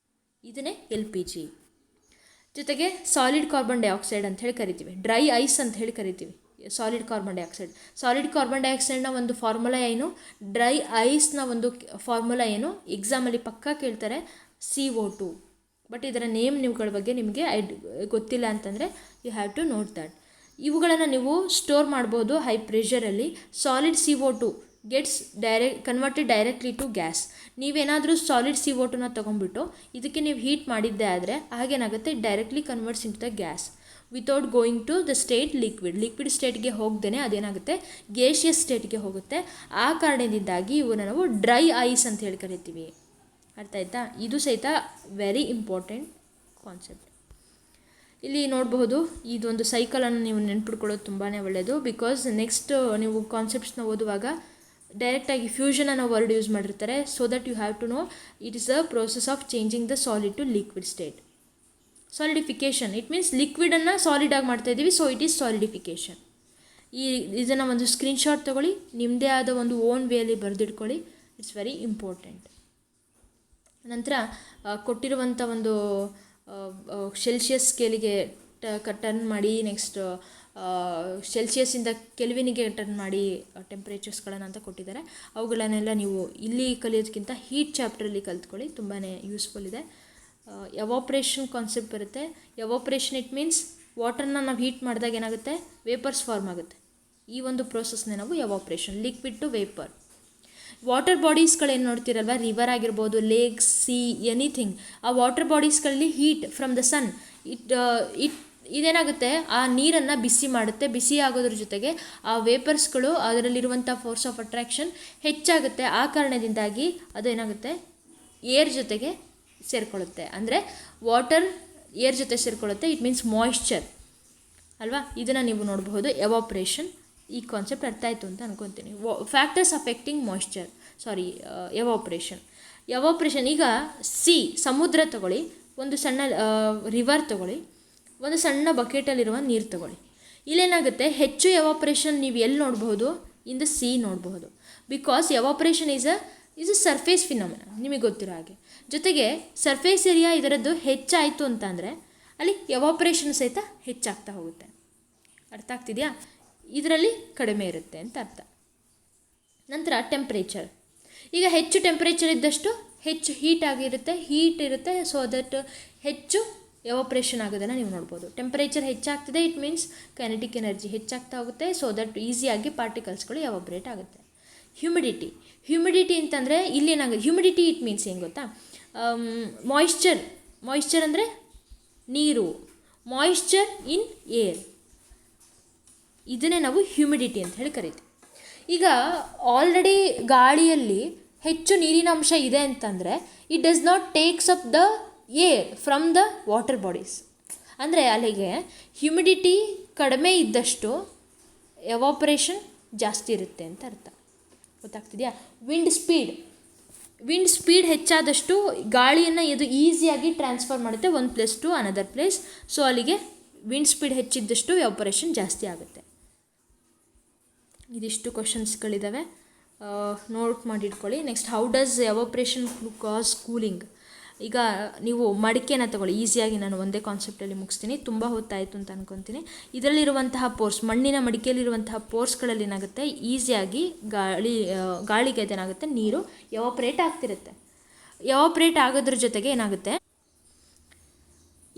ಇದನ್ನೇ LPG. ಜೊತೆಗೆ ಸಾಲಿಡ್ ಕಾರ್ಬನ್ ಡೈಆಕ್ಸೈಡ್ ಅಂತ ಹೇಳಿ ಕರಿತೀವಿ, ಡ್ರೈ ಐಸ್ ಅಂತ ಹೇಳಿ ಕರಿತೀವಿ solid carbon dioxide. Solid carbon ಡೈಆಕ್ಸೈಡ್ನ ಒಂದು ಫಾರ್ಮುಲಾ ಏನು, ಡ್ರೈ ಐಸ್ನ ಒಂದು ಫಾರ್ಮುಲಾ ಏನು, ಎಕ್ಸಾಮಲ್ಲಿ ಪಕ್ಕಾ ಕೇಳ್ತಾರೆ, CO2. ಬಟ್ ಇದರ ನೇಮ್ಗಳ ಬಗ್ಗೆ ನಿಮಗೆ ಗೊತ್ತಿಲ್ಲ ಅಂತಂದರೆ you have to note that. ಇವುಗಳನ್ನು ನೀವು ಸ್ಟೋರ್ ಮಾಡ್ಬೋದು ಹೈ ಪ್ರೆಷರಲ್ಲಿ. Solid CO2 gets converted directly to gas. ನೀವೇನಾದರೂ ಸಾಲಿಡ್ CO2ನ ತೊಗೊಂಡ್ಬಿಟ್ಟು ಇದಕ್ಕೆ ನೀವು ಹೀಟ್ ಮಾಡಿದ್ದೆ ಆದರೆ ಹಾಗೇನಾಗುತ್ತೆ, directly converts into the gas without going to the state liquid ಸ್ಟೇಟ್ಗೆ ಹೋಗ್ದೇ ಅದೇನಾಗುತ್ತೆ, ಗೇಷಿಯಸ್ ಸ್ಟೇಟ್ಗೆ ಹೋಗುತ್ತೆ. ಆ ಕಾರಣದಿಂದಾಗಿ ಇವನ್ನ ನಾವು ಡ್ರೈ ಐಸ್ ಅಂತ ಹೇಳಿ ಕರಿತೀವಿ. ಅರ್ಥ ಆಯ್ತಾ? ಇದು ಸಹಿತ ವೆರಿ ಇಂಪಾರ್ಟೆಂಟ್ ಕಾನ್ಸೆಪ್ಟ್. ಇಲ್ಲಿ ನೋಡಬಹುದು, ಇದೊಂದು ಸೈಕಲನ್ನು ನೀವು ನೆನ್ಪಿಟ್ಕೊಳ್ಳೋದು ತುಂಬಾ ಒಳ್ಳೆಯದು. ಬಿಕಾಸ್ ನೆಕ್ಸ್ಟ್ ನೀವು ಕಾನ್ಸೆಪ್ಟ್ಸ್ನ ಓದುವಾಗ ಡೈರೆಕ್ಟಾಗಿ ಫ್ಯೂಷನ್ ಅನ್ನೋ ವರ್ಡ್ ಯೂಸ್ ಮಾಡಿರ್ತಾರೆ. So that you have to know it is a process of changing the solid to liquid state. Solidification it means ಲಿಕ್ವಿಡನ್ನು ಸಾಲಿಡಾಗಿ ಮಾಡ್ತಾ ಇದ್ದೀವಿ, ಸೊ ಇಟ್ ಈಸ್ ಸಾಲಿಡಿಫಿಕೇಷನ್. ಇದನ್ನು ಒಂದು ಸ್ಕ್ರೀನ್ಶಾಟ್ ತೊಗೊಳ್ಳಿ, ನಿಮ್ಮದೇ ಆದ ಒಂದು ಓನ್ ವೇಯಲ್ಲಿ ಬರೆದಿಟ್ಕೊಳ್ಳಿ. It's very important. ನಂತರ ಕೊಟ್ಟಿರುವಂಥ ಒಂದು ಸೆಲ್ಸಿಯಸ್ ಸ್ಕೇಲಿಗೆ ಟರ್ನ್ ಮಾಡಿ, ನೆಕ್ಸ್ಟ್ ಸೆಲ್ಸಿಯಸ್ಸಿಂದ ಕೆಲ್ವಿನಿಗೆ ಟರ್ನ್ ಮಾಡಿ ಟೆಂಪ್ರೇಚರ್ಸ್ಗಳನ್ನು ಅಂತ ಕೊಟ್ಟಿದ್ದಾರೆ. ಅವುಗಳನ್ನೆಲ್ಲ ನೀವು ಇಲ್ಲಿ ಕಲಿಯೋದಕ್ಕಿಂತ ಹೀಟ್ ಚಾಪ್ಟ್ರಲ್ಲಿ ಕಲ್ತ್ಕೊಳ್ಳಿ, ತುಂಬಾ ಯೂಸ್ಫುಲ್ ಇದೆ. ಎವಾಪ್ರೇಷನ್ ಕಾನ್ಸೆಪ್ಟ್ ಬರುತ್ತೆ. ಎವಾಪ್ರೇಷನ್ ಇಟ್ ಮೀನ್ಸ್ ವಾಟರ್ನ ನಾವು ಹೀಟ್ ಮಾಡಿದಾಗ ಏನಾಗುತ್ತೆ, ವೇಪರ್ಸ್ ಫಾರ್ಮ್ ಆಗುತ್ತೆ. ಈ ಒಂದು ಪ್ರೋಸೆಸ್ನೇ ನಾವು evaporation, liquid to vapour. Water ಬಾಡೀಸ್ಗಳೇನು ನೋಡ್ತಿರಲ್ವ, ರಿವರ್ ಆಗಿರ್ಬೋದು, ಲೇಕ್, ಸಿ, ಎನಿಥಿಂಗ್, ಆ ವಾಟರ್ ಬಾಡೀಸ್ಗಳಲ್ಲಿ ಹೀಟ್ ಫ್ರಮ್ ದ ಸನ್ ಇದೇನಾಗುತ್ತೆ, ಆ ನೀರನ್ನು ಬಿಸಿ ಮಾಡುತ್ತೆ. ಬಿಸಿ ಆಗೋದ್ರ ಜೊತೆಗೆ ಆ ವೇಪರ್ಸ್ಗಳು, ಅದರಲ್ಲಿರುವಂಥ ಫೋರ್ಸ್ ಆಫ್ ಅಟ್ರಾಕ್ಷನ್ ಹೆಚ್ಚಾಗುತ್ತೆ. ಆ ಕಾರಣದಿಂದಾಗಿ ಅದು ಏನಾಗುತ್ತೆ, ಏರ್ ಜೊತೆಗೆ ಸೇರಿಕೊಳ್ಳುತ್ತೆ. ಅಂದರೆ ವಾಟರ್ ಏರ್ ಜೊತೆ ಸೇರಿಕೊಳ್ಳುತ್ತೆ. ಇಟ್ ಮೀನ್ಸ್ ಮಾಯಿಶ್ಚರ್ ಅಲ್ವಾ. ಇದನ್ನು ನೀವು ನೋಡಬಹುದು. ಎವಾಪ್ರೇಷನ್, ಈ ಕಾನ್ಸೆಪ್ಟ್ ಅರ್ಥ ಆಯಿತು ಅಂತ ಅನ್ಕೊತೀನಿ. Factors affecting moisture, evaporation. ಈಗ ಸಮುದ್ರ ತಗೊಳ್ಳಿ, ಒಂದು ಸಣ್ಣ ರಿವರ್ ತಗೊಳ್ಳಿ, ಒಂದು ಸಣ್ಣ ಬಕೆಟಲ್ಲಿರುವ ನೀರು ತಗೊಳ್ಳಿ. ಇಲ್ಲೇನಾಗುತ್ತೆ, ಹೆಚ್ಚು ಎವಾಪ್ರೇಷನ್ ನೀವು ಎಲ್ಲಿ ನೋಡಬಹುದು, ಇನ್ ದ ಸಿ ನೋಡಬಹುದು. Because evaporation is a surface phenomena, ನಿಮಗೆ ಗೊತ್ತಿರೋ ಹಾಗೆ. ಜೊತೆಗೆ ಸರ್ಫೇಸ್ ಏರಿಯಾ ಇದರದ್ದು ಹೆಚ್ಚಾಯಿತು ಅಂತಂದರೆ ಅಲ್ಲಿ ಎವಾಪ್ರೇಷನ್ ಸಹಿತ ಹೆಚ್ಚಾಗ್ತಾ ಹೋಗುತ್ತೆ. ಅರ್ಥ ಆಗ್ತಿದೆಯಾ? ಇದರಲ್ಲಿ ಕಡಿಮೆ ಇರುತ್ತೆ ಅಂತ ಅರ್ಥ. ನಂತರ ಟೆಂಪ್ರೇಚರ್. ಈಗ ಹೆಚ್ಚು ಟೆಂಪ್ರೇಚರ್ ಇದ್ದಷ್ಟು ಹೆಚ್ಚು ಹೀಟ್ ಇರುತ್ತೆ. ಸೊ ದಟ್ ಹೆಚ್ಚು ಎವಾಪ್ರೇಷನ್ ಆಗೋದನ್ನು ನೀವು ನೋಡ್ಬೋದು. ಟೆಂಪ್ರೇಚರ್ ಹೆಚ್ಚಾಗ್ತಿದೆ, ಇಟ್ ಮೀನ್ಸ್ ಕೈನೆಟಿಕ್ ಎನರ್ಜಿ ಹೆಚ್ಚಾಗ್ತಾ ಹೋಗುತ್ತೆ. ಸೊ ದಟ್ ಈಸಿಯಾಗಿ ಪಾರ್ಟಿಕಲ್ಸ್ಗಳು ಎವಾಪ್ರೇಟ್ ಆಗುತ್ತೆ. ಹ್ಯುಮಿಡಿಟಿ ಅಂತಂದರೆ ಇಲ್ಲಿ ಏನಾಗುತ್ತೆ, ಹ್ಯುಮಿಡಿಟಿ ಇಟ್ ಮೀನ್ಸ್ ಏನು ಗೊತ್ತಾ, ಮಾಯಿಶ್ಚರ್ ಅಂದರೆ ನೀರು, ಮಾಯಿಶ್ಚರ್ ಇನ್ ಏರ್, ಇದನ್ನೇ ನಾವು ಹ್ಯುಮಿಡಿಟಿ ಅಂತ ಹೇಳಿ ಕರಿತೀವಿ. ಈಗ ಆಲ್ರೆಡಿ ಗಾಳಿಯಲ್ಲಿ ಹೆಚ್ಚು ನೀರಿನ ಅಂಶ ಇದೆ ಅಂತಂದರೆ it does not takes up the air from the water bodies. ಅಂದರೆ ಅಲ್ಲಿಗೆ ಹ್ಯುಮಿಡಿಟಿ ಕಡಿಮೆ ಇದ್ದಷ್ಟು ಎವಾಪ್ರೇಷನ್ ಜಾಸ್ತಿ ಇರುತ್ತೆ ಅಂತ ಅರ್ಥ. ಗೊತ್ತಾಗ್ತಿದೆಯಾ? ವಿಂಡ್ ಸ್ಪೀಡ್ ಹೆಚ್ಚಾದಷ್ಟು ಗಾಳಿಯನ್ನು ಇದು ಈಸಿಯಾಗಿ ಟ್ರಾನ್ಸ್ಫರ್ ಮಾಡುತ್ತೆ ಒಂದು place to another place. So ಅಲ್ಲಿಗೆ ವಿಂಡ್ ಸ್ಪೀಡ್ ಹೆಚ್ಚಿದ್ದಷ್ಟು ಎವಾಪರೇಷನ್ ಜಾಸ್ತಿ ಆಗುತ್ತೆ. ಇದಿಷ್ಟು ಕ್ವಶನ್ಸ್ಗಳಿದ್ದಾವೆ, ನೋಟ್ ಮಾಡಿಟ್ಕೊಳ್ಳಿ. Next, how does evaporation cause cooling. ಈಗ ನೀವು ಮಡಿಕೆನ ತಗೊಳ್ಳಿ, ಈಸಿಯಾಗಿ ನಾನು ಒಂದೇ ಕಾನ್ಸೆಪ್ಟಲ್ಲಿ ಮುಗಿಸ್ತೀನಿ, ತುಂಬ ಹೊತ್ತಾಯಿತು ಅಂತ ಅಂದ್ಕೊತೀನಿ. ಇದರಲ್ಲಿರುವಂತಹ ಪೋರ್ಸ್, ಮಣ್ಣಿನ ಮಡಿಕೆಯಲ್ಲಿರುವಂತಹ ಪೋರ್ಸ್ಗಳಲ್ಲಿ ಏನಾಗುತ್ತೆ, ಈಸಿಯಾಗಿ ಗಾಳಿಗೆ ಅದೇನಾಗುತ್ತೆ, ನೀರು ಎವಾಪ್ರೇಟ್ ಆಗ್ತಿರುತ್ತೆ. ಎವಾಪ್ರೇಟ್ ಆಗೋದ್ರ ಜೊತೆಗೆ ಏನಾಗುತ್ತೆ,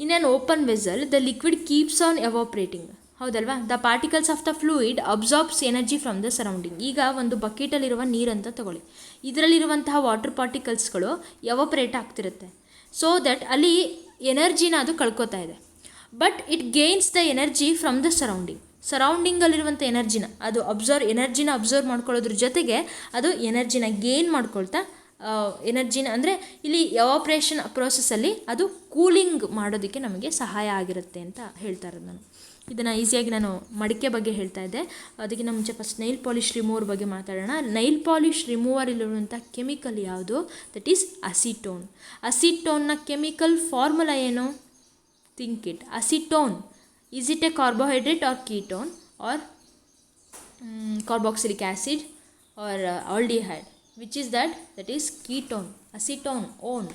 in an open vessel the liquid keeps on evaporating. ಹೌದಲ್ವಾ? The particles of the fluid absorbs energy from the surrounding. ಈಗ ಒಂದು ಬಕೆಟಲ್ಲಿರುವ ನೀರಂತ ತಗೊಳ್ಳಿ, ಇದರಲ್ಲಿರುವಂತಹ ವಾಟರ್ ಪಾರ್ಟಿಕಲ್ಸ್ಗಳು ಎವಾಪ್ರೇಟ್ ಆಗ್ತಿರುತ್ತೆ. ಸೊ ದಟ್ ಅಲ್ಲಿ ಎನರ್ಜಿನ ಅದು ಕಳ್ಕೊತಾ ಇದೆ. But it gains the energy from the ಸರೌಂಡಿಂಗಲ್ಲಿರುವಂಥ ಎನರ್ಜಿನ ಅದು ಅಬ್ಸರ್ವ್ ಮಾಡ್ಕೊಳ್ಳೋದ್ರ ಜೊತೆಗೆ ಅದು ಎನರ್ಜಿನ ಗೇನ್ ಮಾಡ್ಕೊಳ್ತಾ ಎನರ್ಜಿನ, ಅಂದರೆ ಇಲ್ಲಿ ಎವಾಪ್ರೇಷನ್ ಪ್ರೋಸೆಸ್ಸಲ್ಲಿ ಅದು ಕೂಲಿಂಗ್ ಮಾಡೋದಕ್ಕೆ ನಮಗೆ ಸಹಾಯ ಆಗಿರುತ್ತೆ ಅಂತ ಹೇಳ್ತಾ ಇರೋದು ನಾನು. ಇದನ್ನು ಈಸಿಯಾಗಿ ನಾನು ಮಡಿಕೆ ಬಗ್ಗೆ ಹೇಳ್ತಾ ಇದ್ದೆ. ಅದಕ್ಕಿಂತ ಮುಂಚೆ ಫಸ್ಟ್ ನೈಲ್ ಪಾಲಿಶ್ ರಿಮೂವರ್ ಬಗ್ಗೆ ಮಾತಾಡೋಣ. ನೈಲ್ ಪಾಲಿಶ್ ರಿಮೂವರಲ್ಲಿರುವಂಥ ಕೆಮಿಕಲ್ ಯಾವುದು? That is acetone. ಅಸಿಟೋನ್ನ ಕೆಮಿಕಲ್ ಫಾರ್ಮುಲಾ ಏನು? Think it. Acetone, is it a carbohydrate or ketone or carboxylic acid or aldehyde? Which is that? That is ketone. Acetone own.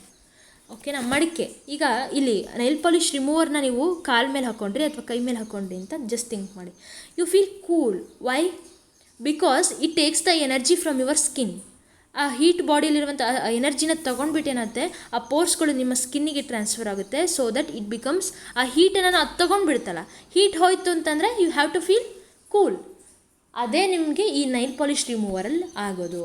ಓಕೆನಾ? ಮಡಿಕೆ. ಈಗ ಇಲ್ಲಿ ನೈಲ್ ಪಾಲಿಶ್ ರಿಮೂವರ್ನ ನೀವು ಕಾಲ ಮೇಲೆ ಹಾಕ್ಕೊಂಡ್ರಿ ಅಥವಾ ಕೈ ಮೇಲೆ ಹಾಕ್ಕೊಂಡ್ರಿ ಅಂತ ಜಸ್ಟ್ ಥಿಂಕ್ ಮಾಡಿ. You feel cool. Why? Because it takes the energy from your skin. ಆ ಹೀಟ್ ಬಾಡಿಯಲ್ಲಿರುವಂಥ ಎನರ್ಜಿನ ತೊಗೊಂಡ್ಬಿಟ್ಟು ಏನಾಗುತ್ತೆ ಆ ಪೋರ್ಸ್ಗಳು ನಿಮ್ಮ ಸ್ಕಿನ್ನಿಗೆ ಟ್ರಾನ್ಸ್ಫರ್ ಆಗುತ್ತೆ. ಸೊ ದಟ್ ಇಟ್ ಬಿಕಮ್ಸ್ ಆ ಹೀಟನ್ನು ಅದು ತೊಗೊಂಡ್ಬಿಡ್ತಲ್ಲ, ಹೀಟ್ ಹೋಯಿತು ಅಂತಂದರೆ you have to feel cool. ಅದೇ ನಿಮಗೆ ಈ ನೈಲ್ ಪಾಲಿಷ್ ರಿಮೂವರಲ್ಲಿ ಆಗೋದು.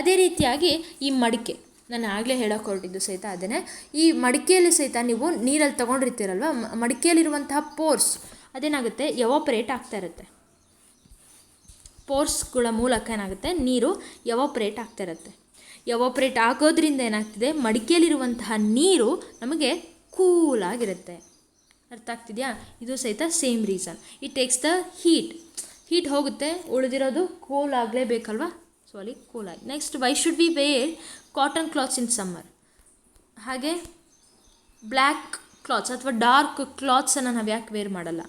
ಅದೇ ರೀತಿಯಾಗಿ ಈ ಮಡಿಕೆ, ನಾನು ಆಗಲೇ ಹೇಳೋಕೆ ಹೊರಟಿದ್ದು ಸಹಿತ ಅದನ್ನೇ. ಈ ಮಡಿಕೆಯಲ್ಲಿ ಸಹಿತ ನೀವು ನೀರಲ್ಲಿ ತೊಗೊಂಡಿರ್ತೀರಲ್ವ, ಮಡಿಕೆಯಲ್ಲಿರುವಂತಹ ಪೋರ್ಸ್ ಅದೇನಾಗುತ್ತೆ ಎವಾಪರೇಟ್ ಆಗ್ತಾ ಇರುತ್ತೆ. ಪೋರ್ಸ್ಗಳ ಮೂಲಕ ಏನಾಗುತ್ತೆ ನೀರು ಎವಾಪ್ರೇಟ್ ಆಗ್ತಾ ಇರುತ್ತೆ. ಎವಾಪ್ರೇಟ್ ಆಗೋದ್ರಿಂದ ಏನಾಗ್ತಿದೆ, ಮಡಿಕೆಯಲ್ಲಿರುವಂತಹ ನೀರು ನಮಗೆ ಕೂಲಾಗಿರುತ್ತೆ. ಅರ್ಥ ಆಗ್ತಿದೆಯಾ? ಇದು ಸಹಿತ same reason. It takes the heat ಹೋಗುತ್ತೆ, ಉಳಿದಿರೋದು ಕೂಲ್ ಆಗಲೇಬೇಕಲ್ವ, ಸೊ ಅಲ್ಲಿ ಕೂಲಾಗಿ. Next, why should we wear cotton clothes in summer? ಹಾಗೆ ಬ್ಲ್ಯಾಕ್ ಕ್ಲಾತ್ಸ್ ಅಥವಾ ಡಾರ್ಕ್ ಕ್ಲಾತ್ಸನ್ನು ನಾವು ಯಾಕೆ ವೇರ್ ಮಾಡಲ್ಲ?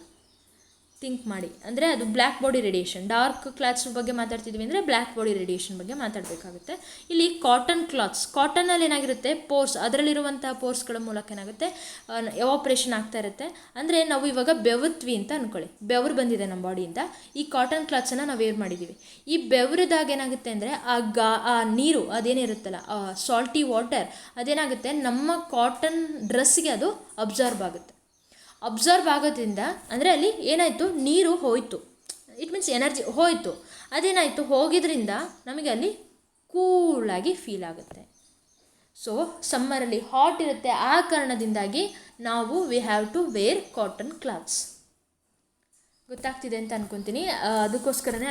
ಥಿಂಕ್ ಮಾಡಿ. ಅಂದರೆ ಅದು black body radiation. Dark clothes ಬಗ್ಗೆ ಮಾತಾಡ್ತಿದ್ವಿ ಅಂದರೆ ಬ್ಲ್ಯಾಕ್ ಬಾಡಿ ರೇಡಿಯೇಷನ್ ಬಗ್ಗೆ ಮಾತಾಡಬೇಕಾಗುತ್ತೆ. ಇಲ್ಲಿ ಕಾಟನ್ ಕ್ಲಾತ್ಸ್, ಕಾಟನಲ್ಲಿ ಏನಾಗಿರುತ್ತೆ ಪೋರ್ಸ್, ಅದರಲ್ಲಿರುವಂಥ ಪೋರ್ಸ್ಗಳ ಮೂಲಕ ಏನಾಗುತ್ತೆ ಎವಾಪ್ರೇಷನ್ ಆಗ್ತಾ ಇರುತ್ತೆ. ಅಂದರೆ ನಾವು ಇವಾಗ ಬೆವರ್ತ್ವಿ ಅಂತ ಅಂದ್ಕೊಳ್ಳಿ, ಬೆವರು ಬಂದಿದೆ ನಮ್ಮ ಬಾಡಿಯಿಂದ, ಈ ಕಾಟನ್ ಕ್ಲಾತ್ಸನ್ನು ನಾವು ವೇರ್ ಮಾಡಿದ್ದೀವಿ. ಈ ಬೆವರಿದಾಗ ಏನಾಗುತ್ತೆ ಅಂದರೆ ಆ ನೀರು ಅದೇನಿರುತ್ತಲ್ಲ, ಸಾಲ್ಟಿ ವಾಟರ್ ಅದೇನಾಗುತ್ತೆ ನಮ್ಮ ಕಾಟನ್ ಡ್ರೆಸ್ಗೆ ಅದು ಅಬ್ಸರ್ವ್ ಆಗುತ್ತೆ. ಅಬ್ಸರ್ವ್ ಆಗೋದ್ರಿಂದ ಅಂದರೆ ಅಲ್ಲಿ ಏನಾಯಿತು, ನೀರು ಹೋಯಿತು, ಇಟ್ ಮೀನ್ಸ್ ಎನರ್ಜಿ ಹೋಯಿತು. ಅದೇನಾಯಿತು, ಹೋಗಿದ್ರಿಂದ ನಮಗೆ ಅಲ್ಲಿ ಕೂಲಾಗಿ ಫೀಲ್ ಆಗುತ್ತೆ. ಸೊ ಸಮ್ಮರಲ್ಲಿ ಹಾಟ್ ಇರುತ್ತೆ, ಆ ಕಾರಣದಿಂದಾಗಿ ನಾವು we have to wear cotton clothes. ಗೊತ್ತಾಗ್ತಿದೆ ಅಂತ ಅಂದ್ಕೊತೀನಿ. ಅದಕ್ಕೋಸ್ಕರನೇ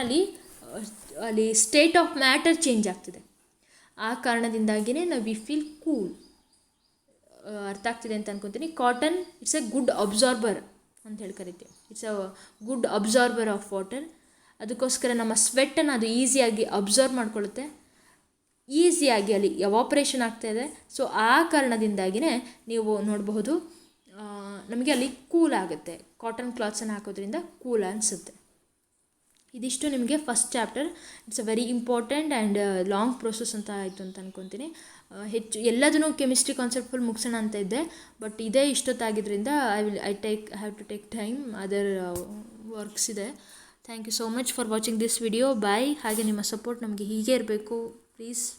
ಅಲ್ಲಿ ಸ್ಟೇಟ್ ಆಫ್ ಮ್ಯಾಟರ್ ಚೇಂಜ್ ಆಗ್ತಿದೆ. ಆ ಕಾರಣದಿಂದಾಗಿಯೇ ನಾವು ವಿ ಫೀಲ್ ಕೂಲ್. ಅರ್ಥ ಆಗ್ತಿದೆ ಅಂತ ಅಂದ್ಕೊತೀನಿ. Cotton it's a good absorber ಅಂತ ಹೇಳಿ ಕರಿತೀವಿ. It's a good absorber of water. ಅದಕ್ಕೋಸ್ಕರ ನಮ್ಮ ಸ್ವೆಟ್ಟನ್ನು ಅದು ಈಸಿಯಾಗಿ ಅಬ್ಸರ್ವ್ ಮಾಡ್ಕೊಳ್ಳುತ್ತೆ, ಈಸಿಯಾಗಿ ಅಲ್ಲಿ ಎವಾಪ್ರೇಷನ್ ಆಗ್ತಾಯಿದೆ. ಸೊ ಆ ಕಾರಣದಿಂದಾಗಿಯೇ ನೀವು ನೋಡಬಹುದು ನಮಗೆ ಅಲ್ಲಿ ಕೂಲ್ ಆಗುತ್ತೆ. ಕಾಟನ್ ಕ್ಲಾತ್ಸನ್ನು ಹಾಕೋದ್ರಿಂದ ಕೂಲ್ ಅನಿಸುತ್ತೆ. ಇದಿಷ್ಟು ನಿಮಗೆ first chapter. It's a very important and long process ಅಂತ ಆಯಿತು ಅಂತ ಅಂದ್ಕೊತೀನಿ. ಹೆಚ್ಚು ಎಲ್ಲದನ್ನೂ ಕೆಮಿಸ್ಟ್ರಿ ಕಾನ್ಸೆಪ್ಟ್ ಫುಲ್ ಮುಗಿಸೋಣ ಅಂತ ಇದ್ದೆ, ಬಟ್ ಇದೇ ಇಷ್ಟೊತ್ತಾಗಿದ್ದರಿಂದ I have to take time, other works ಇದೆ. Thank you so much for watching this video. Bye. ಹಾಗೆ ನಿಮ್ಮ ಸಪೋರ್ಟ್ ನಮಗೆ ಹೀಗೆ ಇರಬೇಕು ಪ್ಲೀಸ್.